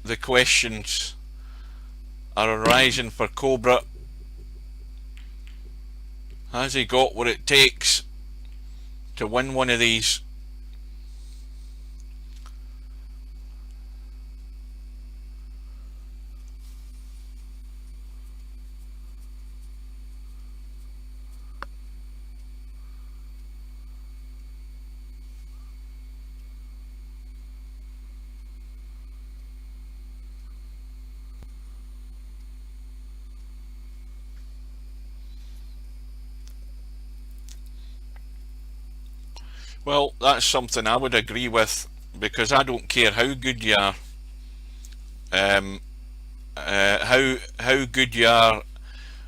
the questions are arising for Cobra. Has he got what it takes to win one of these? Well, that's something I would agree with, because I don't care how good you are, how good you are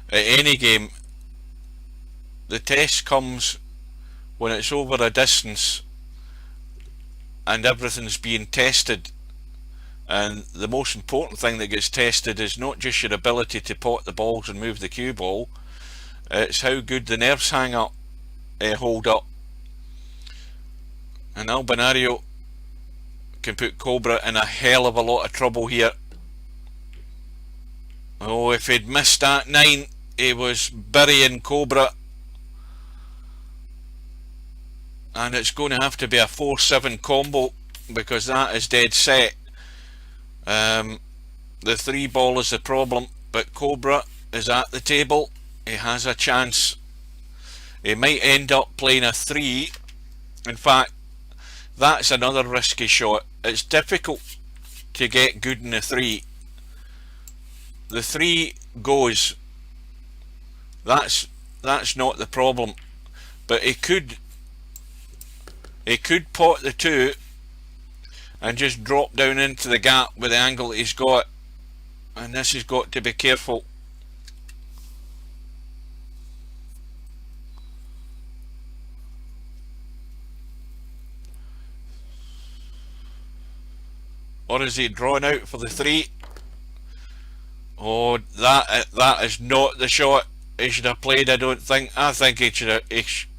at any game. The test comes when it's over a distance and everything's being tested, and the most important thing that gets tested is not just your ability to pot the balls and move the cue ball, it's how good the nerves hold up. And Albinario can put Cobra in a hell of a lot of trouble here. Oh, if he'd missed that 9, he was burying Cobra. And it's going to have to be a 4-7 combo, because that is dead set. The 3 ball is the problem, but Cobra is at the table. He has a chance. He might end up playing a 3. In fact, that's another risky shot. It's difficult to get good in the 3. The 3 goes. That's not the problem. But he could pot the 2 and just drop down into the gap with the angle that he's got. And this has got to be careful. Or is he drawn out for the 3? Oh, that is not the shot he should have played, I don't think. I think he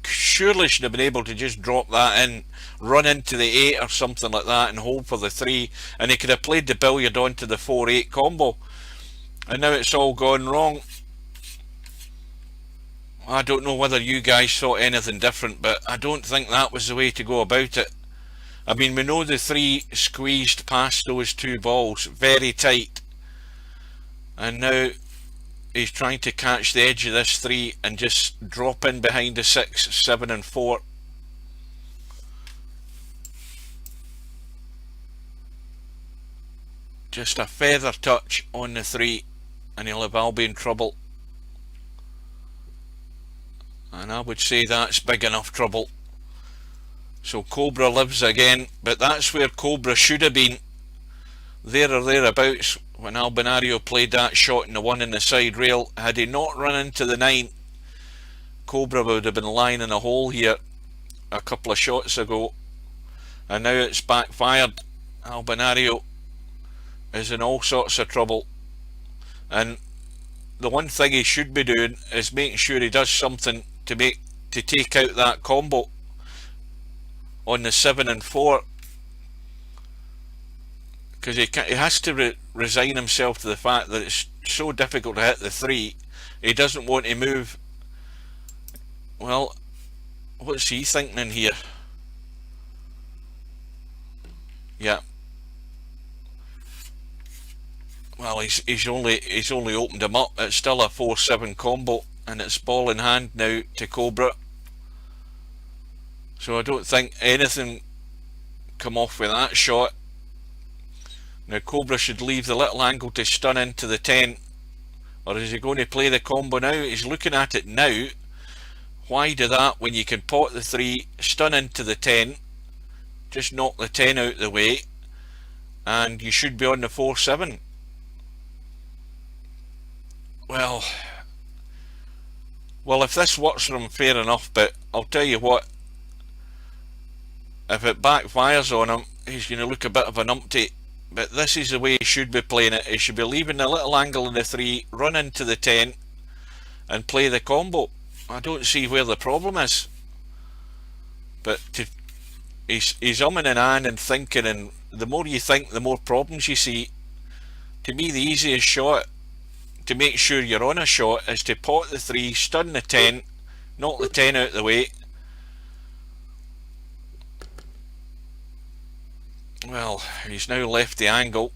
surely should have been able to just drop that in, run into the 8 or something like that and hold for the 3, and he could have played the billiard onto the 4-8 combo. And now it's all gone wrong. I don't know whether you guys saw anything different, but I don't think that was the way to go about it. I mean, we know the 3 squeezed past those 2 balls very tight, and now he's trying to catch the edge of this 3 and just drop in behind the 6, 7 and 4. Just a feather touch on the 3 and he'll have Albion trouble. And I would say that's big enough trouble. So Cobra lives again, but that's where Cobra should have been, there or thereabouts, when Albinario played that shot in the 1 in the side rail. Had he not run into the 9, Cobra would have been lying in a hole here a couple of shots ago. And now it's backfired. Albinario is in all sorts of trouble. And the one thing he should be doing is making sure he does something to take out that combo on the 7 and 4, because he has to resign himself to the fact that it's so difficult to hit the 3. He doesn't want to move. Well, what's he thinking in here? Yeah. Well, he's only opened him up. It's still a 4-7 combo, and it's ball in hand now to Cobra. So I don't think anything come off with that shot. Now Cobra should leave the little angle to stun into the 10. Or is he going to play the combo now? He's looking at it now. Why do that when you can pot the 3, stun into the 10, just knock the 10 out the way, and you should be on the 4-7. Well, if this works for him, fair enough, but I'll tell you what, if it backfires on him, he's going to look a bit of an umpty. But this is the way he should be playing it. He should be leaving a little angle in the 3, run into the 10, and play the combo. I don't see where the problem is. But he's umming and ahhing and thinking, and the more you think, the more problems you see. To me, the easiest shot to make sure you're on a shot is to pot the 3, stun the 10, knock the 10 out the way. Well, he's now left the angle.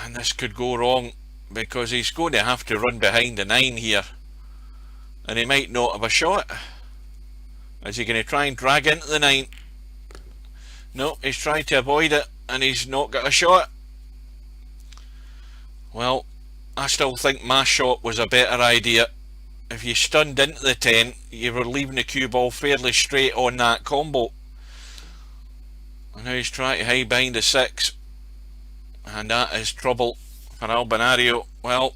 And this could go wrong, because he's going to have to run behind the 9 here. And he might not have a shot. Is he going to try and drag into the 9? No, he's trying to avoid it, and he's not got a shot. Well, I still think my shot was a better idea. If you stunned into the 10, you were leaving the cue ball fairly straight on that combo. And now he's trying to hide behind the 6. And that is trouble for Albinario. Well,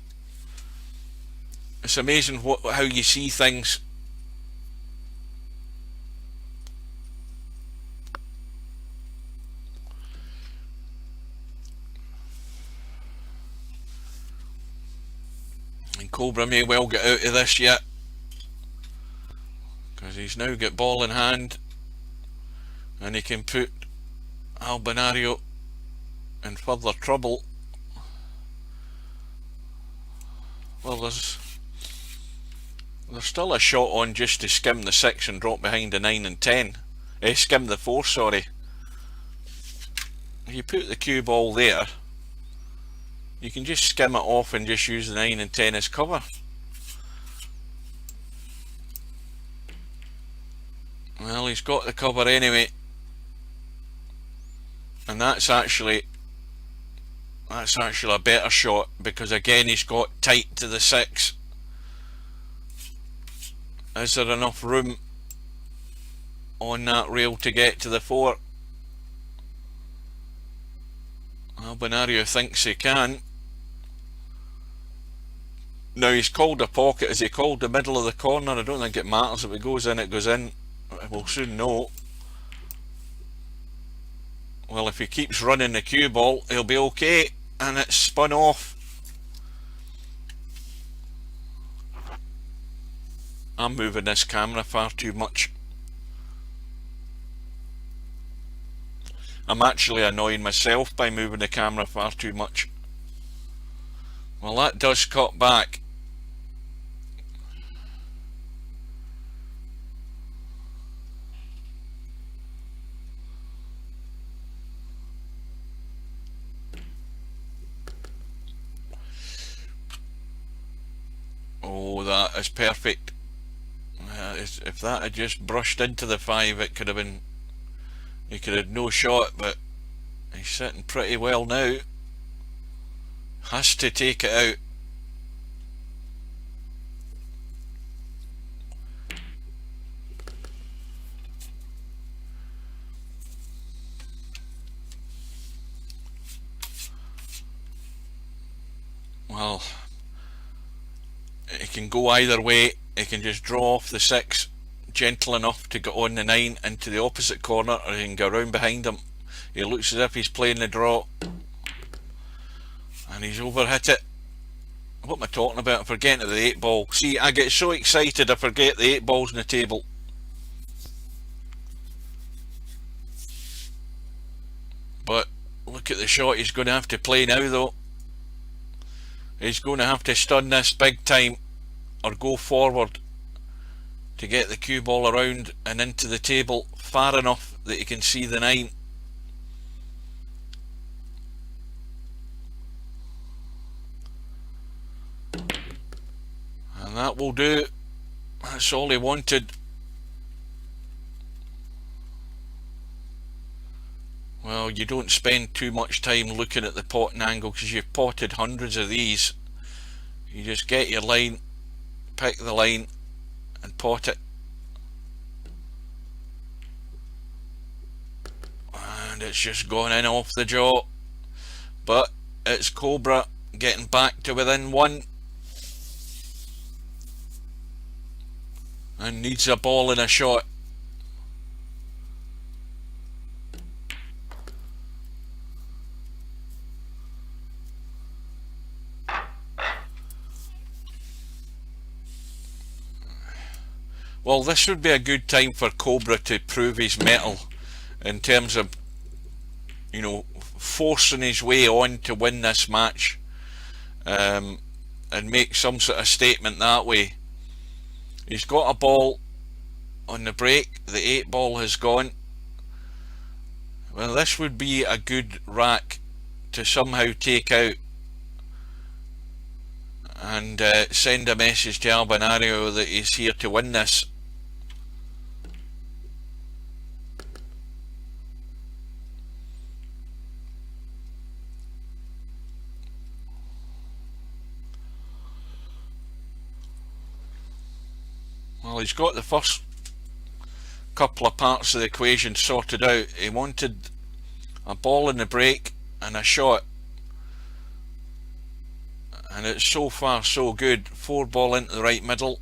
it's amazing how you see things. And Cobra may well get out of this yet, because he's now got ball in hand, and he can put Albinario in further trouble. Well, There's still a shot on just to skim the 6 and drop behind the 9 and 10. Skim the 4, sorry. If you put the cue ball there, you can just skim it off and just use the 9 and 10 as cover. Well, he's got the cover anyway. And that's actually a better shot, because again he's got tight to the 6. Is there enough room on that rail to get to the 4? Albinario thinks he can. Now he's called a pocket. Has he called the middle of the corner? I don't think it matters. If it goes in, it goes in. We'll soon know. Well, if he keeps running the cue ball, he'll be okay. And it's spun off. I'm moving this camera far too much. I'm actually annoying myself by moving the camera far too much. Well, that does cut back. Oh, that is perfect. If that had just brushed into the 5, it could have been... He could have no shot, but he's sitting pretty well now. Has to take it out. Well, it can go either way. He can just draw off the 6 gentle enough to get on the 9 into the opposite corner, or he can go around behind him. He looks as if he's playing the draw, and he's overhit it. What am I talking about? I'm forgetting the 8 ball. See, I get so excited I forget the 8 balls on the table. But look at the shot he's going to have to play now though. He's going to have to stun this big time, or go forward to get the cue ball around and into the table far enough that you can see the 9. And that will do. That's all he wanted. Well, you don't spend too much time looking at the potting angle, because you've potted hundreds of these. You just get your line, pick the line and pot it. And it's just gone in off the jaw. But it's Cobra getting back to within 1. And needs a ball and a shot. Well, this would be a good time for Cobra to prove his mettle in terms of, you know, forcing his way on to win this match, and make some sort of statement that way. He's got a ball on the break. The 8 ball has gone. Well, this would be a good rack to somehow take out and send a message to Albinario that he's here to win this. Well, he's got the first couple of parts of the equation sorted out. He wanted a ball in the break and a shot, and it's so far so good. 4 ball into the right middle,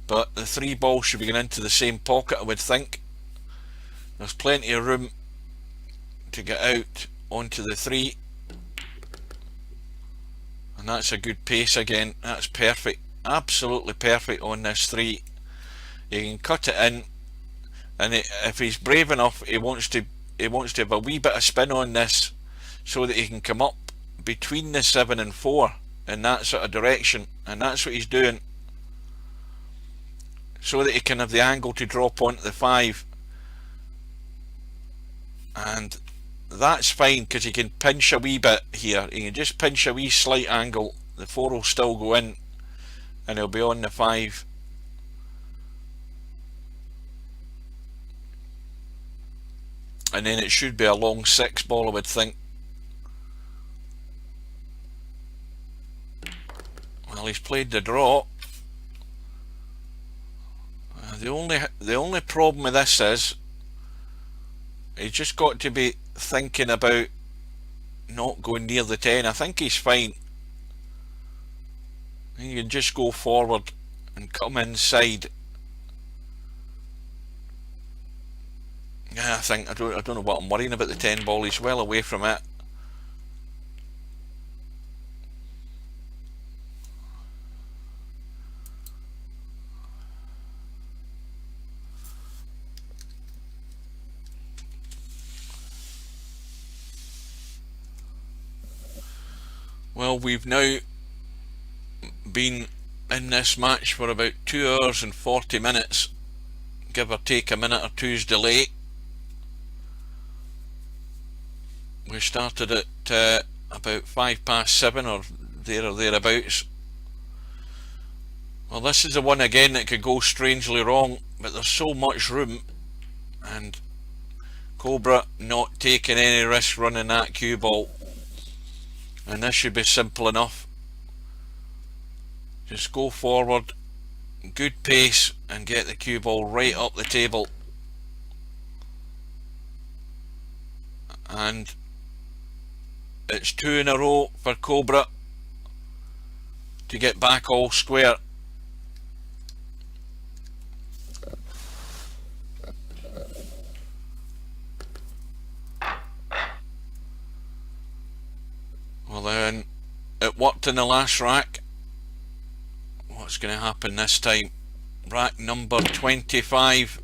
but the 3 balls should be going into the same pocket, I would think. There's plenty of room to get out onto the 3, and that's a good pace again. That's perfect, absolutely perfect on this 3. He can cut it in, and if he's brave enough, he wants to have a wee bit of spin on this so that he can come up between the 7 and 4 in that sort of direction, and that's what he's doing. so that he can have the angle to drop onto the 5. And that's fine because he can pinch a wee bit here. He can just pinch a wee slight angle. The 4 will still go in and he'll be on the 5. And then it should be a long 6 ball, I would think. Well, he's played the draw. The only problem with this is he's just got to be thinking about not going near the 10. I think he's fine. He can just go forward and come inside. Yeah, I don't know what I'm worrying about the 10 ball. He's well away from it. Well, we've now been in this match for about 2 hours and 40 minutes, give or take a minute or two's delay. We started at about 7:05 or thereabouts. Well, this is the one again that could go strangely wrong, but there's so much room, and Cobra not taking any risk running that cue ball. And this should be simple enough. Just go forward, good pace, and get the cue ball right up the table. And it's 2 in a row for Cobra to get back all square. Well, then it worked in the last rack. What's going to happen this time? Rack number 25.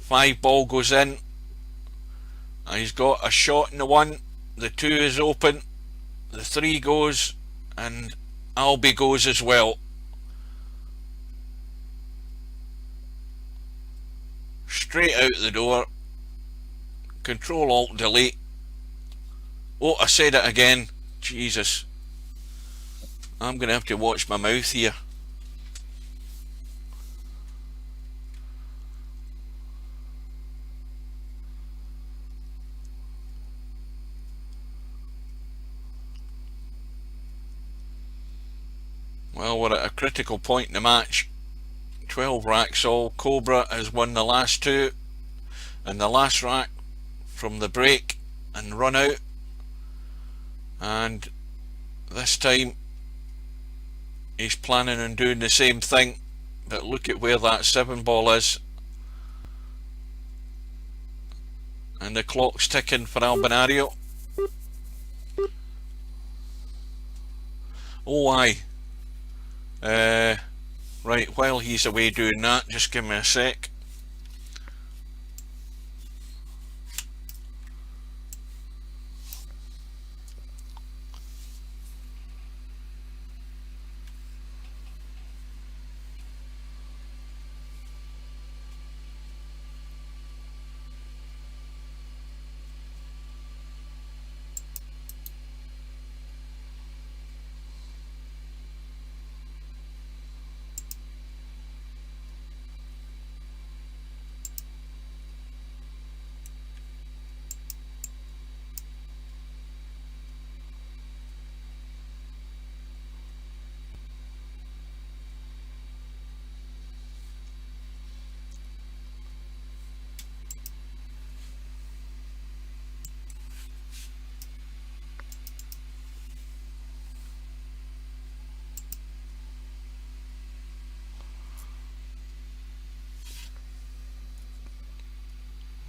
5 ball goes in. And he's got a shot in the 1. The 2 is open. The 3 goes. And Albi goes as well. Straight out the door. Control Alt Delete. Oh, I said it again. Jesus. I'm going to have to watch my mouth here. Well, we're at a critical point in the match. 12 racks all. Cobra has won the last 2. And the last rack from the break and run out. And this time he's planning on doing the same thing, but look at where that 7 ball is, and the clock's ticking for Albinario. Oh aye. Right, while he's away doing that, just give me a sec.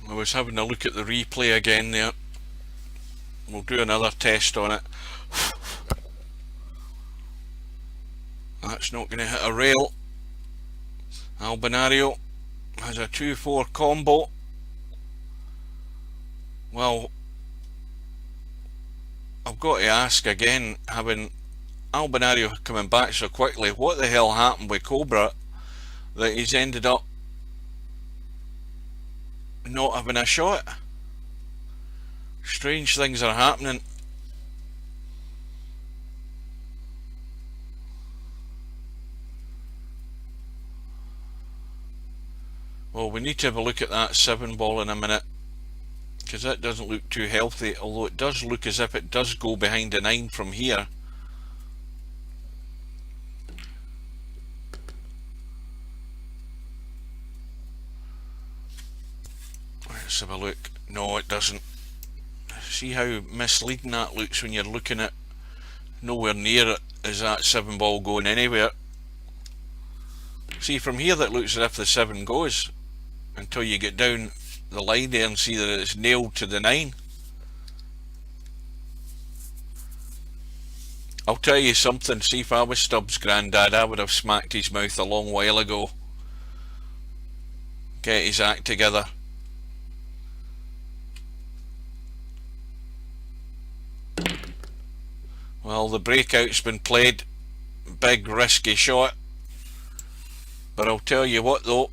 I was having a look at the replay again there. We'll do another test on it. That's not going to hit a rail. Albinario has a 2-4 combo. Well, I've got to ask again, having Albinario coming back so quickly, what the hell happened with Cobra that he's ended up not having a shot. Strange things are happening. Well, we need to have a look at that 7 ball in a minute, because that doesn't look too healthy, although it does look as if it does go behind a 9 from here. Let's have a look. No, it doesn't. See how misleading that looks when you're looking at nowhere near it is that 7 ball going anywhere. See, from here that looks as if the 7 goes, until you get down the line there and see that it's nailed to the 9. I'll tell you something, see, if I was Stubbs' granddad, I would have smacked his mouth a long while ago. Get his act together. Well, the breakout's been played. Big risky shot. But I'll tell you what though,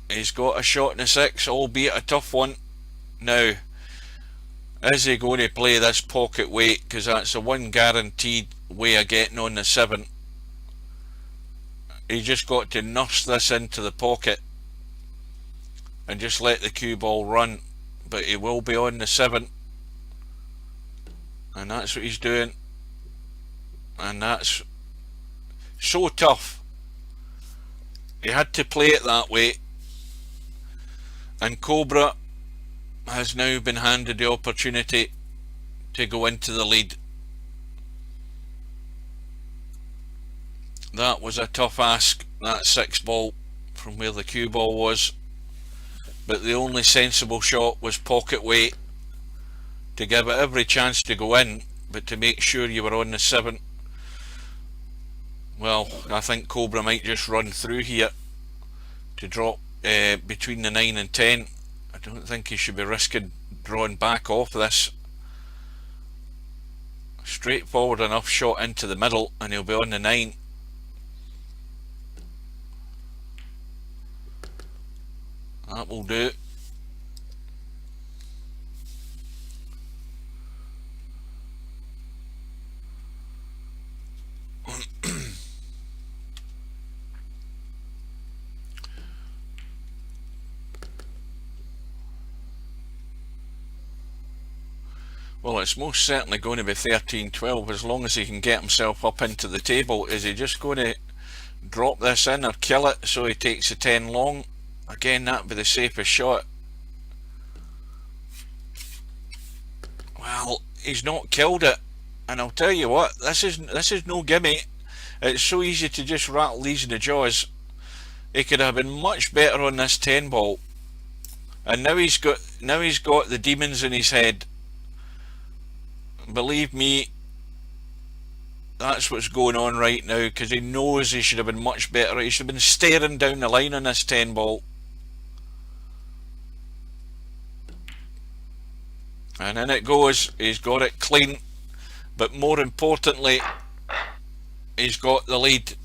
he's got a shot in the 6, albeit a tough one. Now, is he going to play this pocket weight? Because that's the one guaranteed way of getting on the 7. He just got to nurse this into the pocket and just let the cue ball run. But he will be on the 7. And that's what he's doing. And that's so tough. He had to play it that way. And Cobra has now been handed the opportunity to go into the lead. That was a tough ask, that 6 ball from where the cue ball was. But the only sensible shot was pocket weight to give it every chance to go in, but to make sure you were on the 7. Well, I think Cobra might just run through here to drop between the 9 and 10. I don't think he should be risking drawing back off this. Straightforward enough shot into the middle and he'll be on the 9. That will do. Well, it's most certainly going to be 13-12 as long as he can get himself up into the table. Is he just going to drop this in or kill it so he takes the 10 long? Again, that would be the safest shot. Well, he's not killed it, and I'll tell you what, this is no gimme. It's so easy to just rattle these in the jaws. He could have been much better on this 10 ball, and now he's got the demons in his head. Believe me, that's what's going on right now, because he knows he should have been much better. He should have been staring down the line on this 10 ball. And in it goes. He's got it clean, but more importantly, he's got the lead.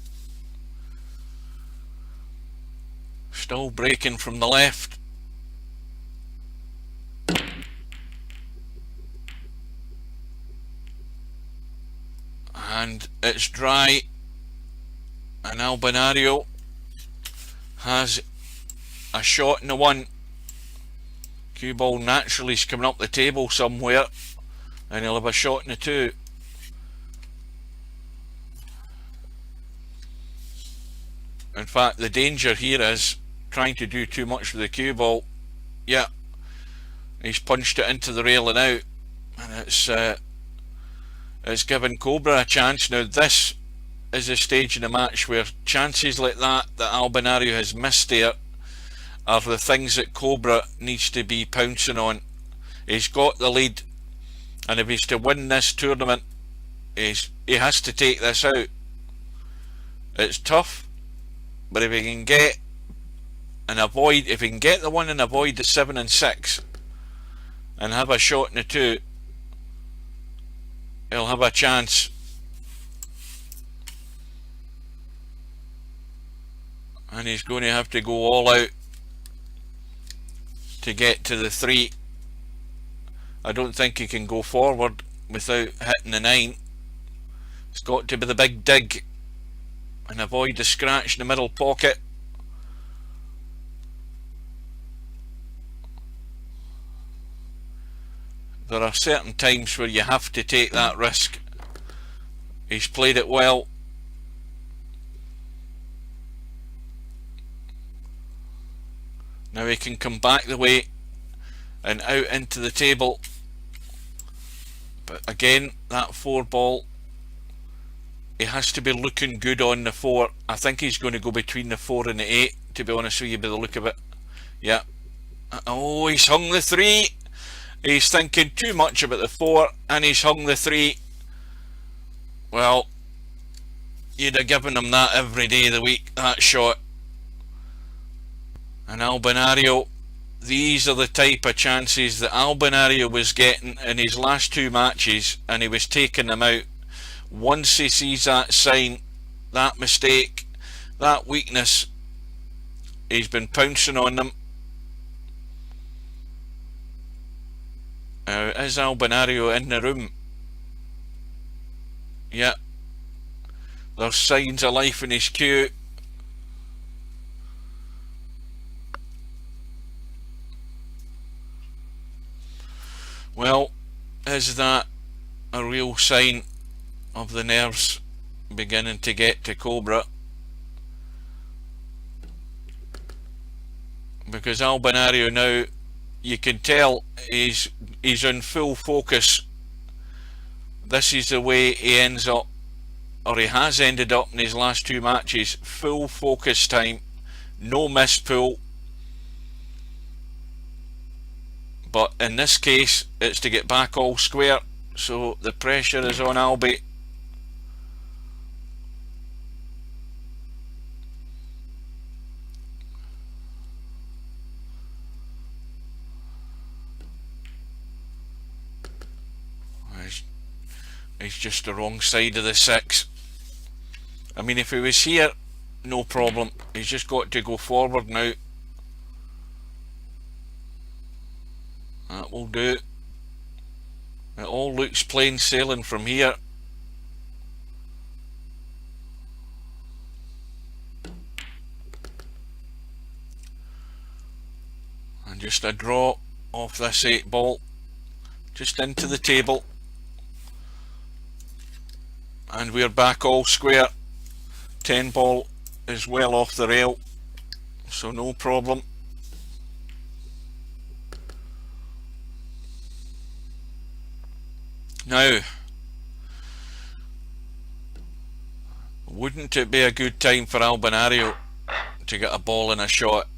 Still breaking from the left. And it's dry, and Albinario has a shot in the 1. Cue ball naturally is coming up the table somewhere, and he'll have a shot in the 2. In fact, the danger here is trying to do too much with the cue ball. Yeah, he's punched it into the railing out, and it's given Cobra a chance. Now this is a stage in the match where chances like that Albinario has missed there are the things that Cobra needs to be pouncing on. He's got the lead, and if he's to win this tournament, he has to take this out. It's tough, but if he can get the 1 and avoid the 7 and 6 and have a shot in the 2, he'll have a chance. and he's going to have to go all out to get to the 3. I don't think he can go forward without hitting the 9. It's got to be the big dig and avoid the scratch in the middle pocket. There are certain times where you have to take that risk. He's played it well. Now he can come back the way and out into the table. But again, that 4 ball, he has to be looking good on the 4. I think he's going to go between the 4 and the 8, to be honest with you, by the look of it. Yeah. Oh, he's hung the 3. He's thinking too much about the 4, and he's hung the 3. Well, you'd have given him that every day of the week, that shot. And Albinario, these are the type of chances that Albinario was getting in his last 2 matches, and he was taking them out. Once he sees that sign, that mistake, that weakness, he's been pouncing on them. Is Albinario in the room? Yeah. There's signs of life in his cue. Well, is that a real sign of the nerves beginning to get to Cobra? Because Albinario now, you can tell he's in full focus. This is the way he ends up, or he has ended up in his last 2 matches. Full focus time, no missed pull. But in this case, it's to get back all square, so the pressure is on Albi. He's just the wrong side of the 6. I mean, if he was here, no problem. He's just got to go forward now. That will do. It all looks plain sailing from here. And just a draw off this 8 ball. Just into the table. And we're back all square. 10 ball is well off the rail, so no problem. Now, wouldn't it be a good time for Albinario to get a ball and a shot?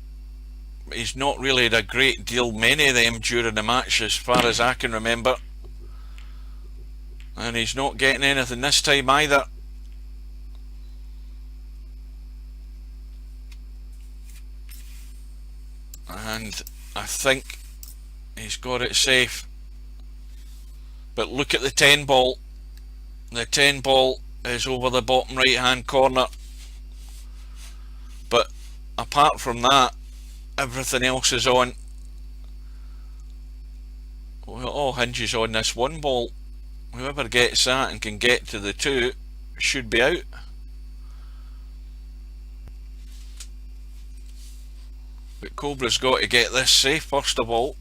He's not really had a great deal, many of them during the match as far as I can remember. And he's not getting anything this time either. And I think he's got it safe. But look at the 10 ball. The 10 ball is over the bottom right hand corner. But apart from that, everything else is on. Well, it all hinges on this 1 ball. Whoever gets that and can get to the 2 should be out. But Cobra's got to get this safe first of all.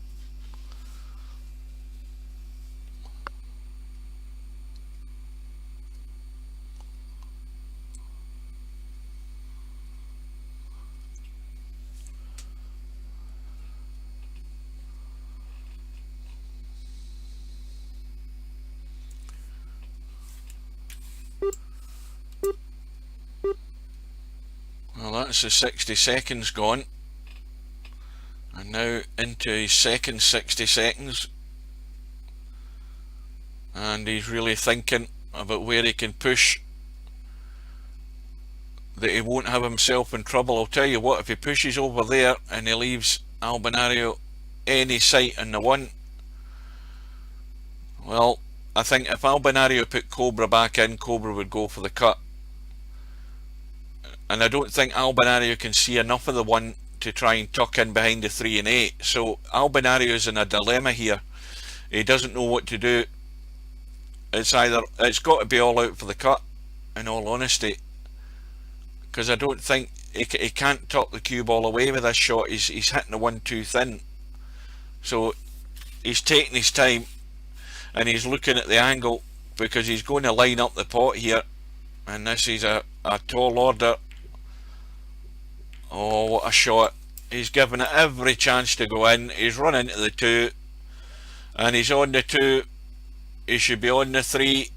Well, that's the 60 seconds gone. And now into his second 60 seconds. And he's really thinking about where he can push, that he won't have himself in trouble. I'll tell you what, if he pushes over there and he leaves Albinario any sight on the 1, well, I think if Albinario put Cobra back in, Cobra would go for the cut. and I don't think Albinario can see enough of the 1 to try and tuck in behind the 3 and 8. So Albinario's in a dilemma here. He doesn't know what to do. It's got to be all out for the cut, in all honesty, because I don't think he can't tuck the cube all away with this shot. He's hitting the 1 too thin, so he's taking his time and he's looking at the angle, because he's going to line up the pot here, and this is a tall order. Oh, what a shot. He's given it every chance to go in. He's run into the 2 and he's on the 2. He should be on the 3,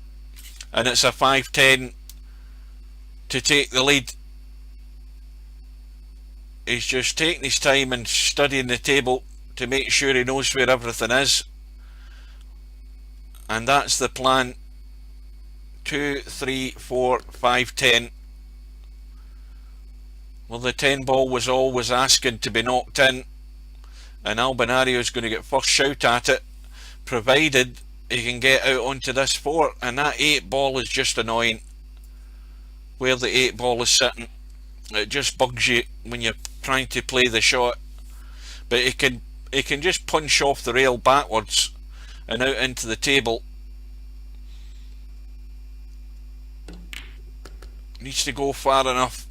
and it's a 5-10 to take the lead. He's just taking his time and studying the table to make sure he knows where everything is, and that's the plan. 2, 3, 4, 5, 10. Well, the 10 ball was always asking to be knocked in, and Albinario is going to get first shout at it, provided he can get out onto this 4. And that 8 ball is just annoying, where the 8 ball is sitting. It just bugs you when you're trying to play the shot. But he can just punch off the rail backwards and out into the table. Needs to go far enough.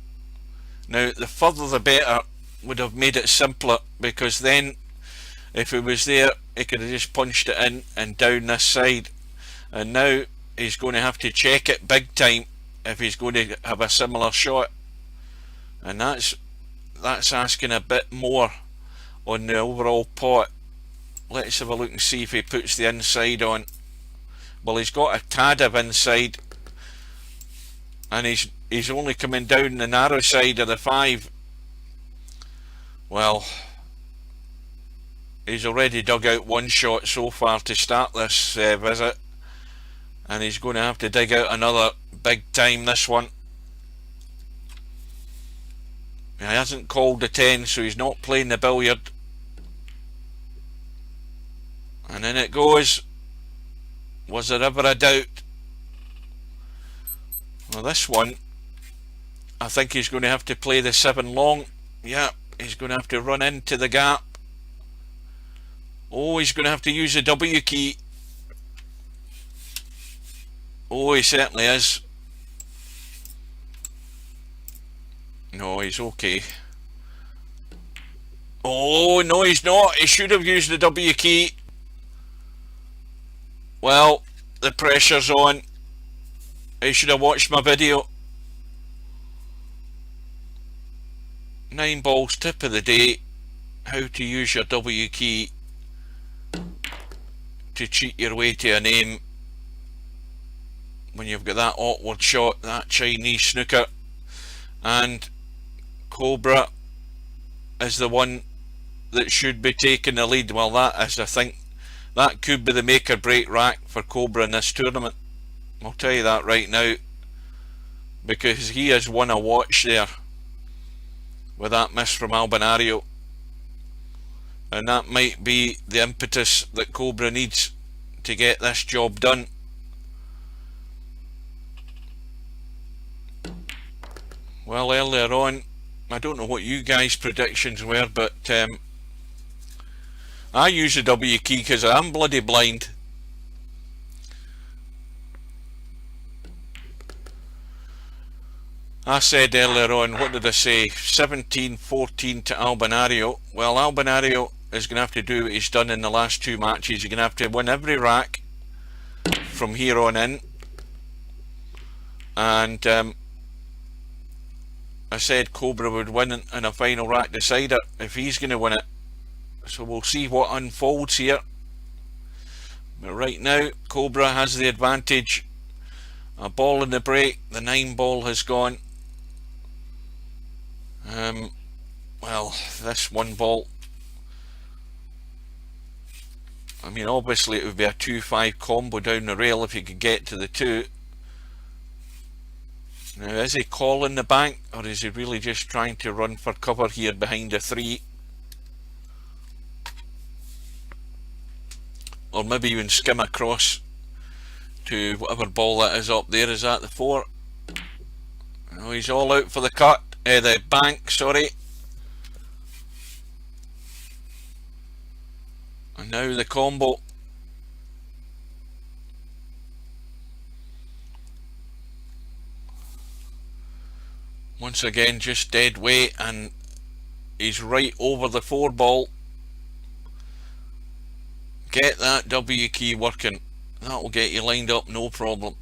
Now, the further the better would have made it simpler, because then if he was there, he could have just punched it in and down this side. And now he's going to have to check it big time if he's going to have a similar shot. And that's asking a bit more on the overall pot. Let's have a look and see if he puts the inside on. Well, he's got a tad of inside, and he's only coming down the narrow side of the 5. Well, he's already dug out 1 shot so far to start this visit, and he's going to have to dig out another big time this one. He hasn't called the 10, so he's not playing the billiard. And in it goes. Was there ever a doubt? Well, this one, I think he's going to have to play the 7 long. Yeah, he's going to have to run into the gap. Oh, he's going to have to use the W key. Oh, he certainly is. No, he's okay. Oh, no, he's not. He should have used the W key. Well, the pressure's on. He should have watched my video. 9 balls, tip of the day. How to use your W key to cheat your way to a name when you've got that awkward shot, that Chinese snooker. And Cobra is the one that should be taking the lead. Well, that is, I think, that could be the make or break rack for Cobra in this tournament. I'll tell you that right now, because he has won a watch there with that miss from Albinario, and that might be the impetus that Cobra needs to get this job done. Well, earlier on, I don't know what you guys' predictions were, but I use the W key because I'm bloody blind. I said earlier on, what did I say? 17-14 to Albinario. Well, Albinario is going to have to do what he's done in the last 2 matches. He's going to have to win every rack from here on in. And I said Cobra would win in a final rack decider if he's going to win it. So we'll see what unfolds here. But right now, Cobra has the advantage. A ball in the break. The 9 ball has gone. Well, this 1 ball, I mean, obviously it would be a 2-5 combo down the rail if you could get to the 2. Now, is he calling the bank, or is he really just trying to run for cover here behind a 3? Or maybe even skim across to whatever ball that is up there. Is that the 4? No, he's all out for the cut. the bank, sorry. And now the combo. Once again, just dead weight, and he's right over the 4 ball. Get that W key working. That will get you lined up, no problem.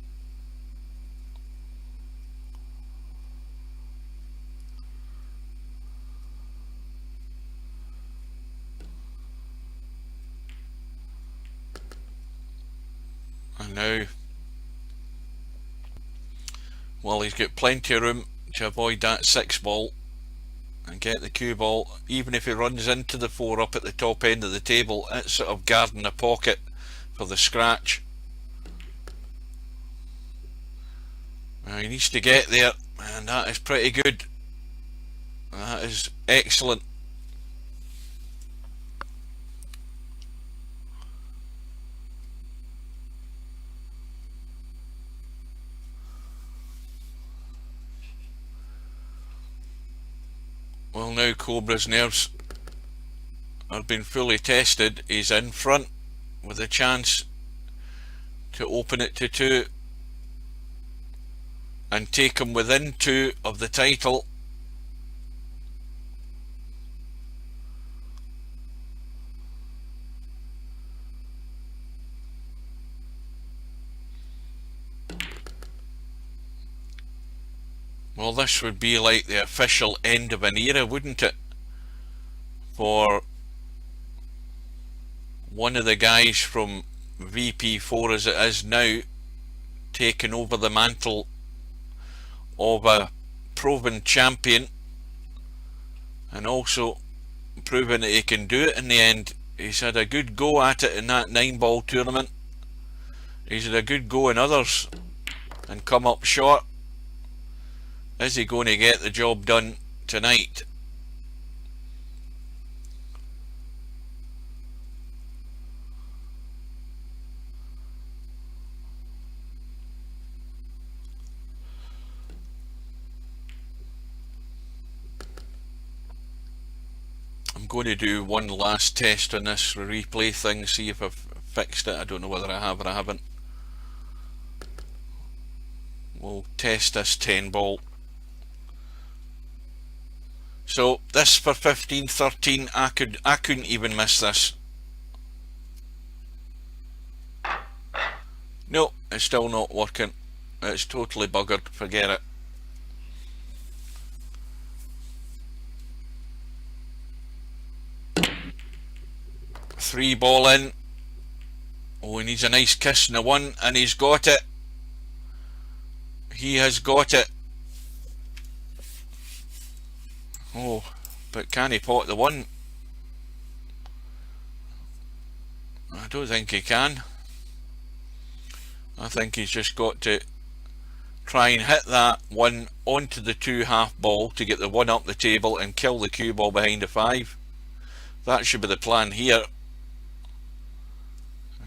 And now, well, he's got plenty of room to avoid that 6 ball and get the cue ball. Even if he runs into the 4 up at the top end of the table, it's sort of guarding the pocket for the scratch. Now he needs to get there, and that is pretty good. That is excellent. Well, now Cobra's nerves have been fully tested. He's in front with a chance to open it to 2 and take him within 2 of the title. Well, this would be like the official end of an era, wouldn't it? For one of the guys from VP4 as it is now, taking over the mantle of a proven champion, and also proving that he can do it in the end. He's had a good go at it in that 9 ball tournament. He's had a good go in others and come up short. Is he going to get the job done tonight? I'm going to do one last test on this replay thing, see if I've fixed it. I don't know whether I have or I haven't. We'll test this 10 ball. So this for 15-13, I couldn't even miss this. No, it's still not working. It's totally buggered, forget it. Three ball in. Oh, he needs a nice kiss in the 1, and he's got it. He has got it. Oh, but can he pot the 1? I don't think he can. I think he's just got to try and hit that 1 onto the 2 half ball to get the 1 up the table and kill the cue ball behind the 5. That should be the plan here.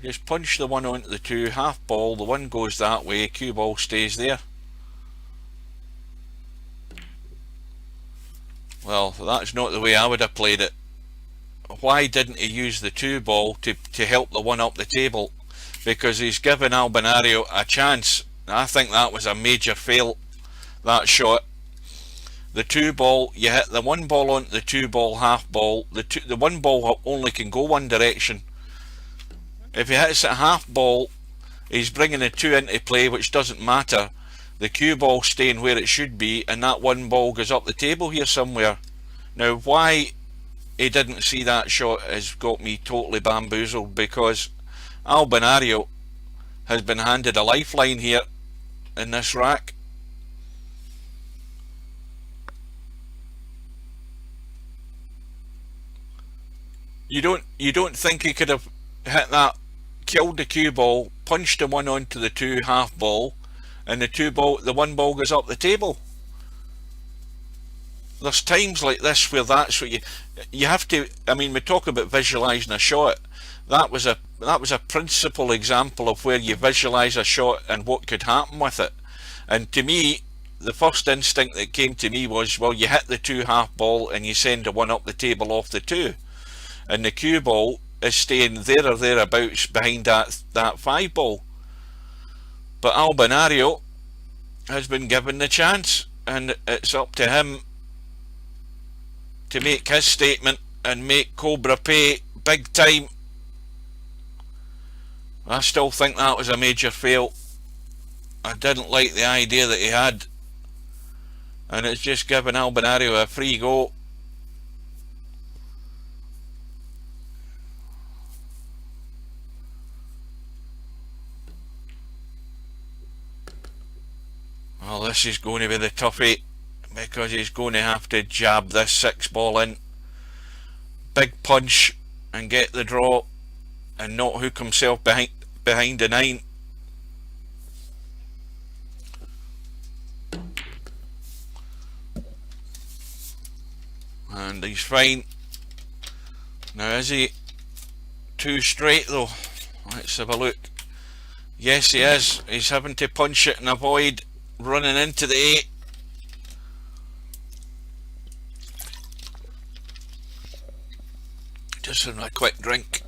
Just punch the 1 onto the 2 half ball, the 1 goes that way, cue ball stays there. Well, that's not the way I would have played it. Why didn't he use the 2 ball to help the 1 up the table? Because he's given Albinario a chance. I think that was a major fail, that shot. The 2 ball, you hit the 1 ball onto the 2 ball half ball. The 1 ball only can go one direction. If he hits a half ball, he's bringing the 2 into play, which doesn't matter. The cue ball staying where it should be, and that 1 ball goes up the table here somewhere. Now, why he didn't see that shot has got me totally bamboozled, because Albinario has been handed a lifeline here in this rack. You don't think he could have hit that, killed the cue ball, punched the 1 onto the 2 half ball, and the 1 ball goes up the table? There's times like this where that's what you have to. I mean, we talk about visualising a shot. That was a principal example of where you visualise a shot and what could happen with it. And to me, the first instinct that came to me was, well, you hit the 2 half ball and you send a 1 up the table off the 2, and the cue ball is staying there or thereabouts behind that 5 ball. But Albinario has been given the chance, and it's up to him to make his statement and make Cobra pay big time. I still think that was a major fail. I didn't like the idea that he had, and it's just given Albinario a free go. Well, this is going to be the toughie, because he's going to have to jab this 6 ball in. Big punch and get the draw and not hook himself behind the 9. And he's fine. Now, is he too straight though? Let's have a look. Yes, he is. He's having to punch it and avoid running into the 8. Just having a quick drink.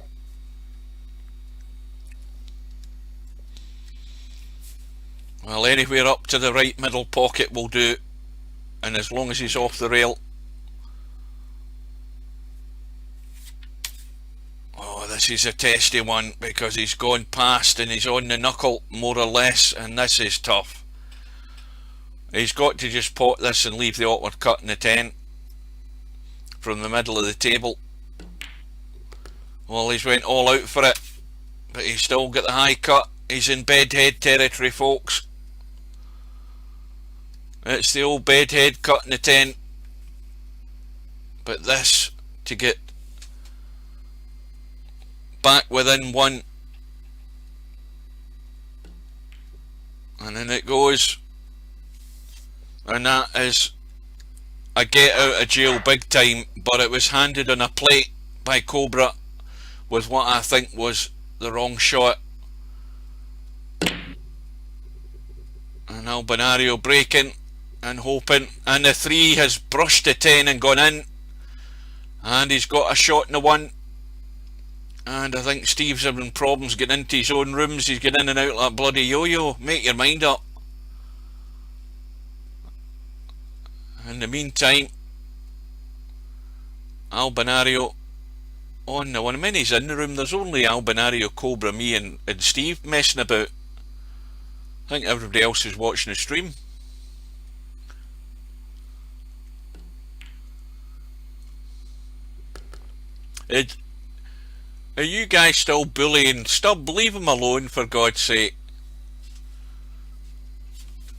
Well, anywhere up to the right middle pocket will do, and as long as he's off the rail. Oh, this is a testy one, because he's gone past and he's on the knuckle more or less, and this is tough. He's got to just pot this and leave the awkward cut in the 10 from the middle of the table. Well, he's went all out for it, but he's still got the high cut. He's in bedhead territory, folks. It's the old bedhead cut in the 10. But this, to get back within 1. And then it goes. And that is a get out of jail big time, but it was handed on a plate by Cobra with what I think was the wrong shot. And Albinario breaking and hoping, and the 3 has brushed the 10 and gone in, and he's got a shot in the 1. And I think Steve's having problems getting into his own rooms. He's getting in and out like a bloody yo-yo. Make your mind up. In the meantime, Albinario on the 1. When he's in the room, there's only Albinario, Cobra, me and Steve messing about. I think everybody else is watching the stream. Are you guys still bullying? Stop, leave him alone, for God's sake.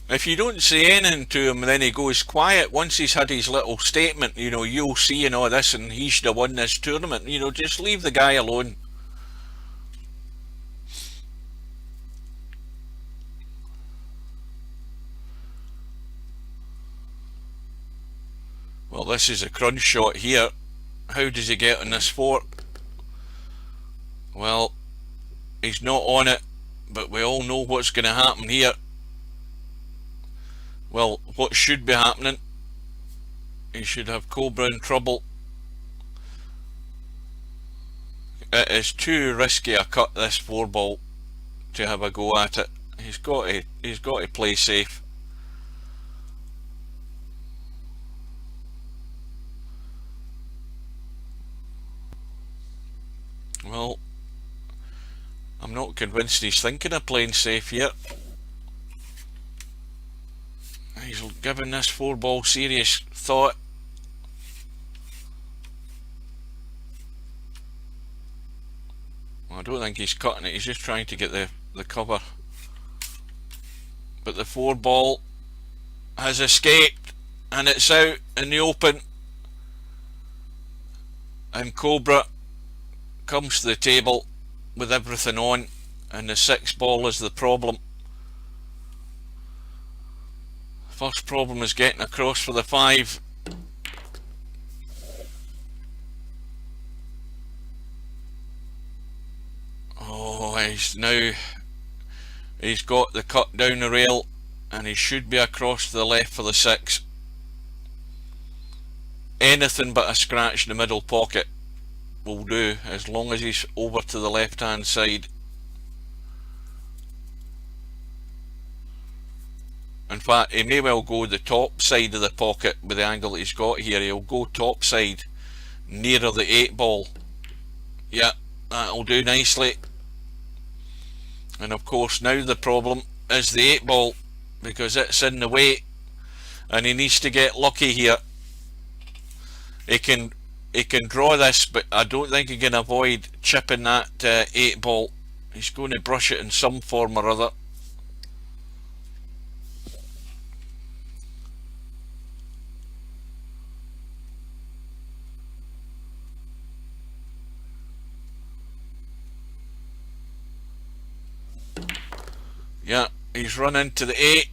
If you don't say anything to him, then he goes quiet. Once he's had his little statement, you know, you'll see and all this, and he should have won this tournament. You know, just leave the guy alone. Well, this is a crunch shot here. How does he get on this 4? Well, he's not on it, but we all know what's going to happen here. Well, what should be happening? He should have Cobra in trouble. It is too risky a cut, this 4 ball, to have a go at it. He's got to play safe. Well, I'm not convinced he's thinking of playing safe yet. He's given this 4 ball serious thought. Well, I don't think he's cutting it, he's just trying to get the cover. But the 4 ball has escaped, and it's out in the open. And Cobra comes to the table with everything on, and the 6 ball is the problem. First problem is getting across for the 5. Oh, he's got the cut down the rail. and he should be across to the left for the 6. Anything but a scratch in the middle pocket will do, as long as he's over to the left hand side. In fact, he may well go the top side of the pocket with the angle he's got here. He'll go top side, nearer the 8 ball. Yeah, that'll do nicely. And of course now the problem is the 8 ball, because it's in the way, and he needs to get lucky here. He can draw this, but I don't think he can avoid chipping that 8 ball. He's going to brush it in some form or other. Yeah, he's run into the 8.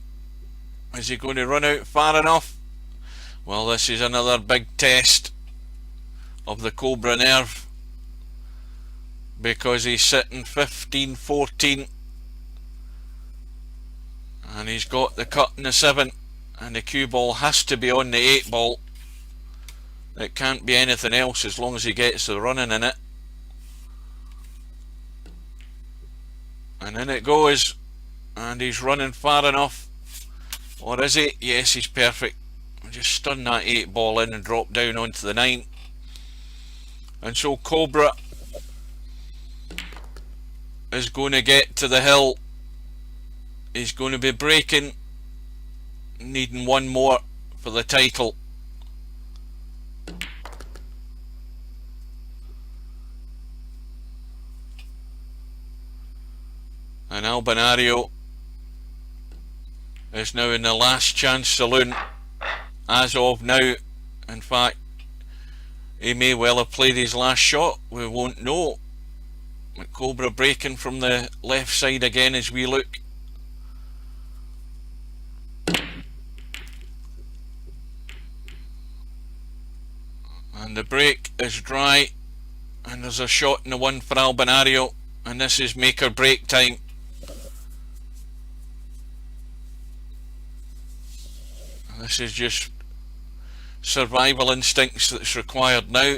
Is he going to run out far enough? Well, this is another big test of the Cobra nerve, because he's sitting 15-14 and he's got the cut in the 7, and the cue ball has to be on the 8 ball. It can't be anything else as long as he gets the running in it. And in it goes, and he's running far enough. Or is he? Yes, he's perfect. Just stun that 8 ball in and drop down onto the 9. And so Cobra is going to get to the hill. He's going to be breaking, needing one more for the title. And Albinario is now in the last chance saloon as of now. In fact, he may well have played his last shot, we won't know. Cobra breaking from the left side again as we look. And the break is dry, and there's a shot in the 1 for Albinario, and this is make or break time. This is just survival instincts that's required now.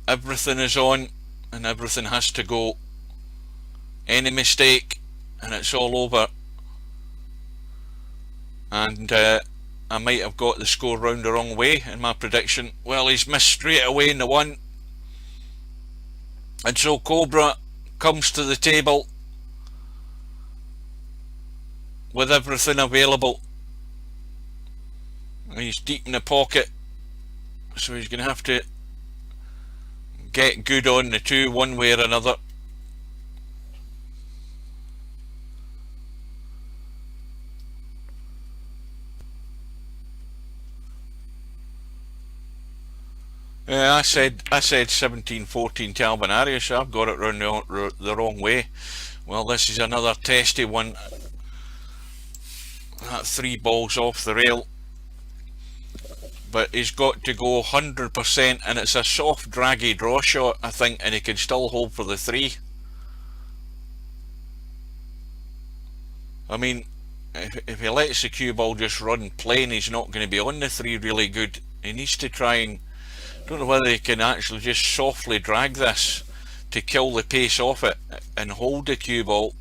Everything is on and everything has to go. Any mistake and it's all over. And I might have got the score round the wrong way in my prediction. Well, he's missed straight away in the 1. And so Cobra comes to the table with everything available. He's deep in the pocket, so he's going to have to get good on the 2 one way or another. Yeah, I said 17-14 to Albinario, so I've got it round the wrong way. Well, this is another testy one. That 3 balls off the rail. But he's got to go 100%, and it's a soft draggy draw shot, I think, and he can still hold for the 3. I mean, if he lets the cue ball just run plain, he's not going to be on the 3 really good. He needs to try and, don't know whether he can actually just softly drag this to kill the pace off it and hold the cue ball.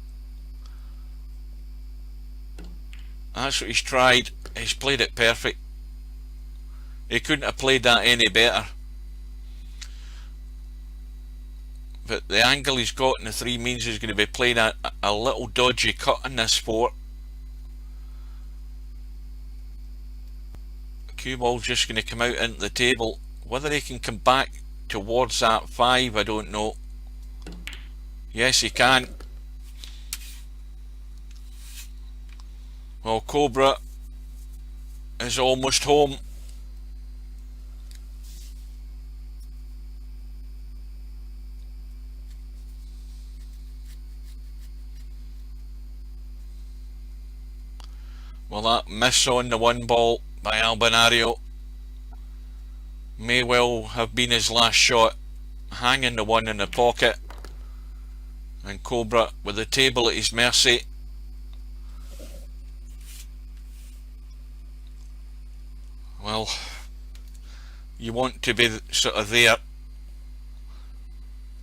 That's what he's tried. He's played it perfect. He couldn't have played that any better. But the angle he's got in the 3 means he's going to be playing a little dodgy cut in this 4. The cue ball's just going to come out into the table. Whether he can come back towards that 5, I don't know. Yes, he can. Well, Cobra is almost home. Well, that miss on the 1 ball by Albinario may well have been his last shot, hanging the 1 in the pocket, and Cobra with the table at his mercy well, you want to be sort of there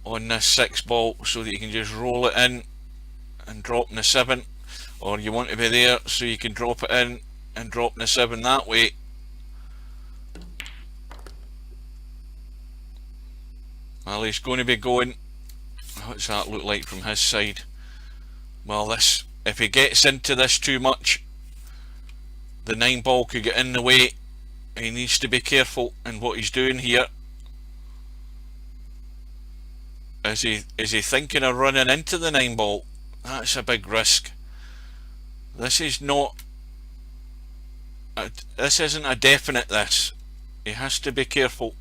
on this 6 ball so that you can just roll it in and drop in the 7, or you want to be there so you can drop it in and drop in the 7 that way. Well, he's going to be going, what's that look like from his side? Well, this, if he gets into this too much, the 9 ball could get in the way. He needs to be careful in what he's doing here. Is he thinking of running into the 9 ball? That's a big risk. This is not, this isn't a definite this. He has to be careful.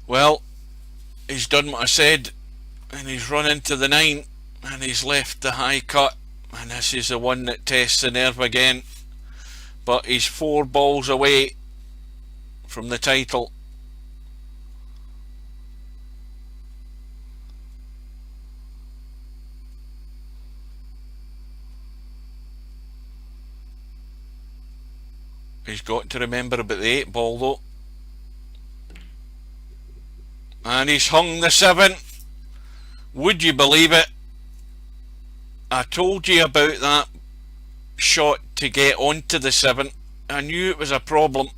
Well, he's done what I said, and he's run into the 9, and he's left the high cut, and this is the one that tests the nerve again. But he's 4 balls away from the title. He's got to remember about the 8 ball though. And he's hung the 7. Would you believe it? I told you about that shot to get onto the 7. I knew it was a problem.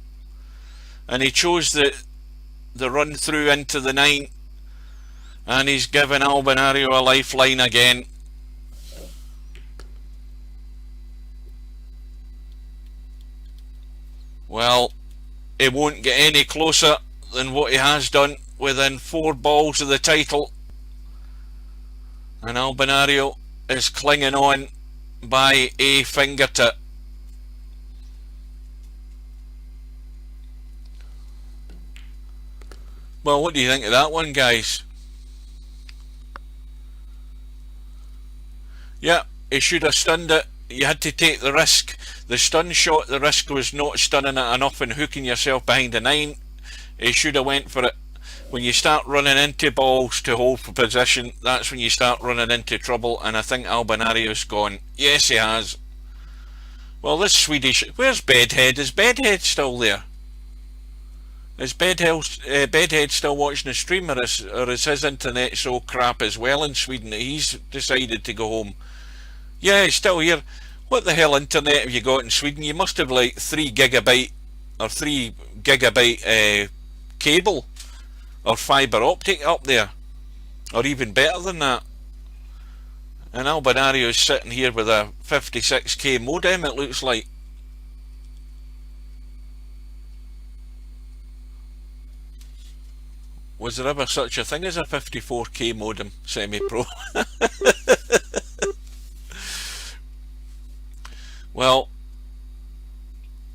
And he chose the run through into the 9. And he's given Albinario a lifeline again. Well, he won't get any closer than what he has done, within 4 balls of the title. And Albinario is clinging on by a fingertip. Well, what do you think of that one, guys? Yeah, he should have stunned it. You had to take the risk. The stun shot, the risk was not stunning it enough and hooking yourself behind the 9. He should have went for it. When you start running into balls to hold for position, that's when you start running into trouble, and I think Albinario's gone. Yes, he has. Well, this Swedish... Where's Bedhead? Is Bedhead still there? Is Bedhead still watching the stream, or is his internet so crap as well in Sweden that he's decided to go home? Yeah, he's still here. What the hell internet have you got in Sweden? You must have like 3 gigabit or 3 gigabit cable or fibre optic up there, or even better than that. And Albinario is sitting here with a 56k modem, it looks like. Was there ever such a thing as a 54k modem semi-pro? Well,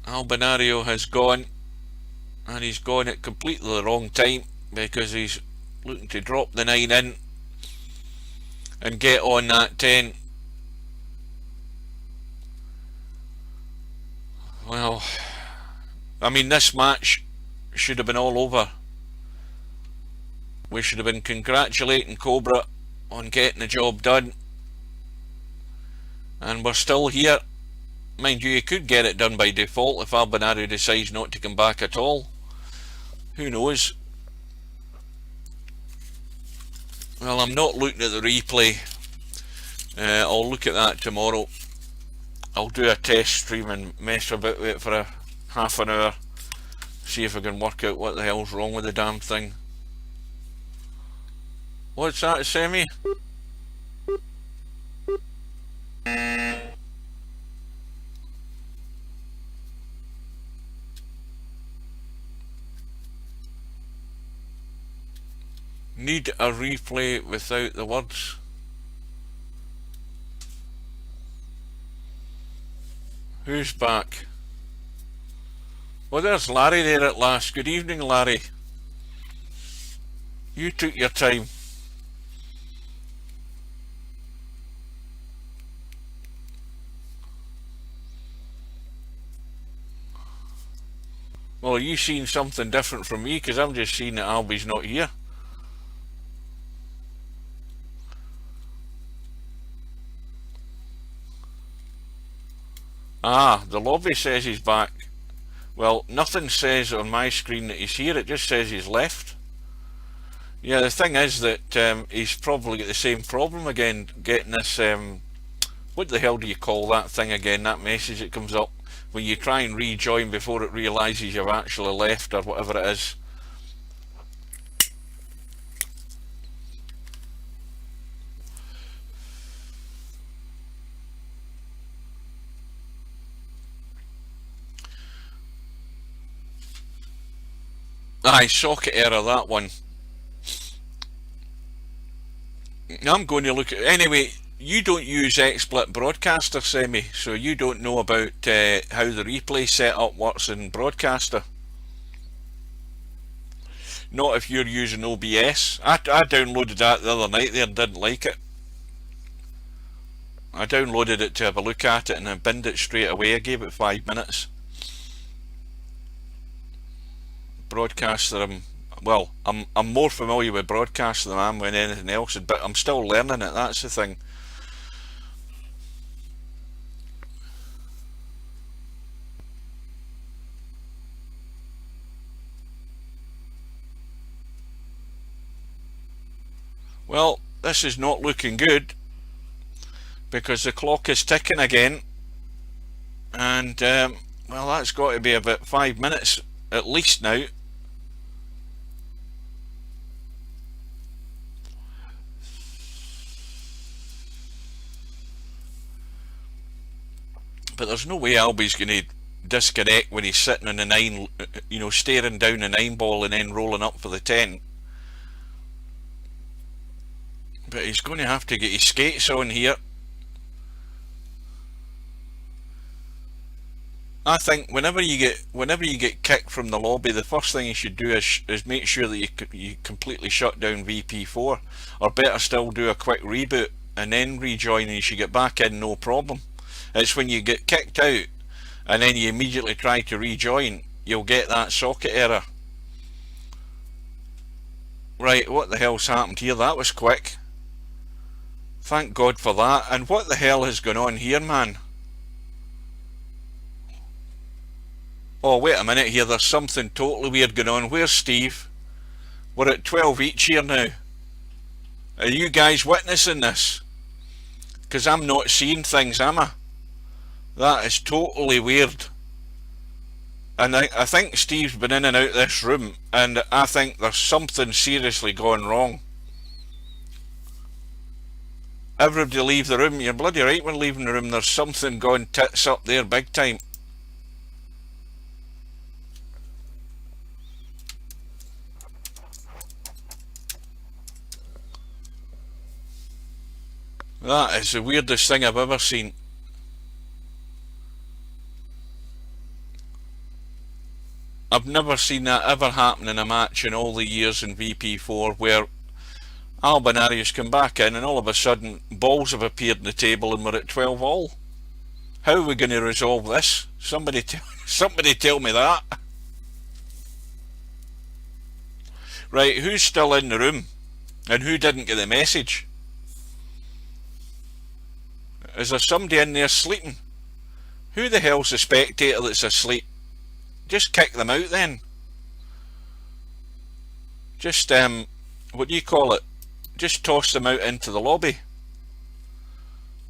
Albinario has gone, and he's gone at completely the wrong time, because he's looking to drop the 9 in and get on that 10. Well, I mean, this match should have been all over. We should have been congratulating Cobra on getting the job done, and we're still here. Mind you, you could get it done by default if Albinario decides not to come back at all. Who knows? Well, I'm not looking at the replay. I'll look at that tomorrow. I'll do a test stream and mess about with it for a half an hour. See if I can work out what the hell's wrong with the damn thing. What's that, Semi? Need a replay without the words. Who's back? Well, there's Larry there at last. Good evening, Larry. You took your time. Well, are you seeing something different from me? Because I'm just seeing that Albie's not here. Ah, the lobby says he's back. Well, nothing says on my screen that he's here, it just says he's left. Yeah, the thing is that he's probably got the same problem again, getting this, what the hell do you call that thing again, that message that comes up when you try and rejoin before it realises you've actually left or whatever it is. Aye, socket error, that one. I'm going to look at... Anyway, you don't use XSplit Broadcaster, Semi, so you don't know about how the replay setup works in Broadcaster. Not if you're using OBS. I downloaded that the other night there and didn't like it. I downloaded it to have a look at it and I binned it straight away. I gave it 5 minutes. Broadcaster, I'm more familiar with Broadcaster than I am with anything else, but I'm still learning it, that's the thing. Well, this is not looking good because the clock is ticking again, and well, that's got to be about 5 minutes at least now. But there's no way Albie's going to disconnect when he's sitting on the 9, you know, staring down the 9 ball and then rolling up for the 10. But he's going to have to get his skates on here. I think whenever you get kicked from the lobby, the first thing you should do is make sure that you completely shut down VP4, or better still, do a quick reboot and then rejoin, and you should get back in no problem. It's when you get kicked out and then you immediately try to rejoin, you'll get that socket error. Right, what the hell's happened here? That was quick. Thank God for that. And what the hell has gone on here, man? Oh, wait a minute here, there's something totally weird going on. Where's Steve? We're at 12 each here now. Are you guys witnessing this? Because I'm not seeing things, am I? That is totally weird. And I think Steve's been in and out of this room, and I think there's something seriously going wrong. Everybody leave the room. You're bloody right when leaving the room. There's something going tits up there big time. That is the weirdest thing I've ever seen. I've never seen that ever happen in a match in all the years in VP4, where Albinario's come back in and all of a sudden balls have appeared on the table and we're at 12 all. How are we going to resolve this? Somebody tell me that. Right, who's still in the room? And who didn't get the message? Is there somebody in there sleeping? Who the hell's the spectator that's asleep? Just kick them out then. Just, what do you call it? Just toss them out into the lobby.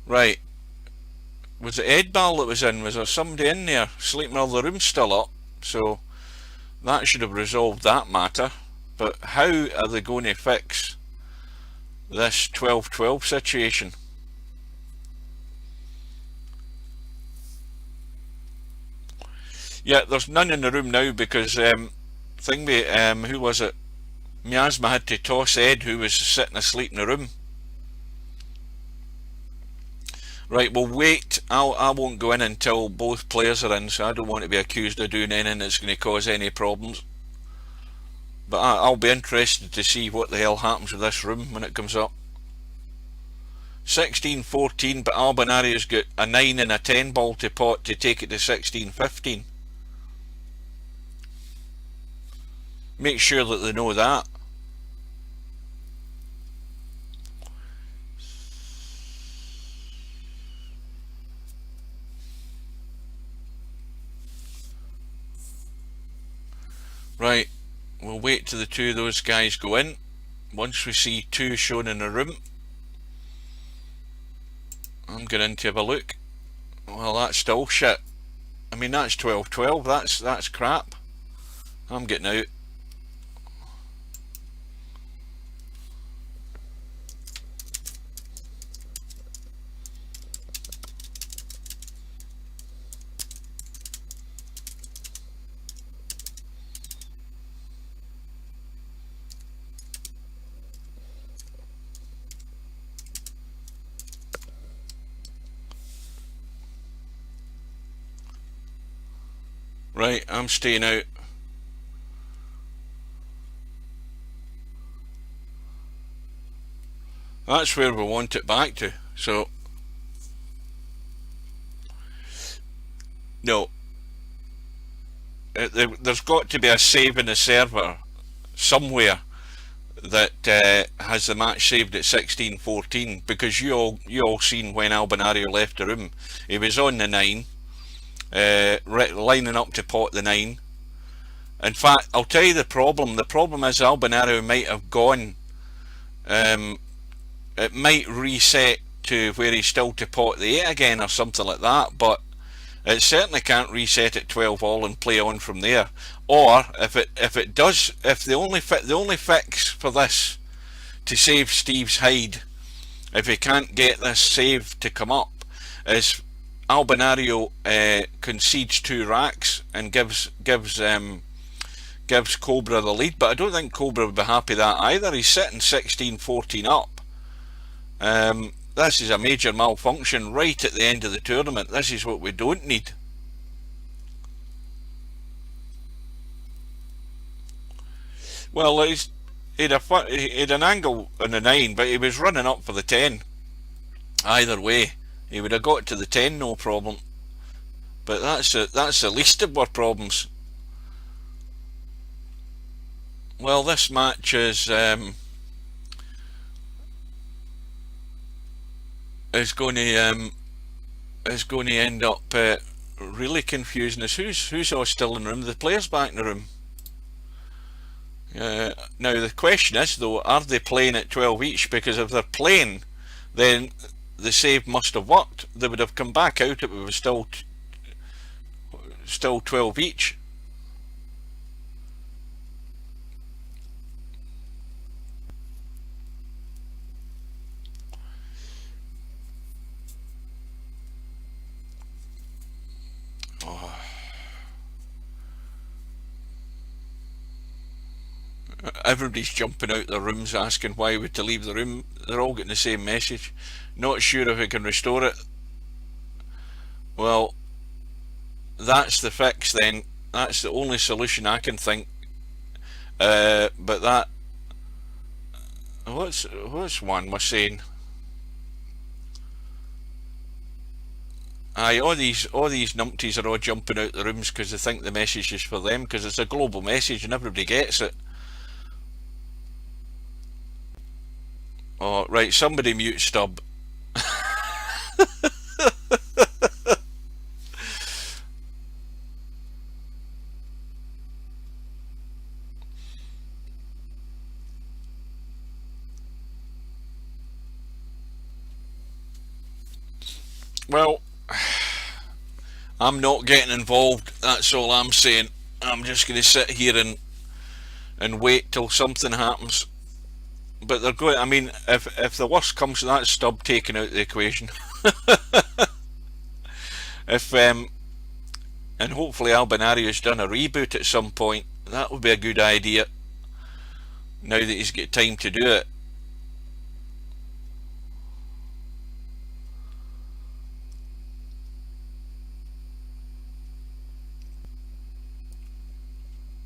Right. Was it Ed Ball that was in? Was there somebody in there sleeping while the room's still up? So that should have resolved that matter. But how are they going to fix this 12-12 situation? Yeah, there's none in the room now because who was it? Miasma had to toss Ed, who was sitting asleep in the room. Right, we'll wait. I won't go in until both players are in, so I don't want to be accused of doing anything that's going to cause any problems. But I'll be interested to see what the hell happens with this room when it comes up. 16-14, but Albinario's got a 9 and a 10 ball to pot to take it to 16-15. Make sure that they know that. Right, we'll wait till the two of those guys go in. Once we see two shown in a room, I'm going in to have a look. Well, that's still shit. I mean, that's 12-12. That's crap. I'm getting out. Right, I'm staying out. That's where we want it back to. So, no. There's got to be a save in the server somewhere that has the match saved at 16-14, because you all seen when Albinario left the room. He was on the 9, lining up to pot the 9. In fact, I'll tell you the problem. The problem is Albinario might have gone. It might reset to where he's still to pot the 8 again or something like that, but it certainly can't reset at 12 all and play on from there. Or if it does, if the only fix for this to save Steve's hide, if he can't get this save to come up, is Albinario concedes 2 racks and gives Cobra the lead. But I don't think Cobra would be happy that either. He's sitting 16-14 up. This is a major malfunction right at the end of the tournament. This is what we don't need. Well, he had an angle on the 9, but he was running up for the 10. Either way, he would have got to the 10 no problem. But that's the least of our problems. Well, this match is going to end up really confusing us. Who's all still in the room? The players back in the room. Now the question is though, are they playing at 12 each? Because if they're playing, then the save must have worked. They would have come back out if it was still 12 each. Everybody's jumping out their rooms asking why we're to leave the room. They're all getting the same message. Not sure if we can restore it. Well, that's the fix then. That's the only solution I can think. But that... What's one was saying? Aye, all these numpties are all jumping out the rooms because they think the message is for them, because it's a global message and everybody gets it. Oh, right, somebody mute Stub. Well, I'm not getting involved, that's all I'm saying. I'm just going to sit here and wait till something happens. But they're going. I mean, if the worst comes to that, Stub taken out the equation. If and hopefully Albinario's done a reboot at some point. That would be a good idea. Now that he's got time to do it.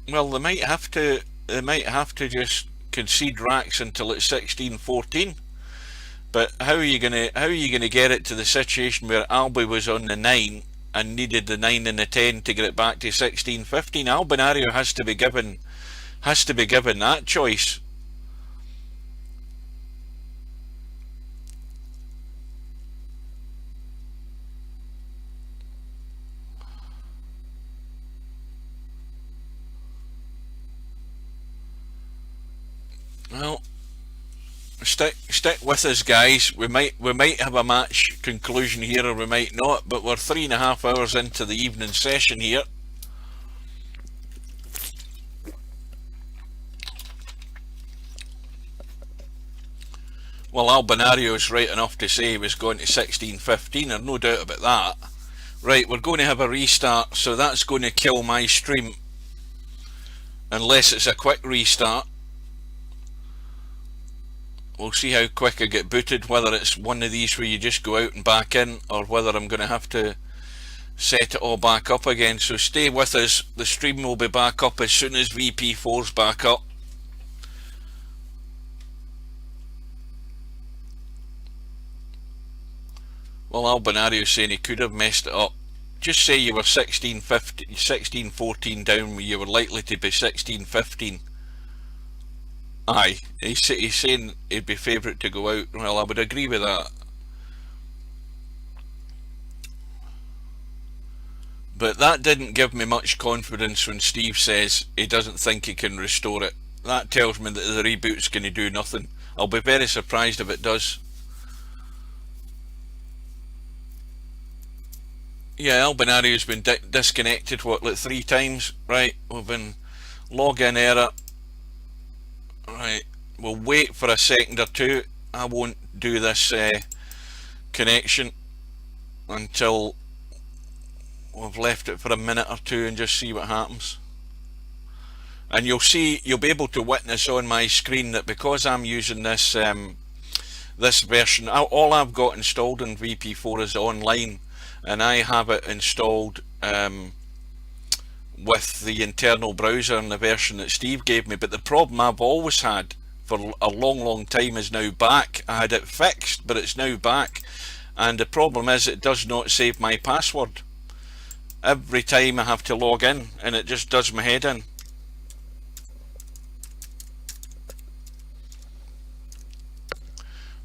Well, they might have to. They might have to just concede racks until it's 16-14. But how are you gonna get it to the situation where Albi was on the 9 and needed the 9 and the 10 to get it back to 16-15? Albinario has to be given that choice. Well, stick with us, guys. We might have a match conclusion here, or we might not. But we're 3.5 hours into the evening session here. Well, Albinario's right enough to say he was going to 16:15. There's no doubt about that. Right, we're going to have a restart, so that's going to kill my stream, unless it's a quick restart. We'll see how quick I get booted, whether it's one of these where you just go out and back in, or whether I'm going to have to set it all back up again. So stay with us. The stream will be back up as soon as VP4's back up. Well, Albinario saying he could have messed it up. Just say you were 16-14 down, you were likely to be 16-15. Aye, he's saying he'd be favourite to go out. Well, I would agree with that. But that didn't give me much confidence when Steve says he doesn't think he can restore it. That tells me that the reboot's going to do nothing. I'll be very surprised if it does. Yeah, Albinario's been disconnected, what, like 3 times? Right, we've been login error. Right, we'll wait for a second or two. I won't do this connection until we've left it for a minute or two and just see what happens. And you'll be able to witness on my screen that because I'm using this this version, all I've got installed in VP4 is online, and I have it installed with the internal browser and the version that Steve gave me. But the problem I've always had for a long time is now back. I had it fixed, but it's now back, and the problem is it does not save my password. Every time I have to log in, and it just does my head in.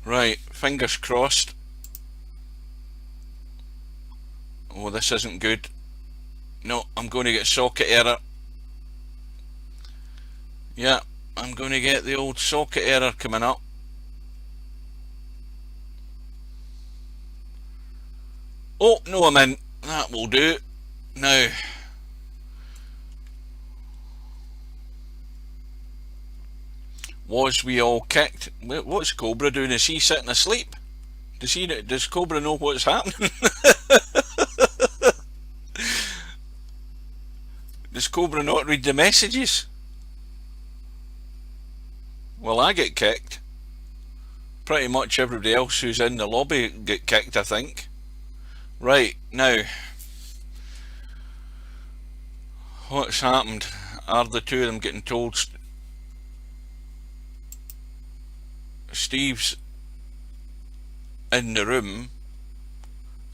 Right, fingers crossed. Oh, this isn't good. No, I'm going to get socket error. Yeah, I'm going to get the old socket error coming up. Oh, no, I'm in. That will do. Now, was we all kicked? What's Cobra doing? Is he sitting asleep? Does Cobra know what's happening? Does Cobra not read the messages? Well, I get kicked. Pretty much everybody else who's in the lobby get kicked, I think. Right, now, what's happened? Are the two of them getting told Steve's in the room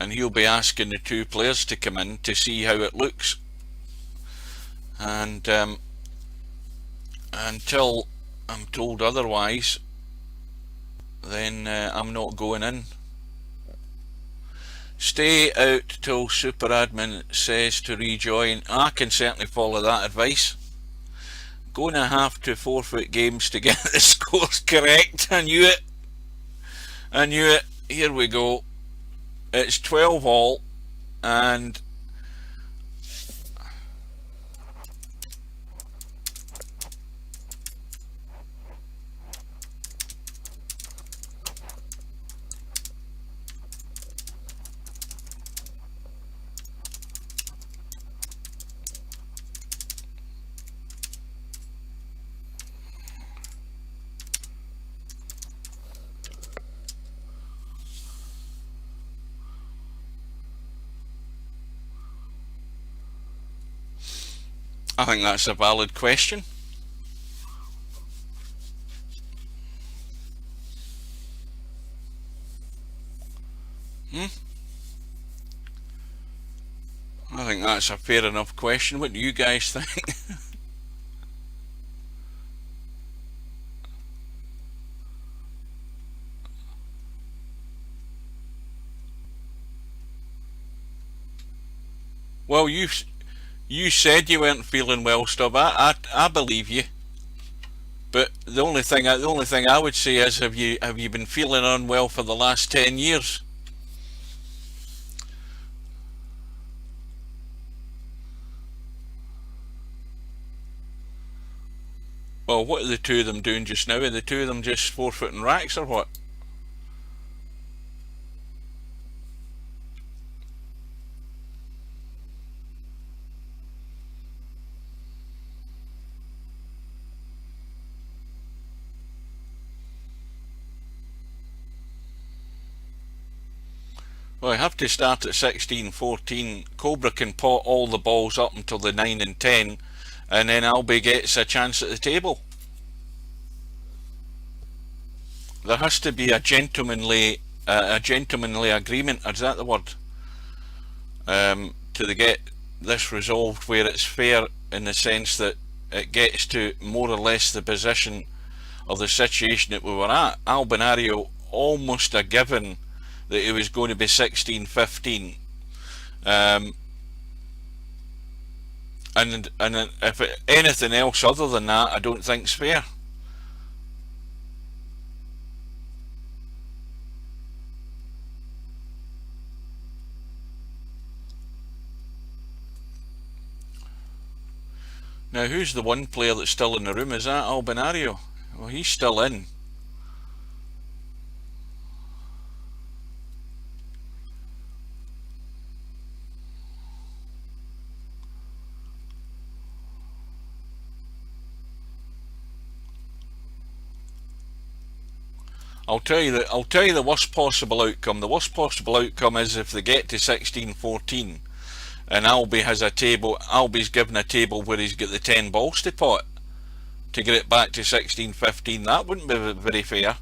and he'll be asking the 2 players to come in to see how it looks, and until I'm told otherwise, then I'm not going in. Stay out till super admin says to rejoin. I can certainly follow that advice. Going to have to forfeit games to get the scores correct. I knew it. Here we go. It's 12-all, and I think that's a valid question. I think that's a fair enough question. What do you guys think? Well, you said you weren't feeling well, Stubb. I believe you. But the only thing I would say is, have you been feeling unwell for the last 10 years? Well, what are the two of them doing just now? Are the two of them just forfeiting racks or what? Well, I have to start at 16-14. Cobra can pot all the balls up until the 9 and 10, and then Albi gets a chance at the table. There has to be a gentlemanly agreement. Is that the word? To get this resolved where it's fair, in the sense that it gets to more or less the position of the situation that we were at. Albinario almost a given that he was going to be 16-15. And if anything else other than that, I don't think's fair. Now, who's the one player that's still in the room? Is that Albinario? Well, he's still in. I'll tell you the worst possible outcome. The worst possible outcome is if they get to 16-14 and Albi's given a table where he's got the 10 balls to pot to get it back to 16-15. That wouldn't be very fair.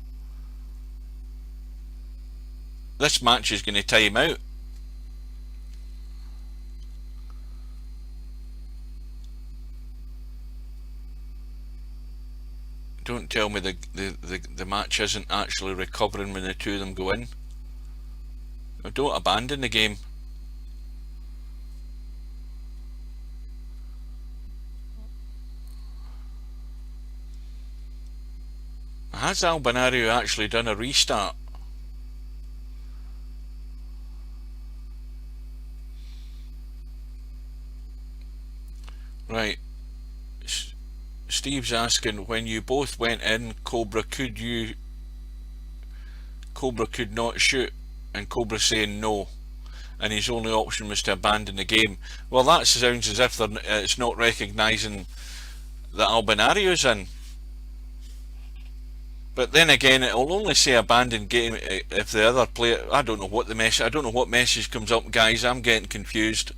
This match is going to time out. Don't tell me the match isn't actually recovering when the two of them go in. Don't abandon the game. Has Albinario actually done a restart? Right. Steve's asking, when you both went in, Cobra could not shoot, and Cobra saying no, and his only option was to abandon the game. Well, that sounds as if it's not recognising that Albinario's in. But then again, it'll only say abandon game if the other player. I don't know what message comes up, guys. I'm getting confused.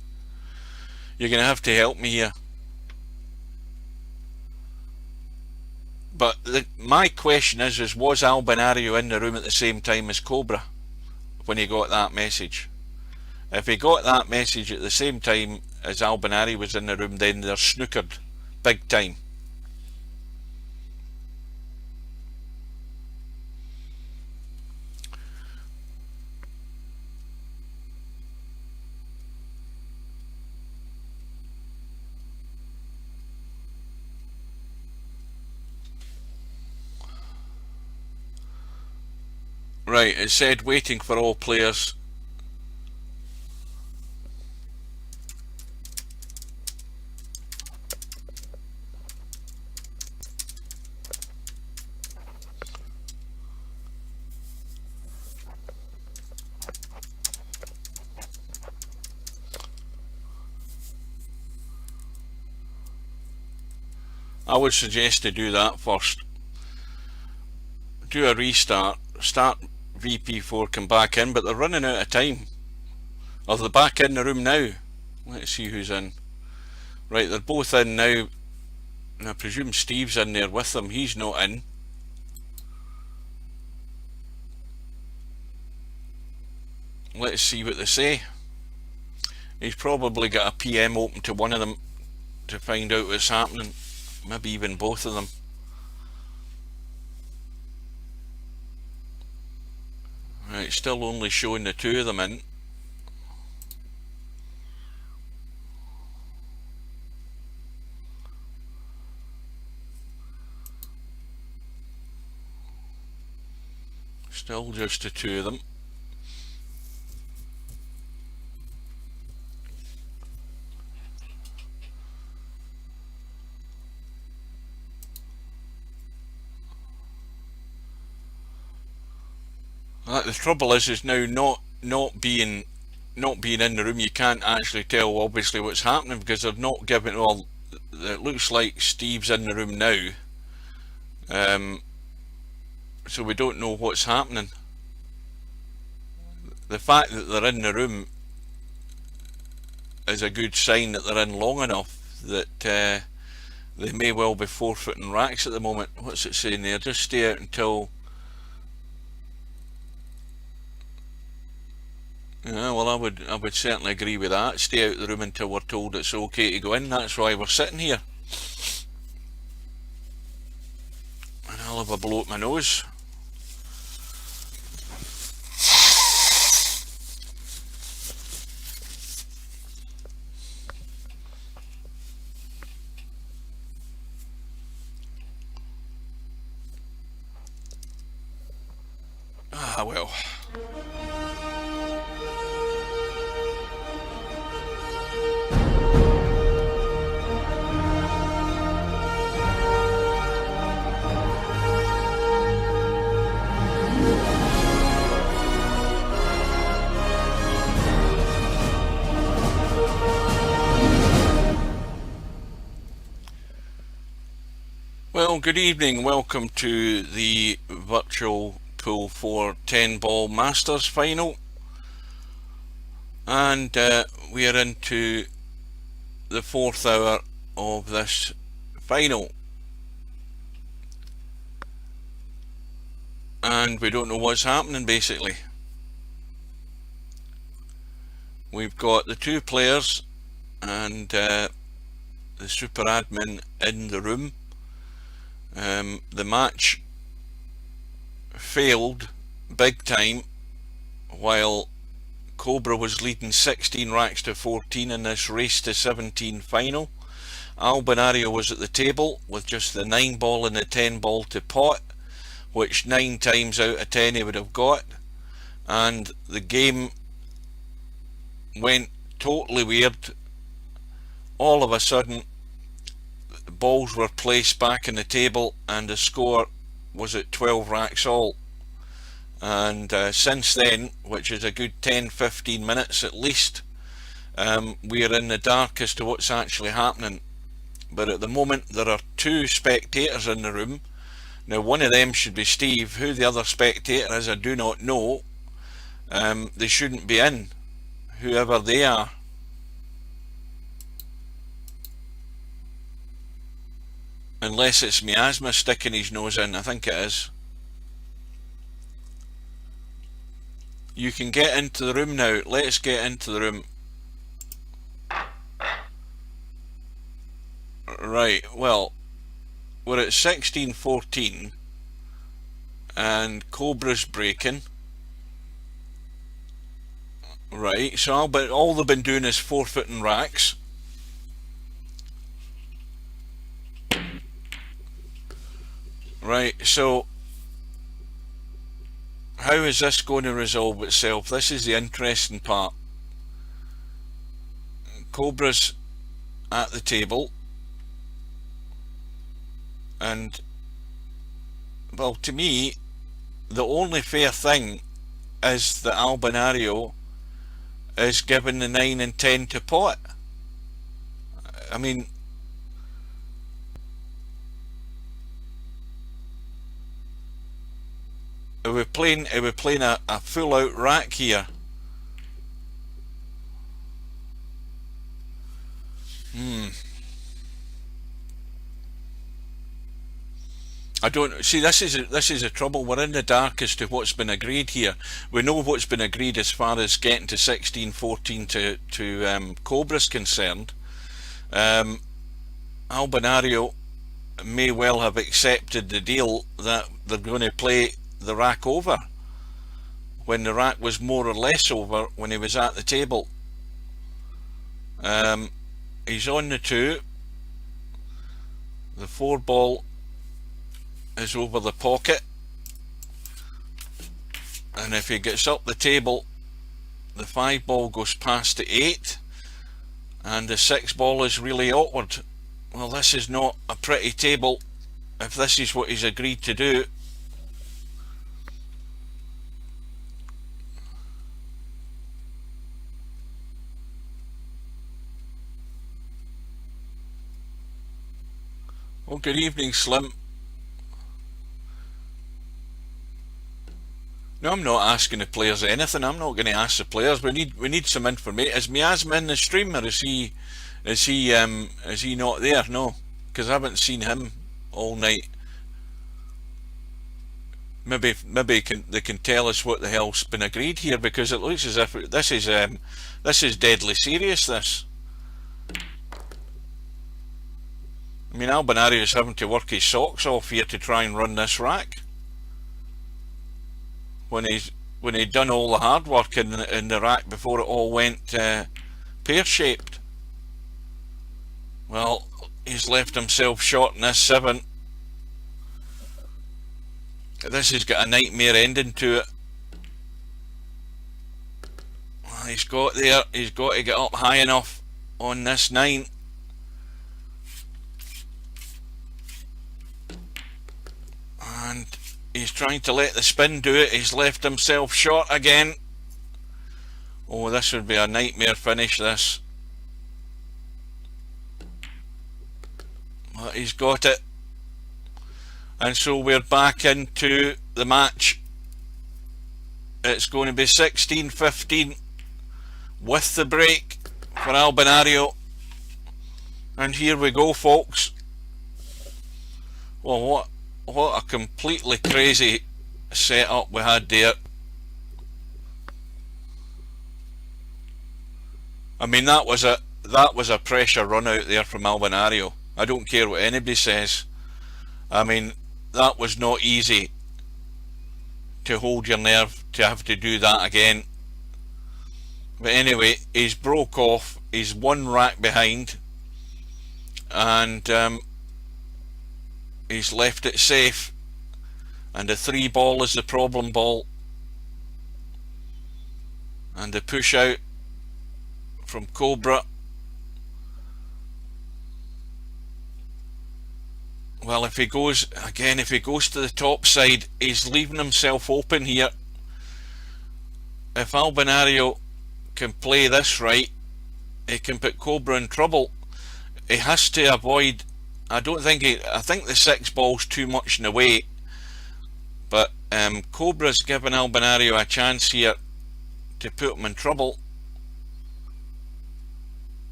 You're going to have to help me here. But my question is was Albinario in the room at the same time as Cobra when he got that message? If he got that message at the same time as Albinario was in the room, then they're snookered big time. Right, it said waiting for all players. I would suggest to do that first. Do a restart, start VP4, come back in, but they're running out of time. Are they back in the room now? Let's see who's in. Right, they're both in now. And I presume Steve's in there with them. He's not in. Let's see what they say. He's probably got a PM open to one of them to find out what's happening. Maybe even both of them. Right, still only showing the two of them in. Still just the two of them. The trouble is now not being in the room, you can't actually tell obviously what's happening because they're not giving. Well, it looks like Steve's in the room now, so we don't know what's happening. The fact that they're in the room is a good sign that they're in long enough that they may well be forfeiting racks at the moment. What's it saying there? Just stay out until... Yeah, well, I would certainly agree with that. Stay out of the room until we're told it's okay to go in. That's why we're sitting here. And I'll have a blow at my nose. Ah, well. Well, good evening. Welcome to the virtual Pool 4 10 ball Masters final, and we are into the 4th hour of this final, and we don't know what's happening. Basically, we've got the two players and the super admin in the room. The match failed big time while Cobra was leading 16 racks to 14 in this race to 17 final. Albinario was at the table with just the 9 ball and the 10 ball to pot, which 9 times out of 10 he would have got, and the game went totally weird. All of a sudden balls were placed back in the table and the score was at 12 racks all, and since then, which is a good 10-15 minutes at least, we are in the dark as to what's actually happening. But at the moment there are 2 spectators in the room. Now one of them should be Steve. Who the other spectator is I do not know. They shouldn't be in, whoever they are. Unless it's miasma sticking his nose in. I think it is. You can get into the room now. Let's get into the room. Right, well, we're at 16-14 and Cobra's breaking. Right, so all they've been doing is forfeiting racks. Right, so how is this going to resolve itself? This is the interesting part. Cobra's at the table, and well, to me the only fair thing is that Albinario is given the 9 and 10 to pot. I mean, are we playing a full out rack here? I don't see. This is a trouble. We're in the dark as to what's been agreed here. We know what's been agreed as far as getting to 16-14 to Cobra's concerned. Albinario may well have accepted the deal that they're going to play the rack over when the rack was more or less over when he was at the table. He's on the 2. The 4 ball is over the pocket. And if he gets up the table, the 5 ball goes past the 8, and the 6 ball is really awkward. Well, this is not a pretty table if this is what he's agreed to do. Well, good evening, Slim. No, I'm not asking the players anything. I'm not going to ask the players. We need some information. Is Miasma in the stream, or is he not there? No, because I haven't seen him all night. Maybe they can tell us what the hell's been agreed here, because it looks as if this is deadly serious. This. I mean, Albinario is having to work his socks off here to try and run this rack, when he'd done all the hard work in the rack before it all went pear-shaped. Well, he's left himself short in this 7. This has got a nightmare ending to it. He's got to get up high enough on this 9. And he's trying to let the spin do it. He's left himself short again. Oh, this would be a nightmare finish, this. But he's got it. And so we're back into the match. It's going to be 16-15 with the break for Albinario. And here we go, folks. Well, what a completely crazy setup we had there. I mean, that was a pressure run out there from Albinario. I don't care what anybody says. I mean, that was not easy to hold your nerve to have to do that again. But anyway, he's broke off. He's 1 rack behind, and he's left it safe. And the 3 ball is the problem ball. And the push out from Cobra. Well, if he goes to the top side, he's leaving himself open here. If Albinario can play this right, he can put Cobra in trouble. He has to avoid. I think the 6 ball's too much in the way, but Cobra's given Albinario a chance here to put him in trouble.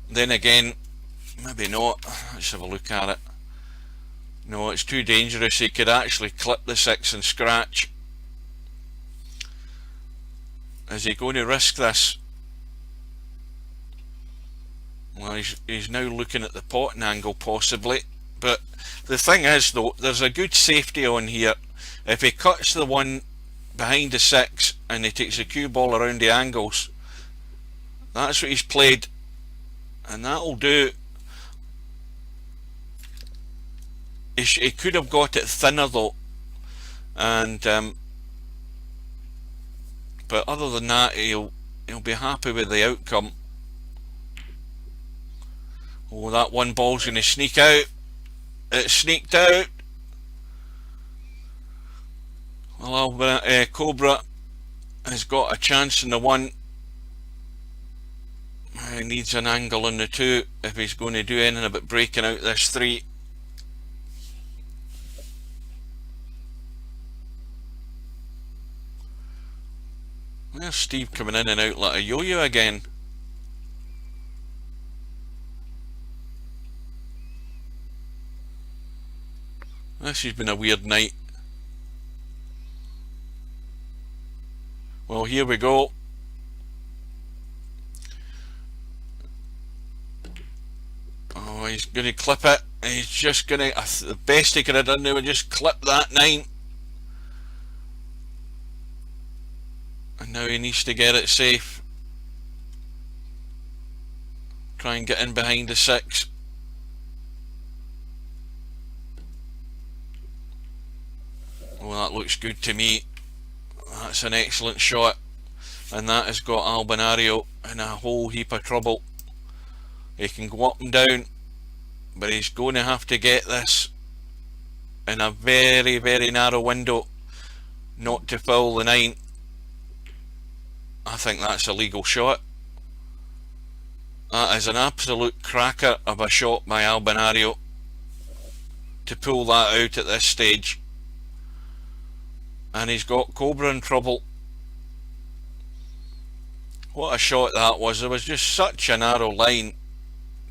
Then again, maybe not. Let's have a look at it. No, it's too dangerous. He could actually clip the 6 and scratch. Is he going to risk this? Well, he's now looking at the potting angle possibly. But the thing is, though, there's a good safety on here. If he cuts the 1 behind the 6 and he takes the cue ball around the angles, that's what he's played. And that'll do. He could have got it thinner though, and but other than that, he'll be happy with the outcome. Oh, that 1 ball's going to sneak out. It sneaked out. Well, Cobra has got a chance in the 1. He needs an angle on the 2 if he's going to do anything about breaking out this 3. There's Steve coming in and out like a yo-yo again. This has been a weird night. Well, here we go. Oh, he's going to clip it. He's just going to, the best he could have done there was just clip that 9. And now he needs to get it safe. Try and get in behind the 6. Well, that looks good to me. That's an excellent shot, and that has got Albinario in a whole heap of trouble. He can go up and down, but he's going to have to get this in a very, very narrow window, not to foul the 9. I think that's a legal shot. That is an absolute cracker of a shot by Albinario to pull that out at this stage. And he's got Cobra in trouble. What a shot that was. There was just such a narrow line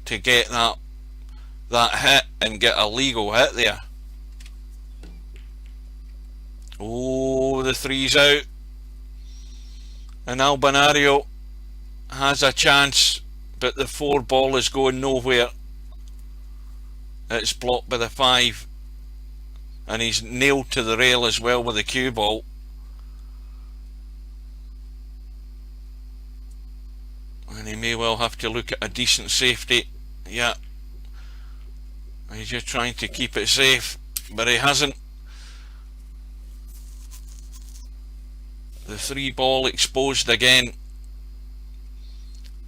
to get that hit and get a legal hit there. Oh, the 3's out. And Albinario has a chance, but the 4 ball is going nowhere. It's blocked by the 5. And he's nailed to the rail as well with the cue ball. And he may well have to look at a decent safety. Yeah. He's just trying to keep it safe, but he hasn't. The 3 ball exposed again.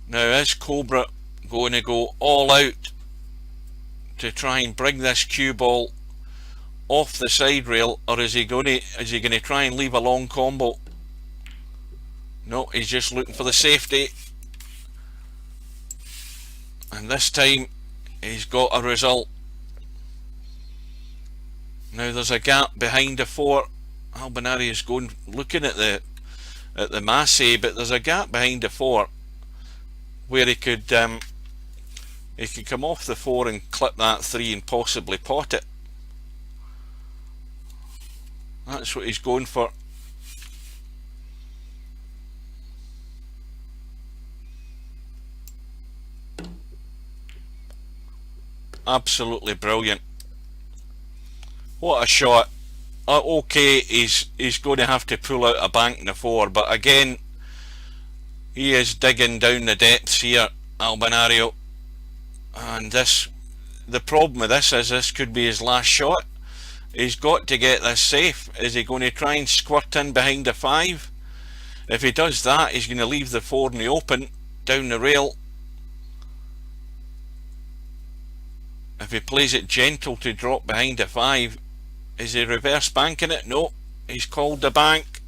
Now is Cobra going to go all out to try and bring this cue ball off the side rail, or is he going to try and leave a long combo? No, he's just looking for the safety. And this time he's got a result. Now there's a gap behind the 4. Albinario is going looking at the Massey, but there's a gap behind the 4 where he could come off the 4 and clip that 3 and possibly pot it. That's what he's going for. Absolutely brilliant. What a shot. Okay, he's going to have to pull out a bank in the 4, but again, he is digging down the depths here, Albinario. And the problem with this is this could be his last shot. He's got to get this safe. Is he going to try and squirt in behind the 5? If he does that, he's going to leave the 4 in the open, down the rail. If he plays it gentle to drop behind the 5, is he reverse banking it? No, he's called the bank.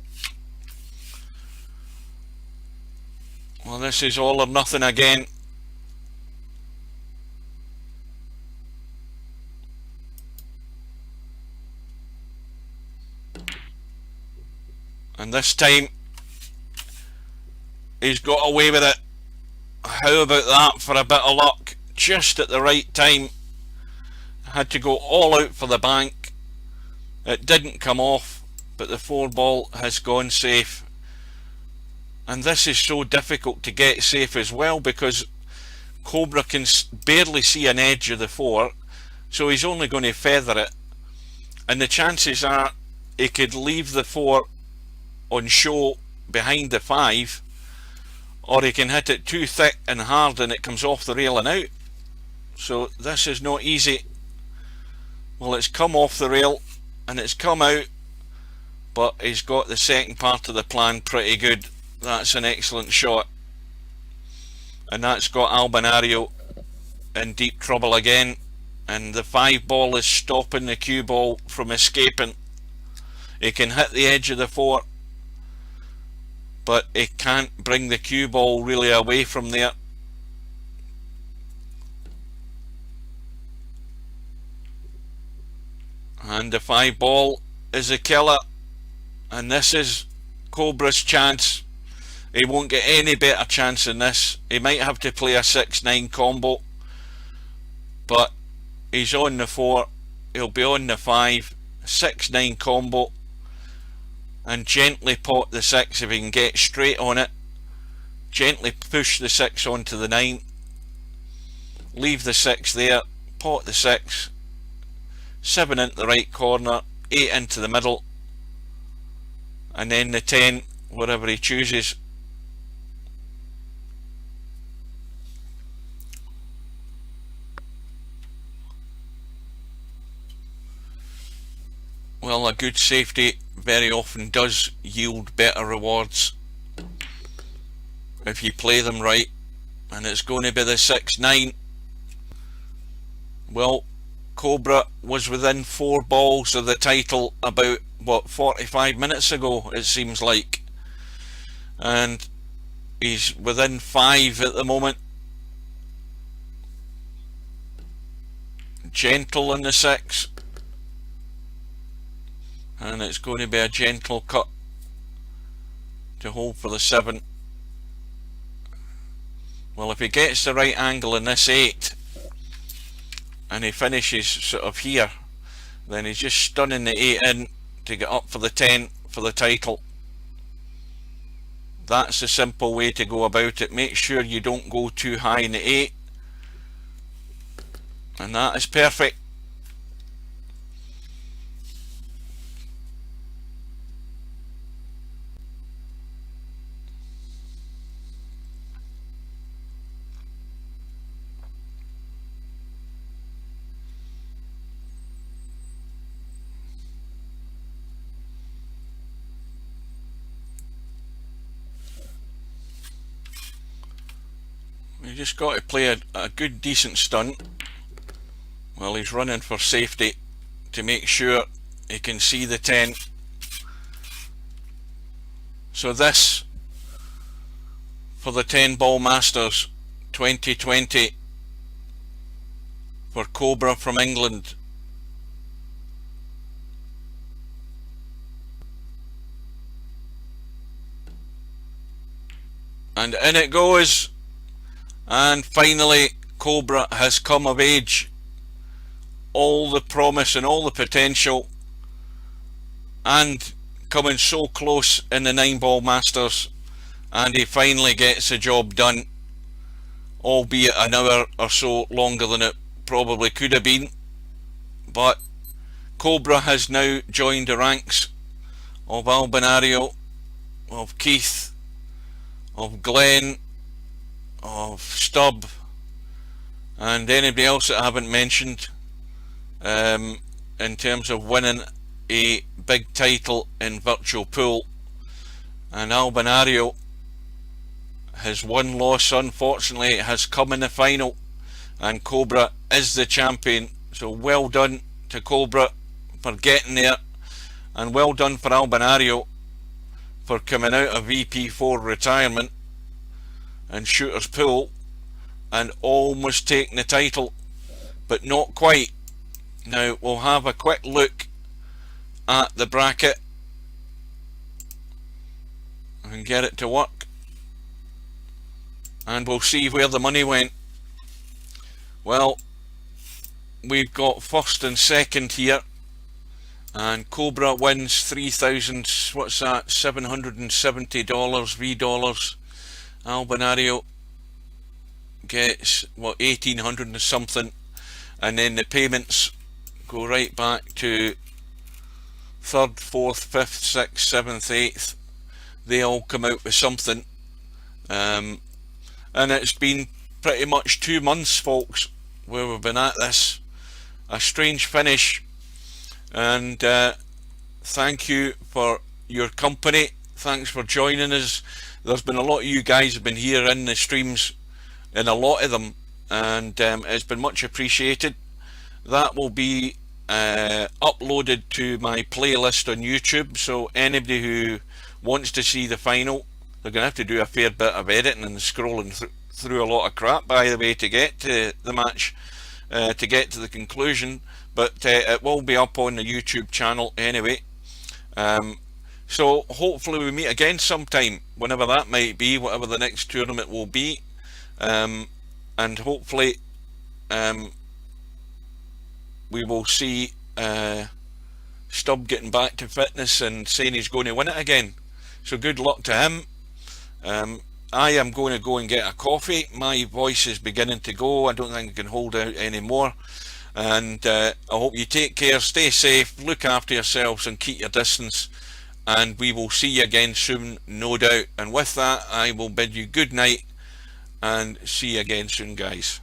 Well, this is all or nothing again. And this time he's got away with it. How about that for a bit of luck? Just at the right time. Had to go all out for the bank. It didn't come off, but the 4 ball has gone safe. And this is so difficult to get safe as well, because Cobra can barely see an edge of the 4, so he's only going to feather it. And the chances are he could leave the 4 on show behind the 5, or he can hit it too thick and hard and it comes off the rail and out. So this is not easy. Well, it's come off the rail and it's come out, but he's got the second part of the plan pretty good. That's an excellent shot, and that's got Albinario in deep trouble again, and the 5 ball is stopping the cue ball from escaping. He can hit the edge of the 4, but he can't bring the cue ball really away from there. And the 5 ball is a killer, and this is Cobra's chance. He won't get any better chance than this. He might have to play a 6-9 combo, but he's on the 4, he'll be on the 5, 6-9 combo, and gently pot the 6 if he can get straight on it. Gently push the 6 onto the 9, leave the 6 there, pot the 6, 7 into the right corner, 8 into the middle, and then the 10 wherever he chooses. well, a good safety very often does yield better rewards if you play them right. And it's going to be the 6-9. Well, Cobra was within 4 balls of the title about, 45 minutes ago, it seems like. And he's within 5 at the moment. Gentle in the 6. And it's going to be a gentle cut to hold for the 7. Well, if he gets the right angle in this 8 and he finishes sort of here, then he's just stunning the 8 in to get up for the 10 for the title. That's the simple way to go about it. Make sure you don't go too high in the 8, and that is perfect. You just got to play a good decent stunt while he's running for safety to make sure he can see the 10. So this for the 10 Ball Masters 2020 for Cobra from England. And in it goes. And finally, Cobra has come of age. All the promise and all the potential, and coming so close in the 9 Ball Masters, and he finally gets the job done, albeit an hour or so longer than it probably could have been. But Cobra has now joined the ranks of Albinario, of Keith, of Glenn, of Stubb, and anybody else that I haven't mentioned, in terms of winning a big title in virtual pool. And Albinario, his one loss unfortunately has come in the final, and Cobra is the champion. So well done to Cobra for getting there, and well done for Albinario for coming out of VP4 retirement and shooters pool and almost taking the title, but not quite. Now we'll have a quick look at the bracket and get it to work, and we'll see where the money went. Well, we've got first and second here, and Cobra wins 3,000, what's that, $770 V-dollars. Albinario gets, 1,800 and something, and then the payments go right back to 3rd, 4th, 5th, 6th, 7th, 8th. They all come out with something, and it's been pretty much 2 months, folks, where we've been at this. A strange finish, and thank you for your company. Thanks for joining us. There's been a lot of you guys have been here in the streams, in a lot of them, and it's been much appreciated. That will be uploaded to my playlist on YouTube, so anybody who wants to see the final, they're going to have to do a fair bit of editing and scrolling through a lot of crap, by the way, to get to the match, to get to the conclusion, but it will be up on the YouTube channel anyway. So hopefully we meet again sometime, whenever that might be, whatever the next tournament will be, and hopefully we will see Stubb getting back to fitness and saying he's going to win it again. So good luck to him. I am going to go and get a coffee. My voice is beginning to go. I don't think I can hold out anymore. And I hope you take care, stay safe, look after yourselves and keep your distance. And we will see you again soon, no doubt. And with that, I will bid you good night and see you again soon, guys.